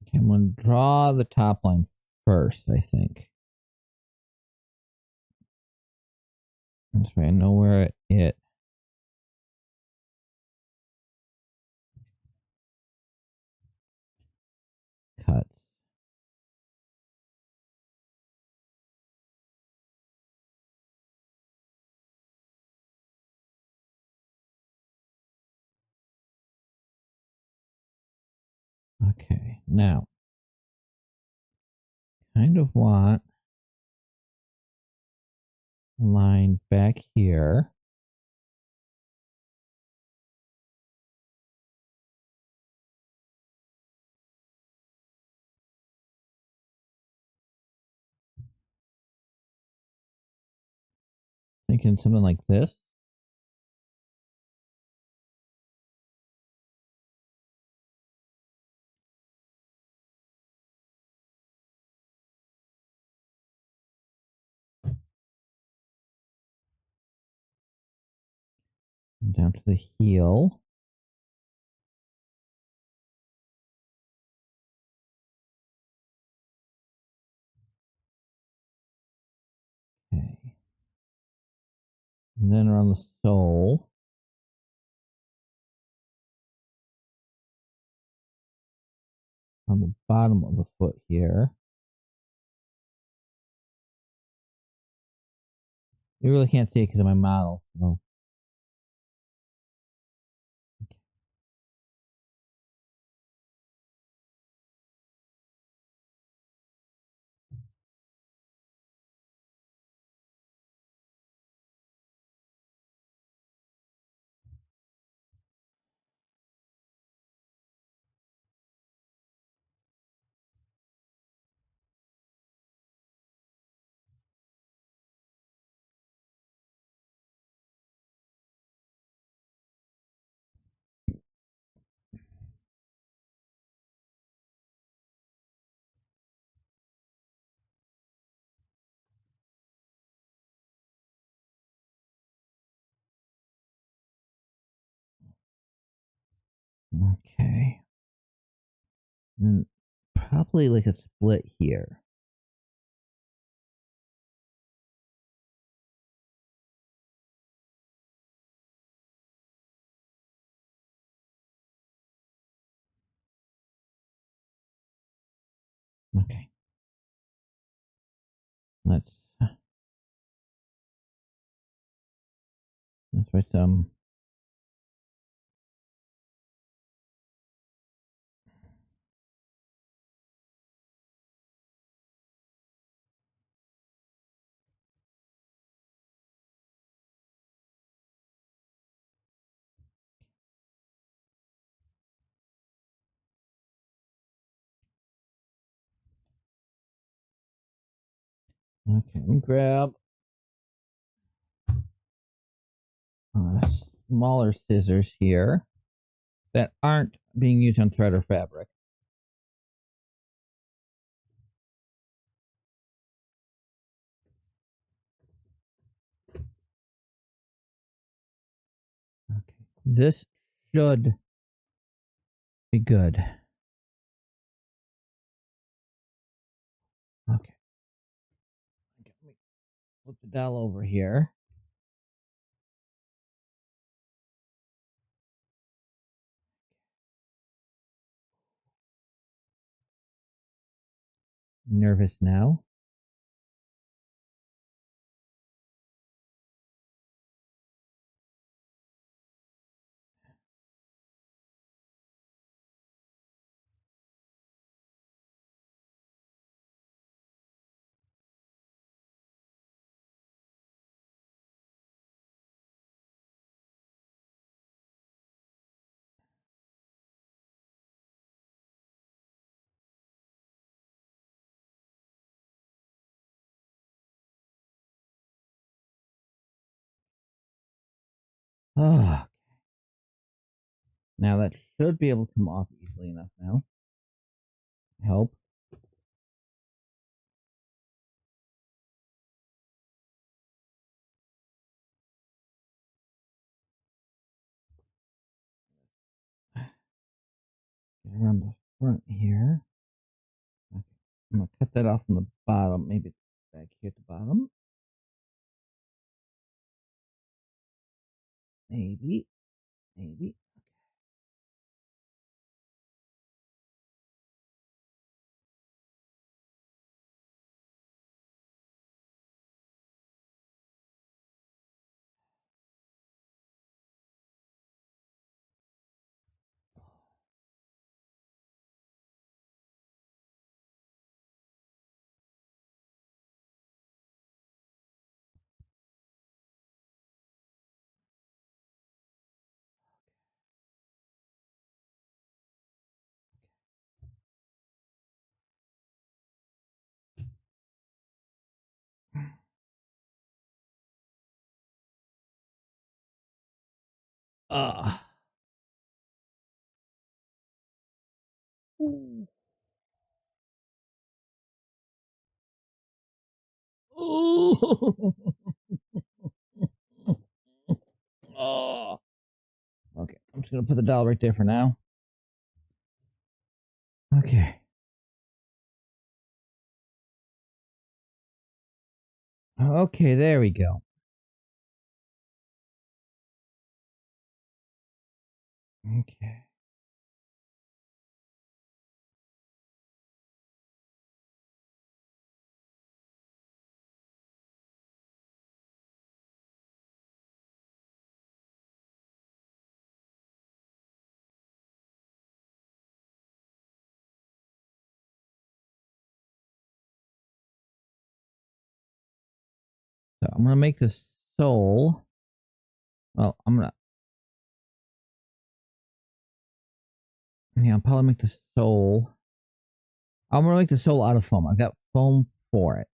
Okay, I'm going to draw the top line first, I think. That's right, I know where it cuts. Okay, now, kind of want a line back here. Thinking something like this. And down to the heel. Okay. And then around the sole. On the bottom of the foot here. You really can't see it because of my model. So. Okay. And probably like a split here. Okay. Let's write some. Okay, let me grab smaller scissors here that aren't being used on thread or fabric. Okay, this should be good. Okay, let me flip the dial over here. Nervous now. Oh, now that should be able to come off easily enough now. I hope. Get around the front here. I'm gonna cut that off from the bottom. Maybe back here at the bottom. Maybe. Maybe. Ah. Ooh. Ooh. Oh. Okay, I'm just gonna put the doll right there for now. Okay. Okay, there we go. Okay. So I'm gonna make this soul. Well, I'll probably make the soul. I'm gonna make the soul out of foam. I got foam for it.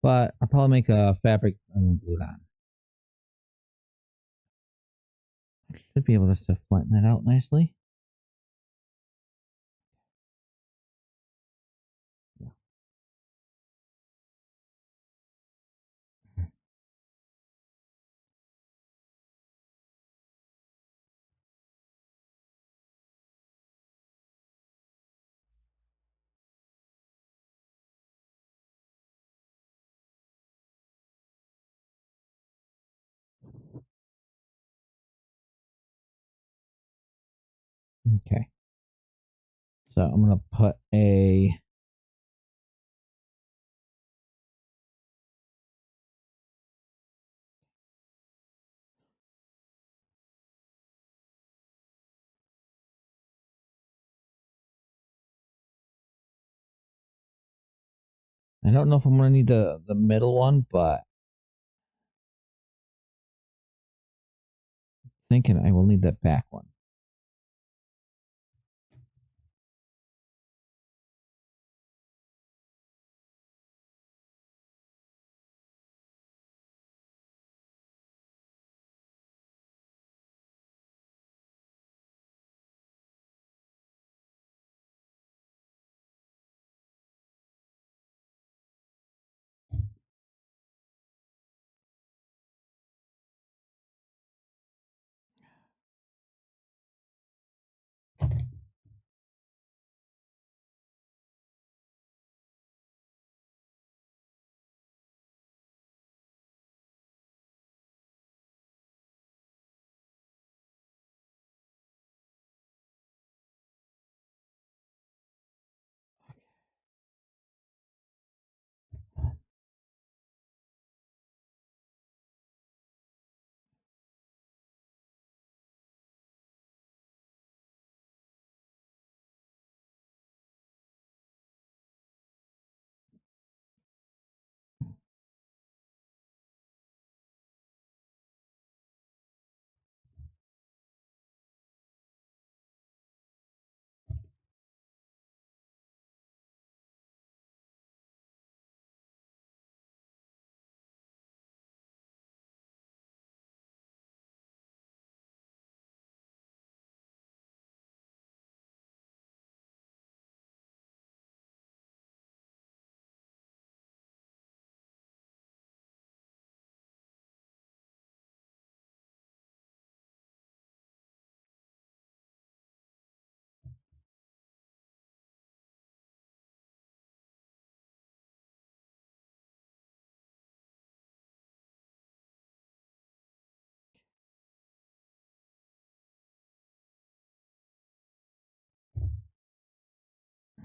But I'll probably make a fabric and glue it on. I should be able just to flatten that out nicely. Yeah. Okay. So I'm gonna put a. I don't know if I'm gonna need the middle one, but thinking I will need that back one.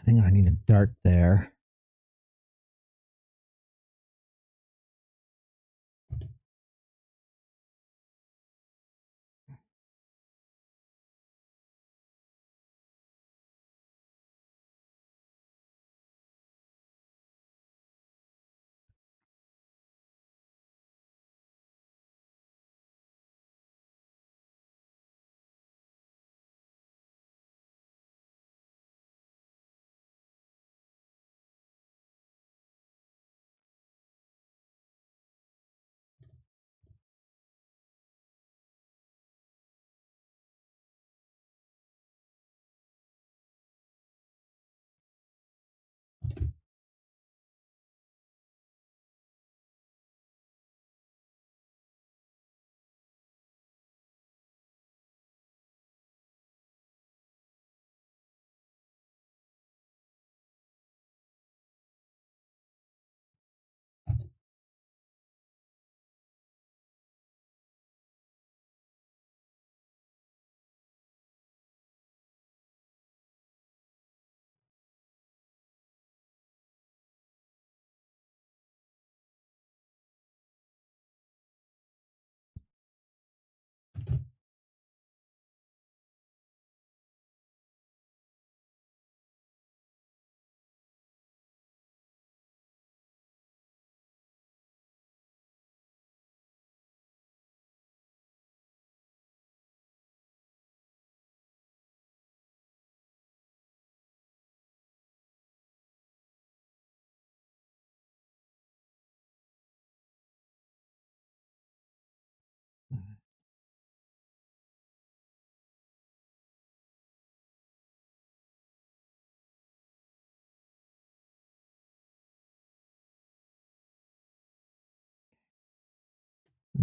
think I need a dart there.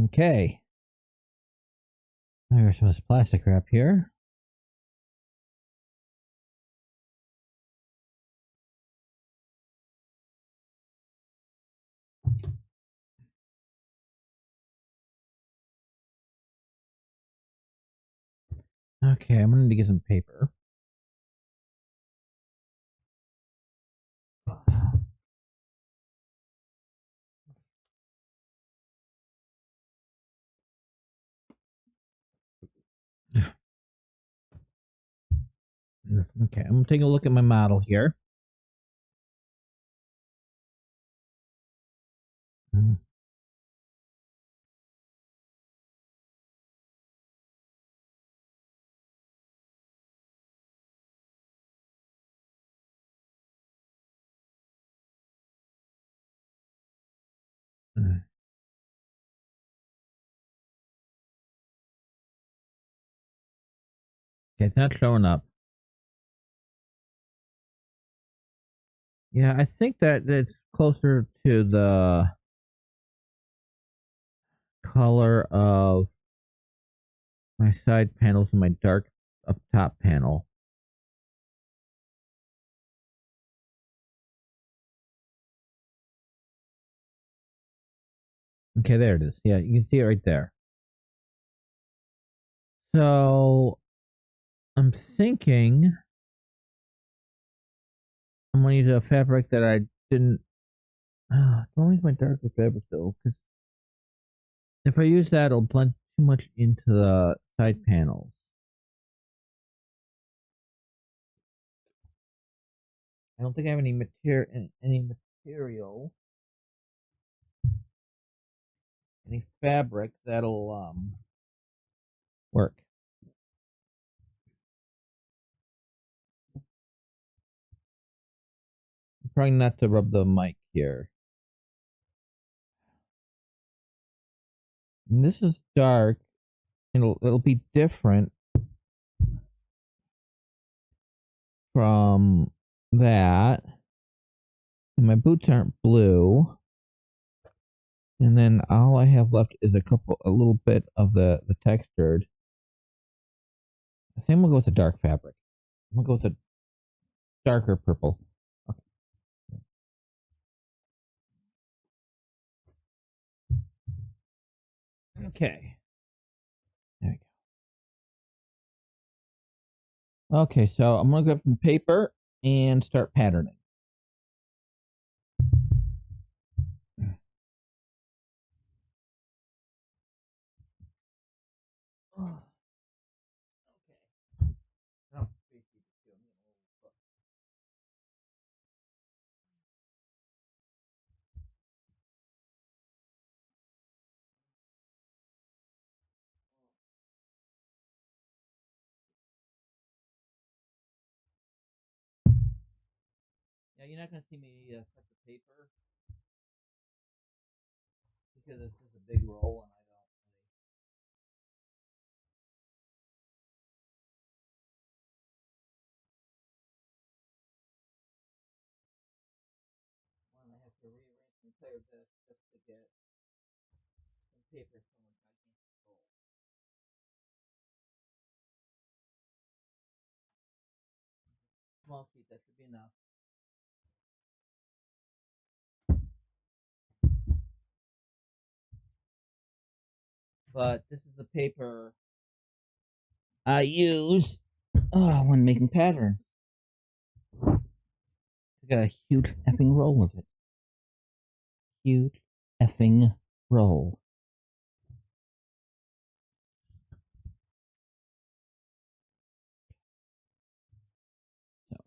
Okay. There's some of this plastic wrap here. Okay, I'm gonna need to get some paper. Okay, I'm gonna take a look at my model here. Okay, it's not showing up. Yeah, I think that it's closer to the color of my side panels and my dark up top panel. Okay, there it is. Yeah, you can see it right there. So I'm thinking I'm gonna use a fabric that I didn't. Don't use my darker fabric though, because if I use that, it'll blend too much into the side panels. I don't think I have any material, any fabric that'll work. Probably not to rub the mic here. And this is dark. It'll be different from that. And my boots aren't blue. And then all I have left is a little bit of the textured. I think I'm gonna go with the dark fabric. I'm gonna go with the darker purple. Okay. There we go. Okay, so I'm gonna grab some paper and start patterning. Oh, okay. Oh, yeah, you're not gonna see me cut the paper because this is a big roll, and I don't really want to have to rearrange the entire desk just to get some paper someone I can't control. Small sheet, that should be enough. But this is the paper I use when making patterns. I got a huge effing roll of it. Huge effing roll. So,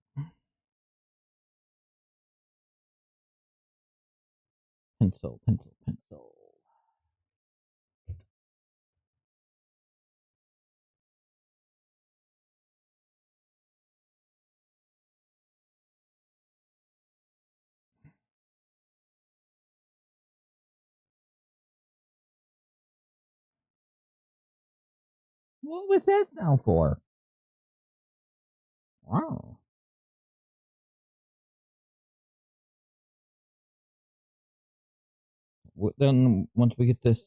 pencil, pencil, pencil. What was that sound for? Wow. Then once we get this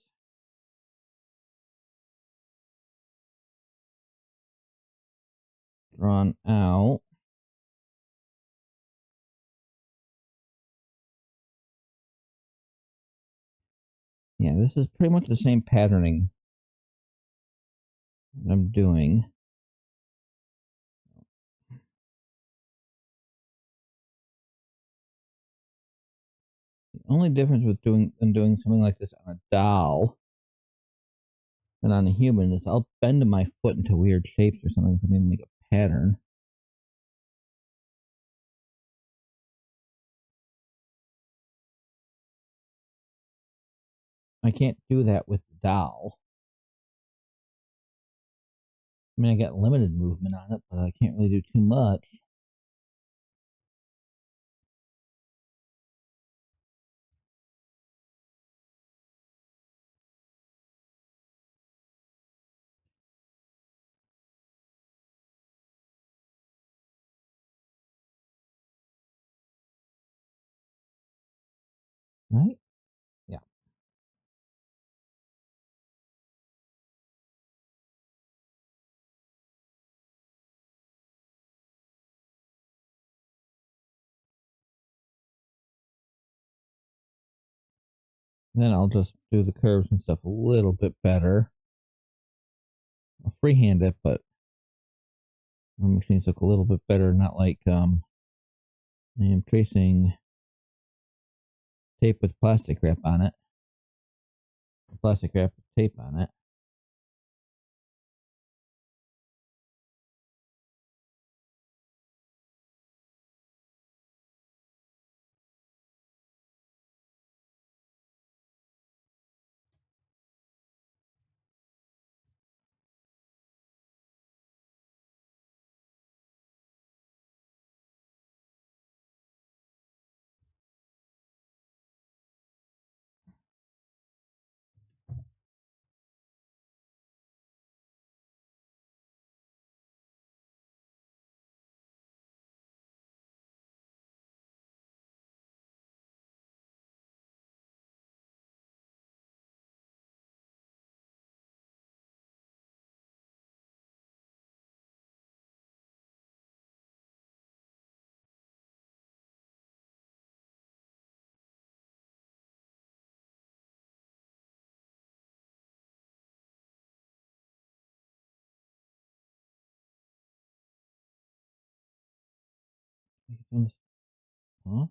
drawn out, yeah, this is pretty much the same patterning I'm doing. The only difference with doing something like this on a doll than on a human is I'll bend my foot into weird shapes or something for me to make a pattern. I can't do that with the doll. I mean, I got limited movement on it, but I can't really do too much. Right? Yeah. Then I'll just do the curves and stuff a little bit better. I'll freehand it, but it makes things look a little bit better, not like I am tracing tape with plastic wrap on it. Plastic wrap with tape on it. Huh?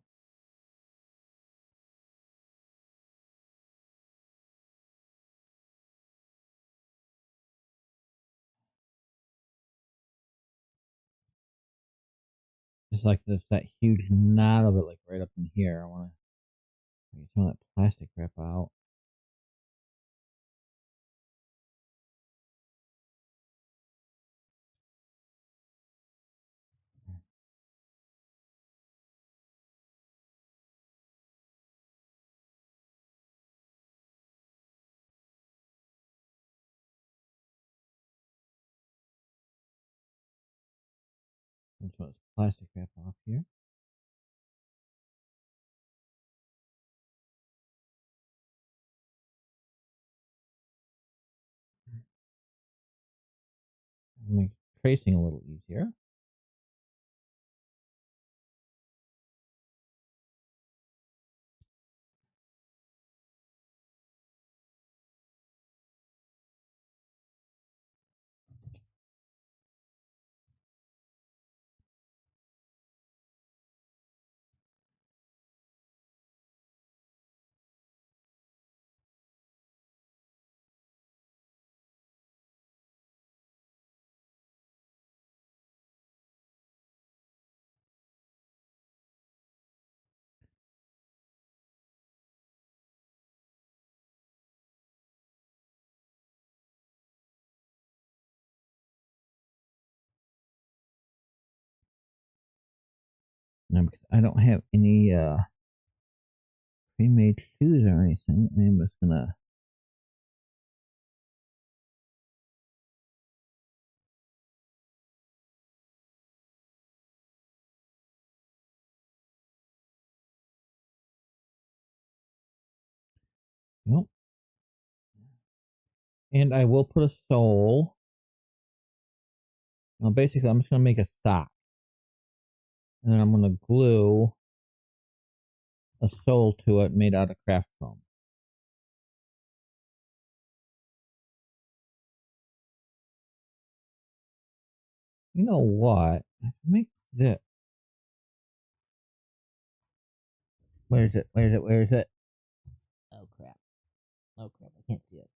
Just like this, that huge knot of it, like right up in here. I want to get some of that plastic wrap out. Get some of this plastic wrap off here. Make tracing a little easier. Now, because I don't have any pre-made shoes or anything, I'm just gonna nope. And I will put a sole. Now, basically, I'm just gonna make a sock, and then I'm gonna glue a sole to it made out of craft foam. You know what? I can make this. Where is it? Where is it? Where is it? Oh crap! Oh crap! I can't see it.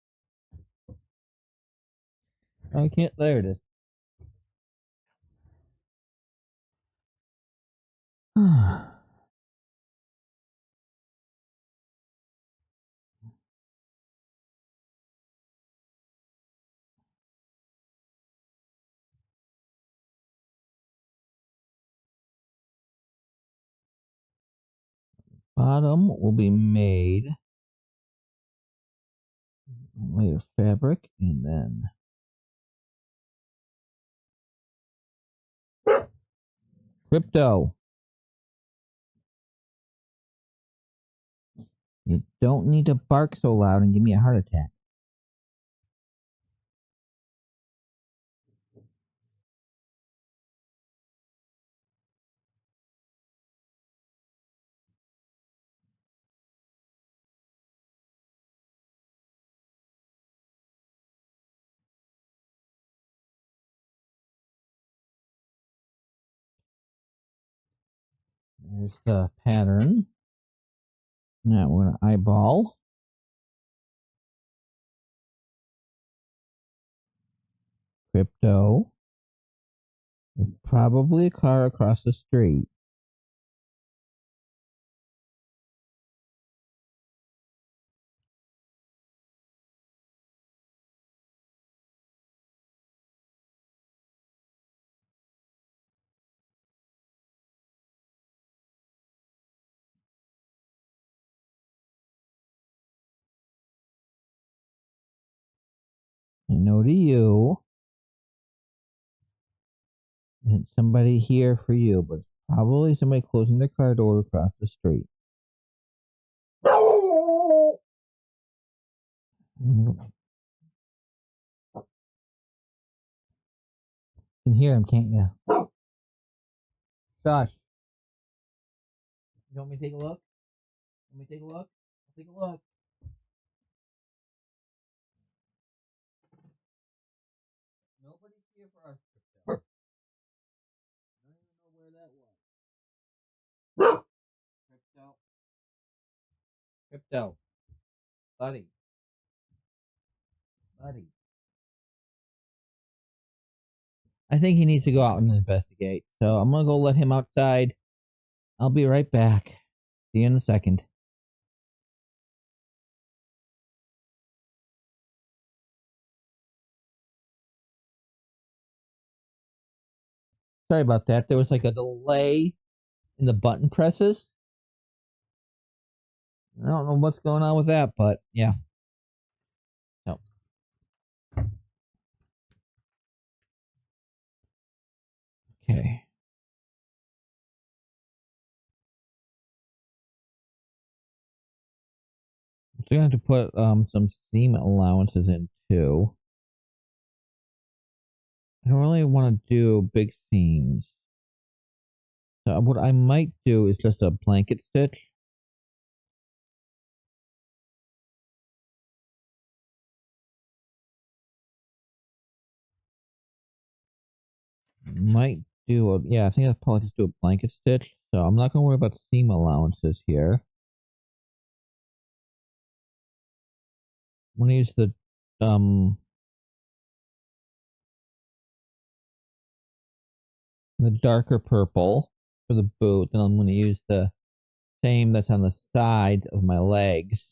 I can't. There it is. Bottom will be made layer fabric, and then crypto. You don't need to bark so loud and give me a heart attack. There's the pattern. Now we're gonna eyeball. Crypto. There's probably a car across the street. I know to you. And somebody here for you, but probably somebody closing their car door across the street. You can hear him, can't you? Josh, you want me to take a look? Let me take a look. Take a look. Nobody's here for our crypto. I don't even know where that was. Crypto, buddy, buddy. I think he needs to go out and investigate. So I'm gonna go let him outside. I'll be right back. See you in a second. Sorry about that. There was like a delay in the button presses. I don't know what's going on with that, but yeah. So okay. So you have to put some seam allowances in too. I don't really want to do big seams. So what I might do is just a blanket stitch. Might do a yeah, I think I'll probably just do a blanket stitch. So I'm not gonna worry about seam allowances here. I'm gonna use um the darker purple for the boot, and I'm gonna use the same that's on the sides of my legs.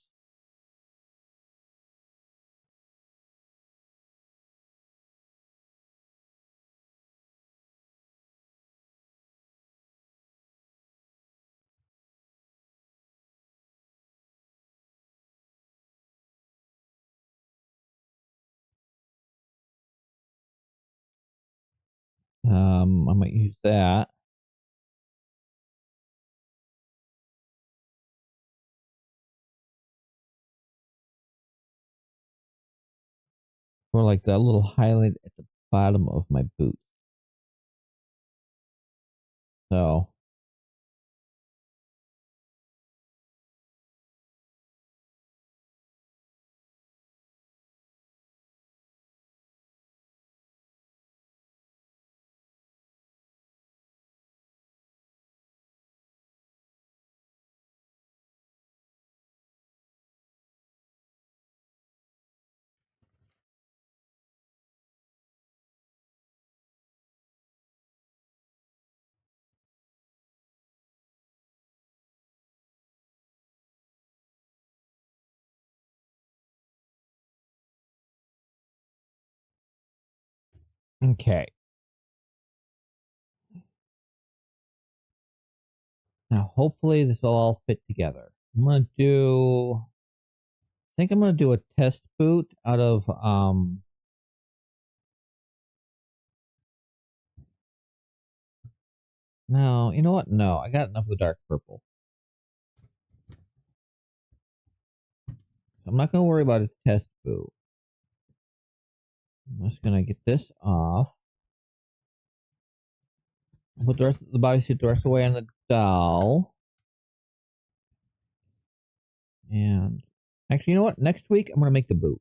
I might use that. For like that little highlight at the bottom of my boot. So okay. Now hopefully this will all fit together. I think I'm gonna do a test boot out of no, you know what? No, I got enough of the dark purple. I'm not gonna worry about a test boot. I'm just gonna get this off. Put the rest of the bodysuit the rest away on the doll. And actually, you know what? Next week I'm gonna make the boot.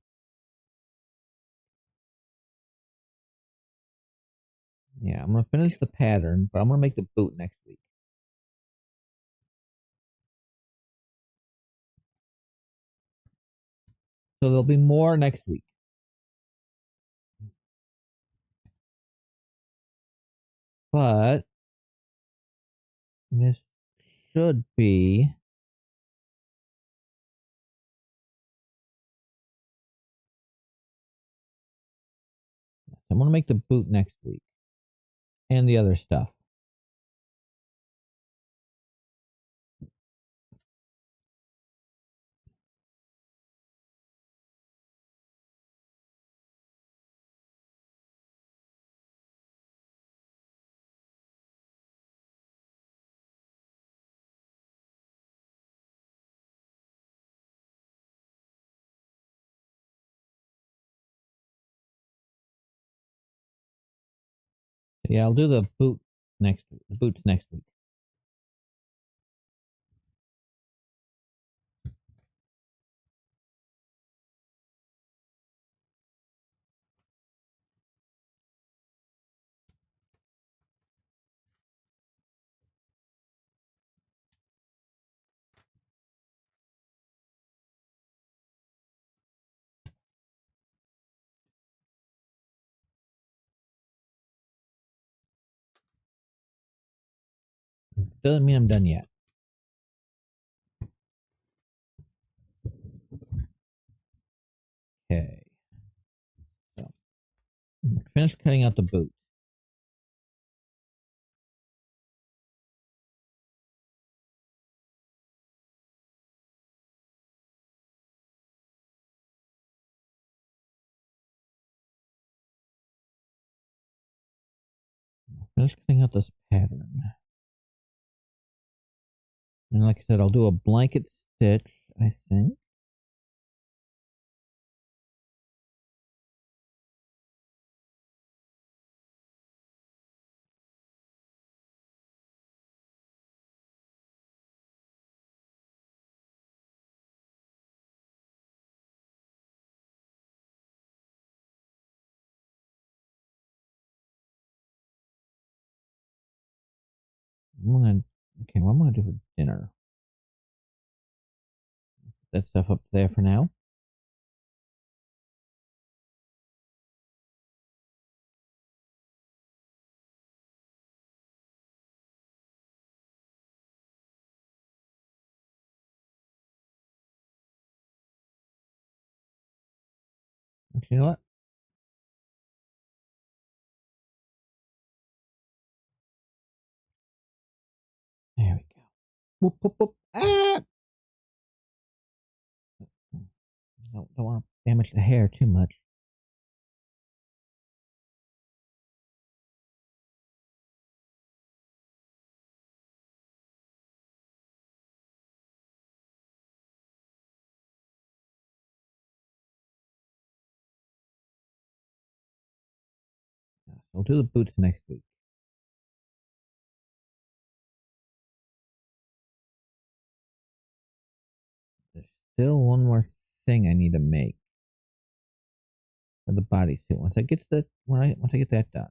Yeah, I'm gonna finish the pattern, but I'm gonna make the boot next week. So there'll be more next week. But this should be I'm gonna make the boot next week. And the other stuff. Yeah, I'll do the boot next week. The boots next week. doesn't mean I'm done yet. Okay. So, finish cutting out the boot. Finish cutting out this pattern. And like I said, I'll do a blanket stitch, I think. Okay, what am I gonna do for dinner? That stuff up there for now. Actually, you know what? There we go. Whoop, whoop, whoop. Ah! Don't want to damage the hair too much. I'll do the boots next week. There's still one more thing I need to make for the bodysuit. Once I get that done.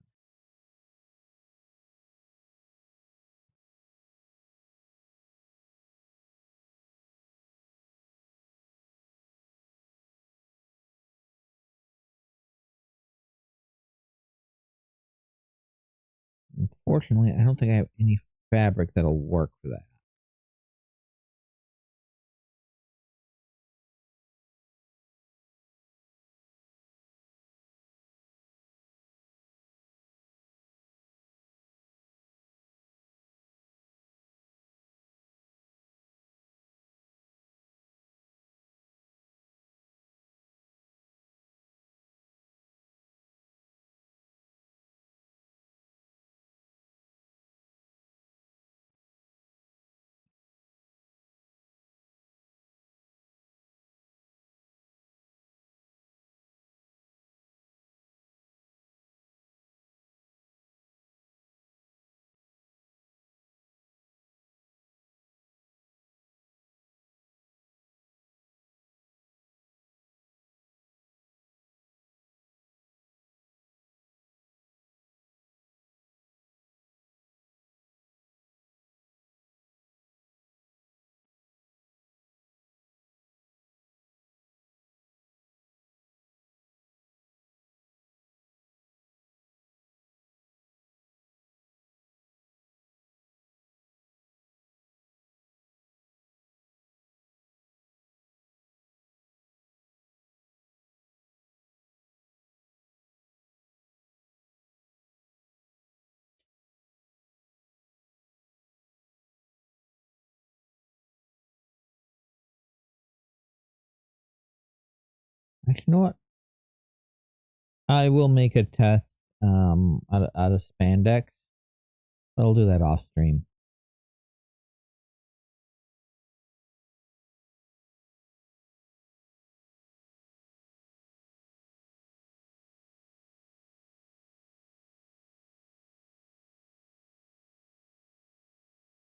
Unfortunately, I don't think I have any fabric that'll work for that. Actually, you know what? I will make a test out of spandex. I'll do that off stream.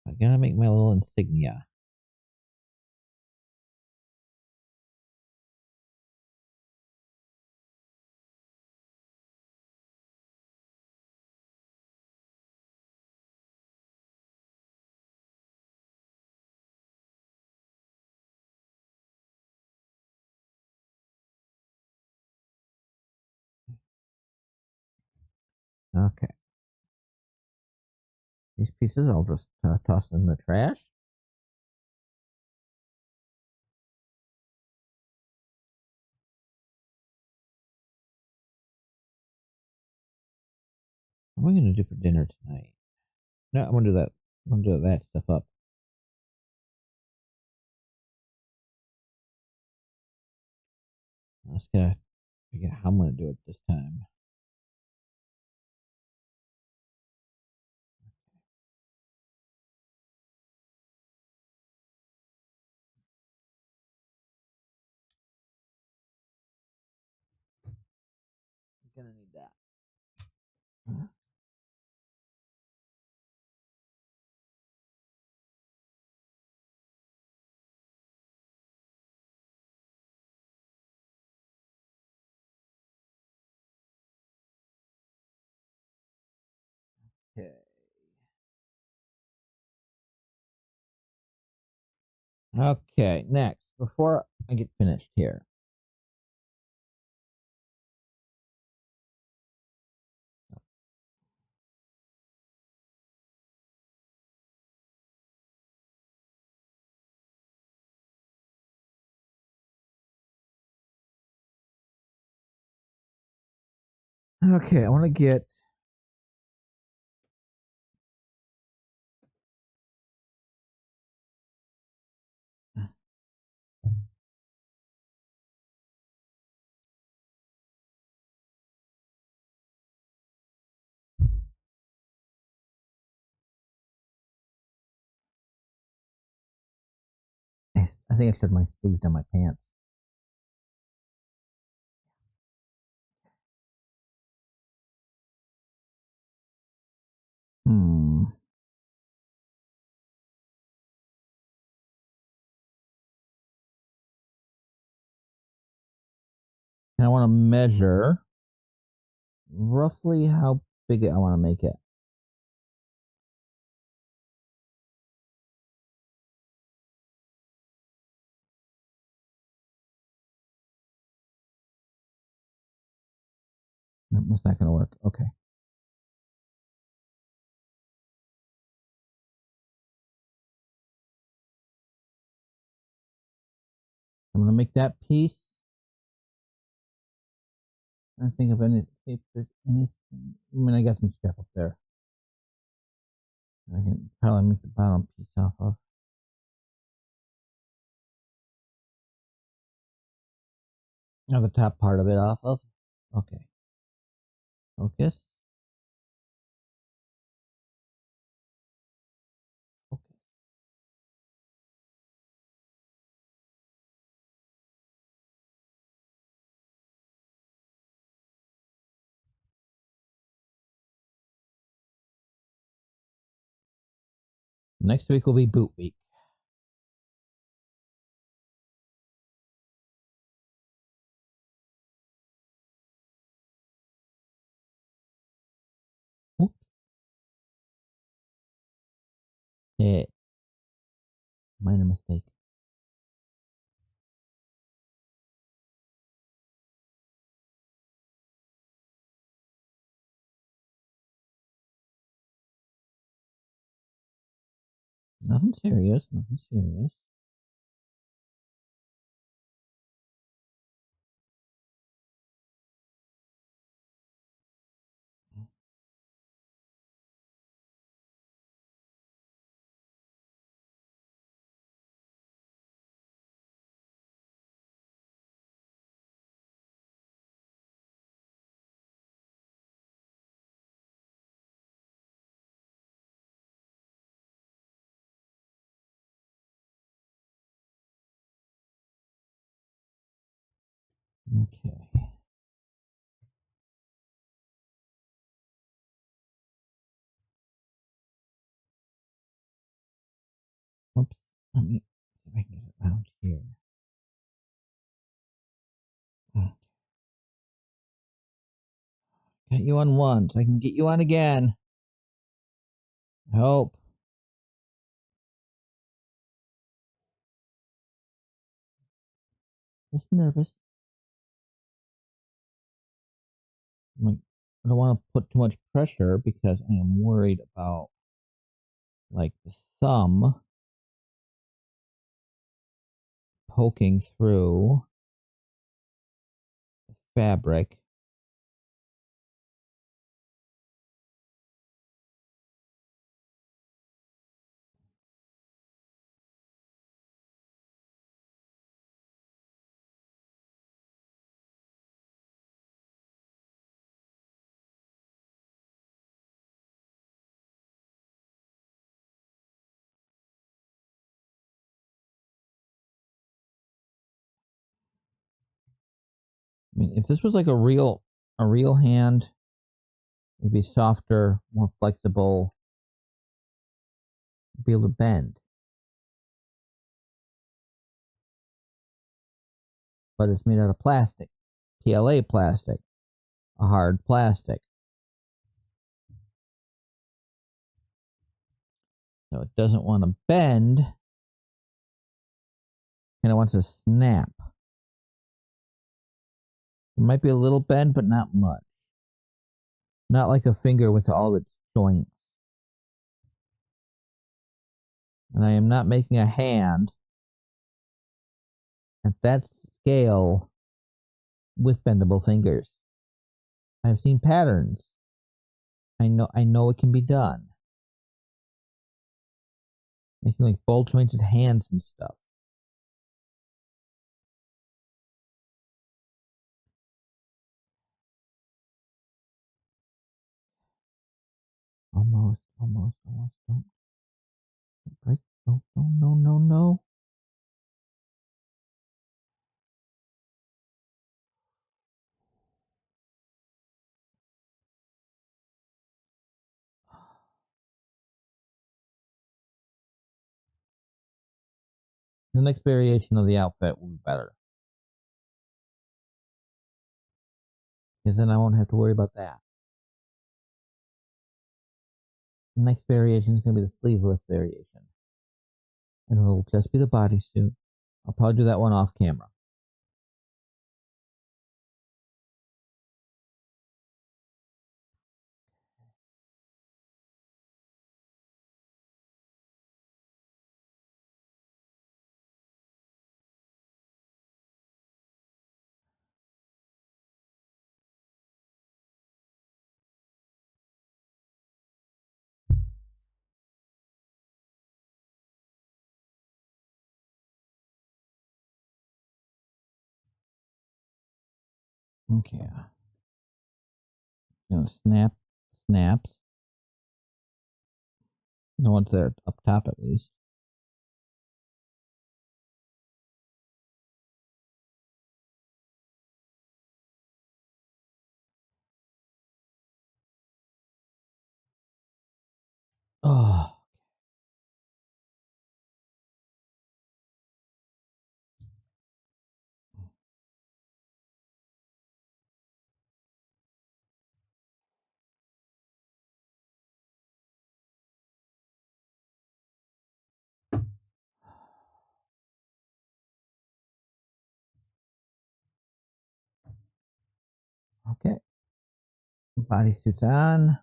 I gotta make my little insignia. Okay. These pieces I'll just toss in the trash. What am I going to do for dinner tonight? No, I'm going to do that. I'm going to do that stuff up. I just gotta figure out how I'm going to do it this time. I'm going to need that. Okay. Okay, next, before I get finished here, okay, I want to get. I think I should have my sleeve down my pants. Hmm. And I want to measure roughly how big I want to make it. No, that's not going to work. Okay. I'm going to make that piece. I think of any, if there's any, I mean, I got some stuff up there. I can probably make the bottom piece off of. Now the top part of it off of. Okay. Focus. Okay. Next week will be boot week. Oops. Yeah. Minor mistake. Nothing serious. Nothing serious. Okay. Whoops. Let me see if I can get it around here. Got you on one, so I can get you on again. I hope. Just nervous. I'm like, I don't want to put too much pressure because I am worried about like the thumb poking through the fabric. I mean, if this was like a real hand, it'd be softer, more flexible, be able to bend. But it's made out of plastic, PLA plastic, a hard plastic. So it doesn't want to bend, and it wants to snap. It might be a little bend, but not much. Not like a finger with all of its joints. And I am not making a hand at that scale with bendable fingers. I've seen patterns. I know it can be done. Making like ball jointed hands and stuff. Almost. Don't break. No. The next variation of the outfit will be better. Because then I won't have to worry about that. The next variation is going to be the sleeveless variation. And it'll just be the bodysuit. I'll probably do that one off camera. Okay. Gonna snaps. The ones that are up top at least. Oh. Okay. Bodysuit's on.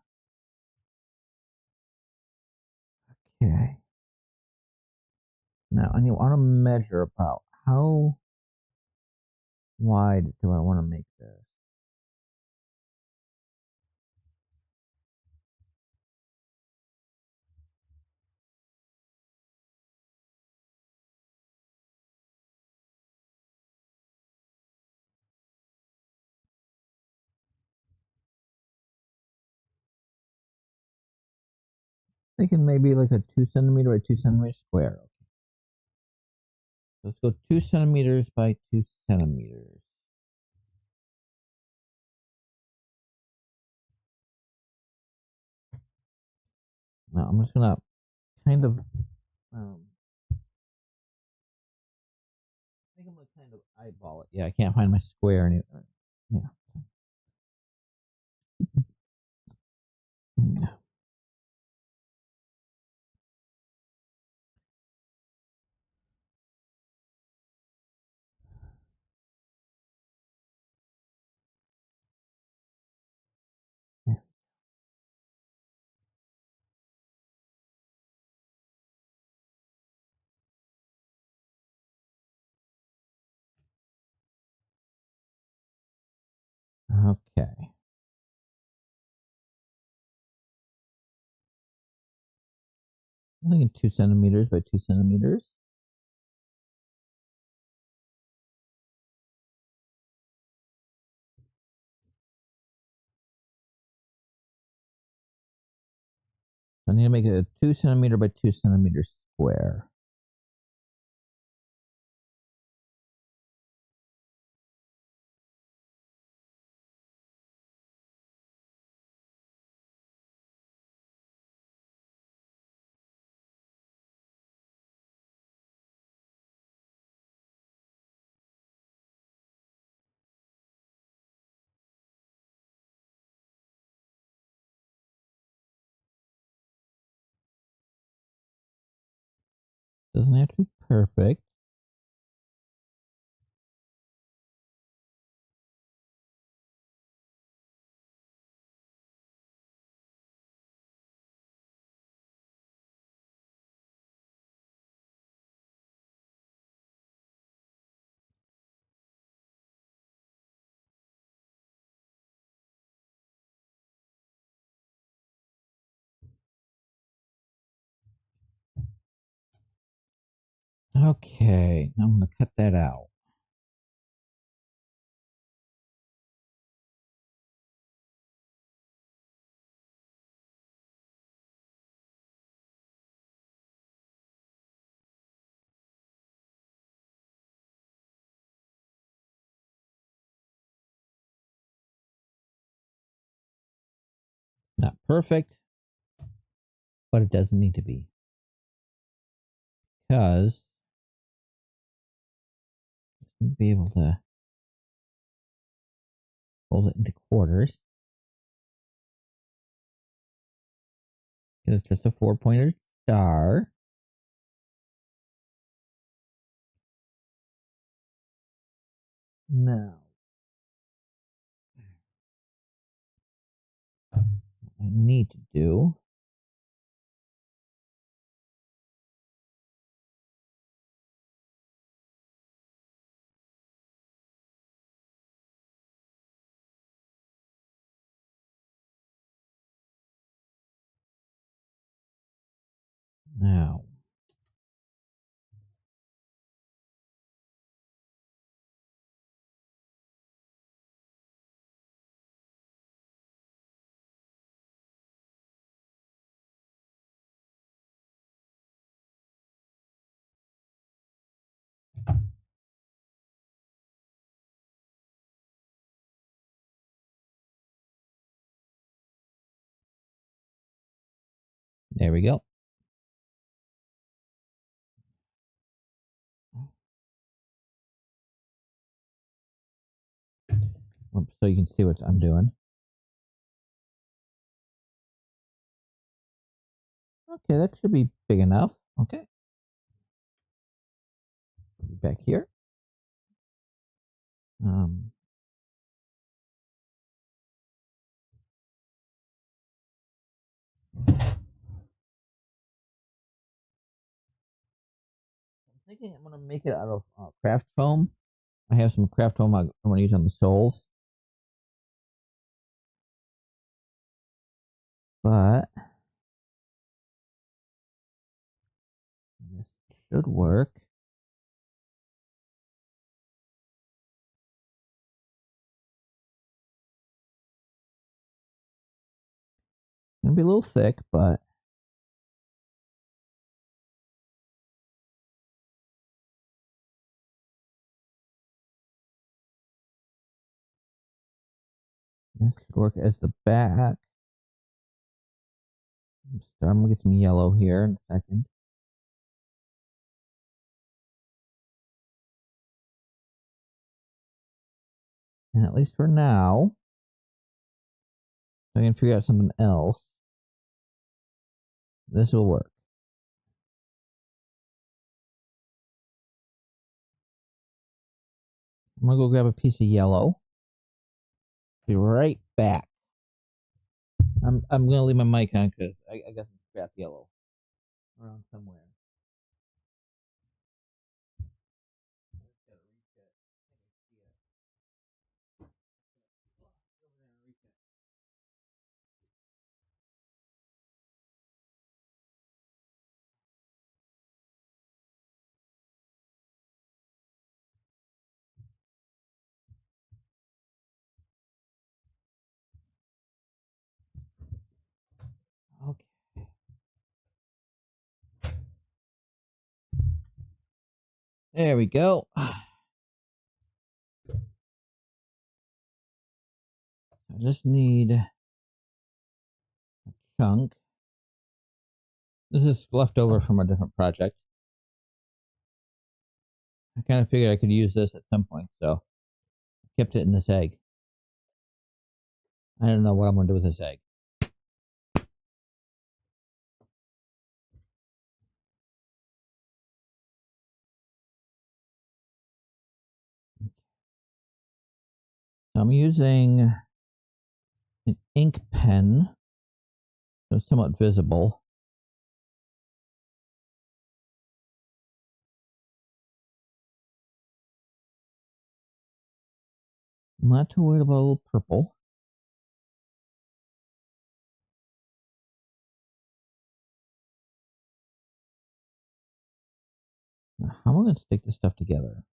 Okay. Now I want to measure about how wide do I want to make this? Thinking maybe like a 2 centimeter by 2 centimeter square. Let's go 2 centimeters by 2 centimeters. Now I'm just gonna kind of I think I'm gonna kind of eyeball it. Yeah, I can't find my square anywhere. Yeah. Yeah. Okay. I'm thinking 2 centimeters by 2 centimeters. I need to make it a 2 centimeter by 2 centimeter square. Doesn't have to be perfect. Okay, now I'm going to cut that out. Not perfect, but it doesn't need to be. Because I need to be able to fold it into quarters. It's just a 4-pointer star. Now, what I need to do now. There we go. So you can see what I'm doing. Okay, that should be big enough. Okay. Back here. Um, I'm thinking I'm going to make it out of craft foam. I have some craft foam I'm going to use on the soles. But this should work. It's going to be a little thick, but this should work as the back. I'm going to get some yellow here in a second. And at least for now, I can figure out something else. This will work. I'm going to go grab a piece of yellow. Be right back. I'm going to leave my mic on because I got some scrap yellow around somewhere. There we go. I just need a chunk. This is left over from a different project. I kind of figured I could use this at some point, so I kept it in this egg. I don't know what I'm going to do with this egg. So I'm using an ink pen, so it's somewhat visible. I'm not too worried about a little purple. Now, how am I going to stick this stuff together?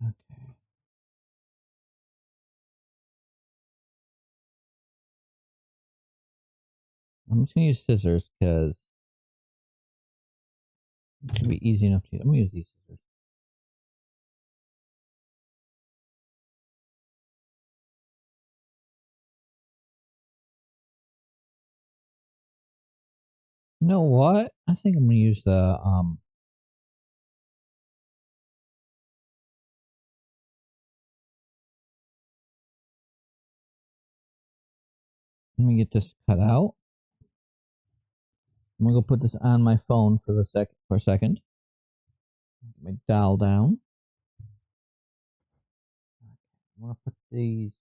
Okay. I'm just going to use scissors because it should be easy enough to use. I'm going to use these scissors. You know what? I think I'm going to use the let me get this cut out. I'm gonna go put this on my phone for a second. Get my dial down. I'm gonna put these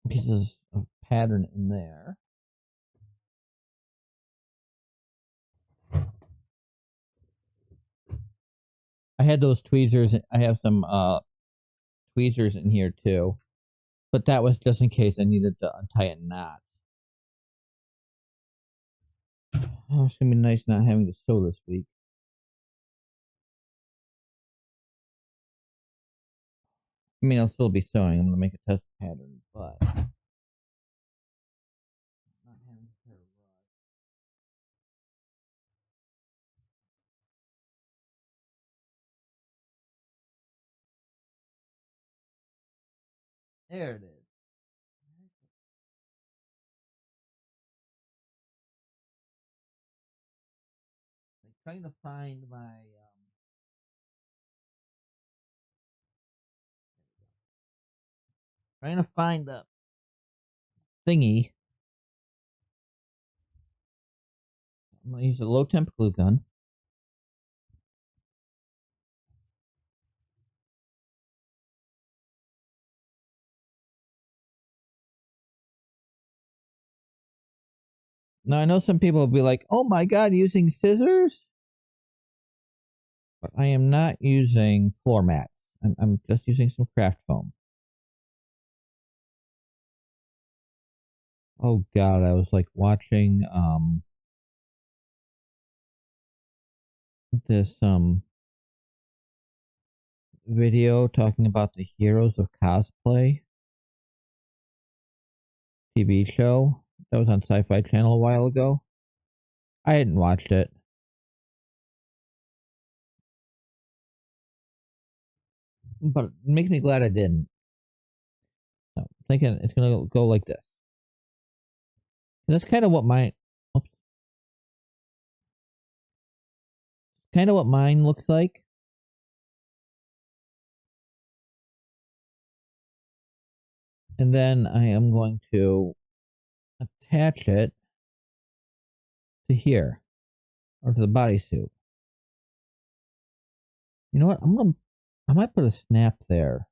pieces of pattern in there. I had those tweezers. I have some tweezers in here too, but that was just in case I needed to untie a knot. Oh, it's gonna be nice not having to sew this week. I mean, I'll still be sewing. I'm gonna make a test pattern, but not having to rush. There it is. I'm trying to find my trying to find the thingy. I'm gonna use a low temp glue gun. Now I know some people will be like, "Oh my god, using scissors," but I am not using floor mats. I'm just using some craft foam. Oh god, I was like watching this video talking about the heroes of cosplay TV show that was on Sci-Fi Channel a while ago. I hadn't watched it, but it makes me glad I didn't. So I'm thinking it's gonna go like this. And that's kind of what oops, kind of what mine looks like. And then I am going to attach it to here or to the bodysuit. You know what? I might put a snap there.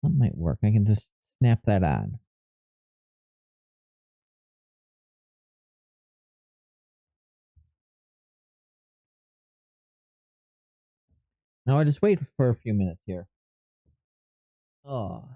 That might work. I can just snap that on. Now I just wait for a few minutes here. Oh,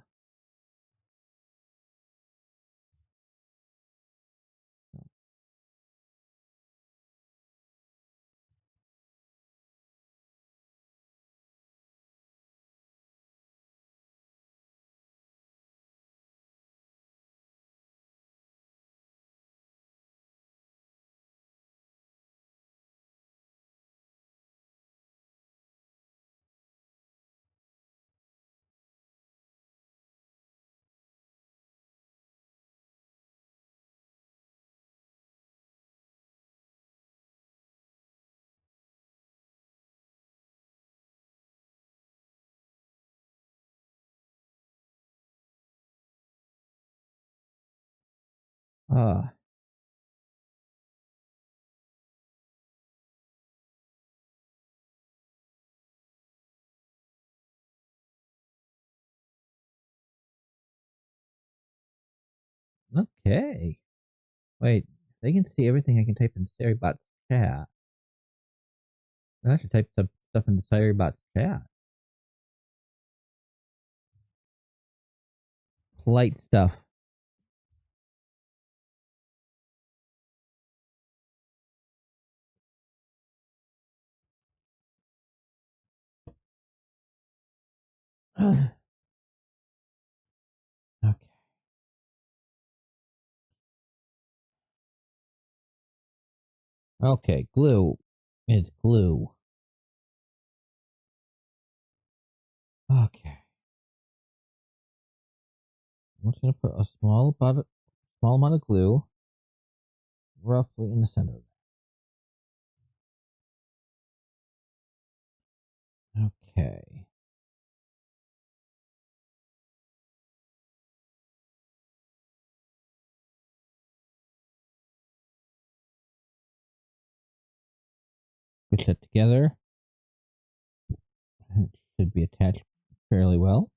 Uh, okay. Wait, they can see everything I can type in Sarybot's chat. I should type some stuff into Sarybot's chat. Polite stuff. Okay. Okay, glue. It's glue. Okay. I'm just gonna put a small amount of glue roughly in the center of that. Okay. Push that together. It should be attached fairly well.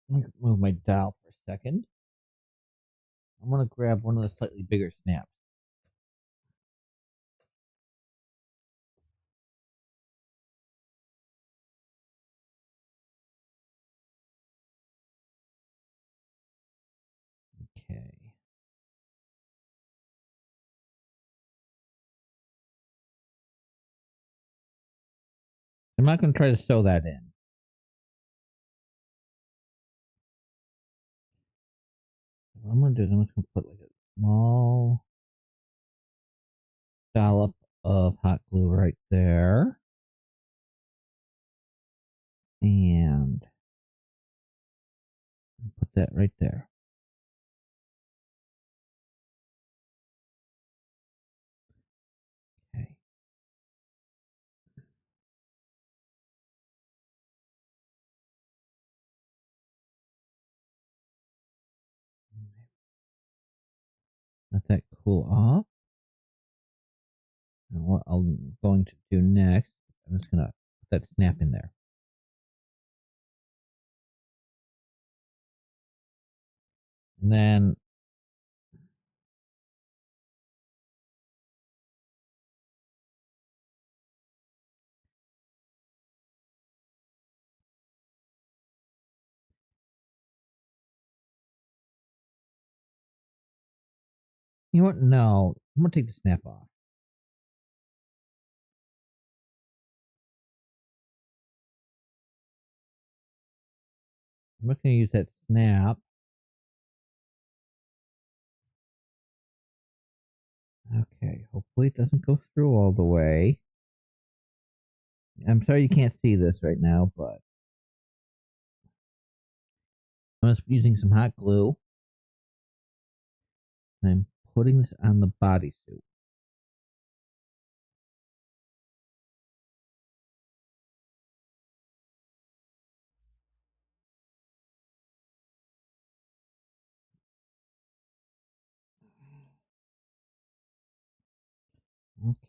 I'm gonna move my dial for a second. I'm gonna grab one of the slightly bigger snaps. Okay. I'm not gonna try to sew that in. What I'm gonna do is I'm just gonna put like a small dollop of hot glue right there. And put that right there. Okay. Let that cool off. And what I'm going to do next, I'm just gonna put that snap in there. And then you know what? No, I'm gonna take the snap off. I'm just gonna use that snap. Okay, hopefully it doesn't go through all the way. I'm sorry you can't see this right now, but I'm just using some hot glue. And I'm putting this on the bodysuit.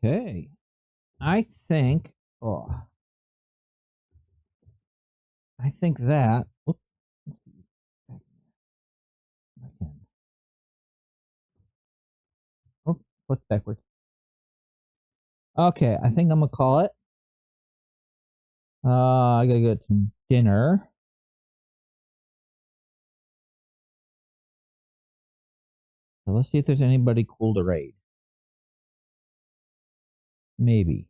Okay. I think oh I think that oops, again. Oh, what's backwards? Okay, I think I'm gonna call it. I gotta get some dinner. So let's see if there's anybody cool to raid. Maybe.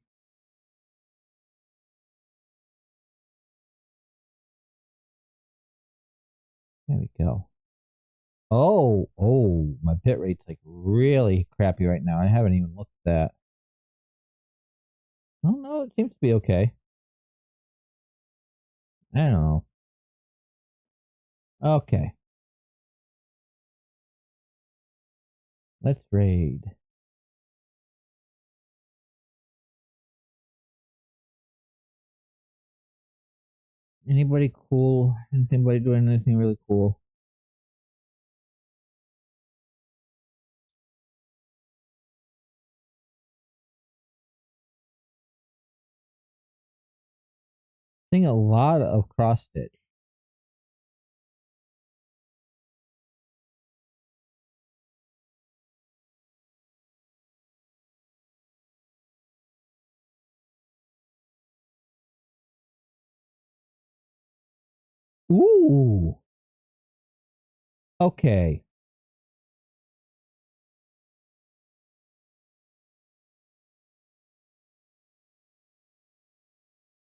There we go. Oh, my bit rate's like really crappy right now. I haven't even looked at that. Oh no, it seems to be okay. I don't know. Okay, let's raid. Anybody cool? Is anybody doing anything really cool? Seeing a lot of cross stitch. Ooh. Okay.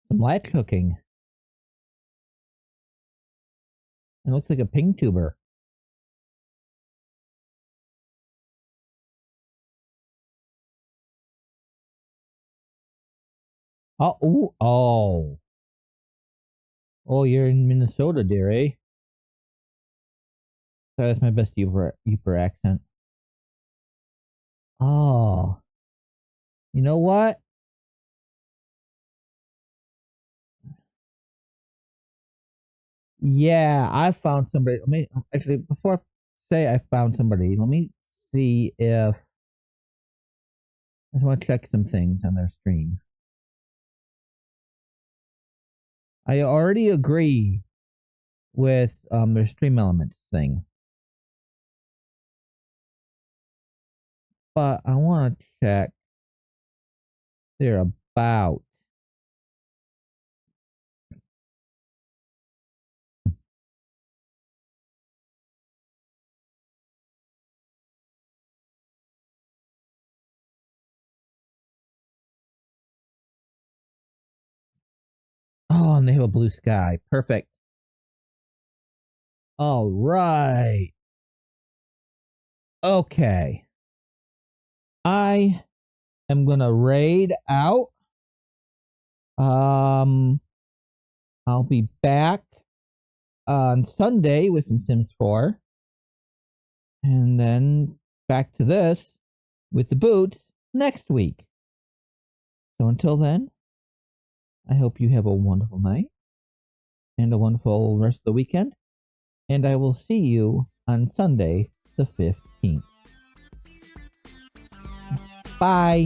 Some latch hooking. It looks like a ping tuber. Oh, ooh, oh. Oh, you're in Minnesota, dear, eh? Sorry, that's my best Yooper accent. Oh. You know what? Yeah, I found somebody. Let me actually before I say I found somebody, let me see if I just want to check some things on their stream. I already agree with their stream elements thing, but I want to check they're about. Oh, and they have a blue sky. Perfect. All right. Okay. I am gonna raid out. Um, I'll be back on Sunday with some Sims 4, and then back to this with the boots next week. So until then, I hope you have a wonderful night and a wonderful rest of the weekend, and I will see you on Sunday the 15th. Bye.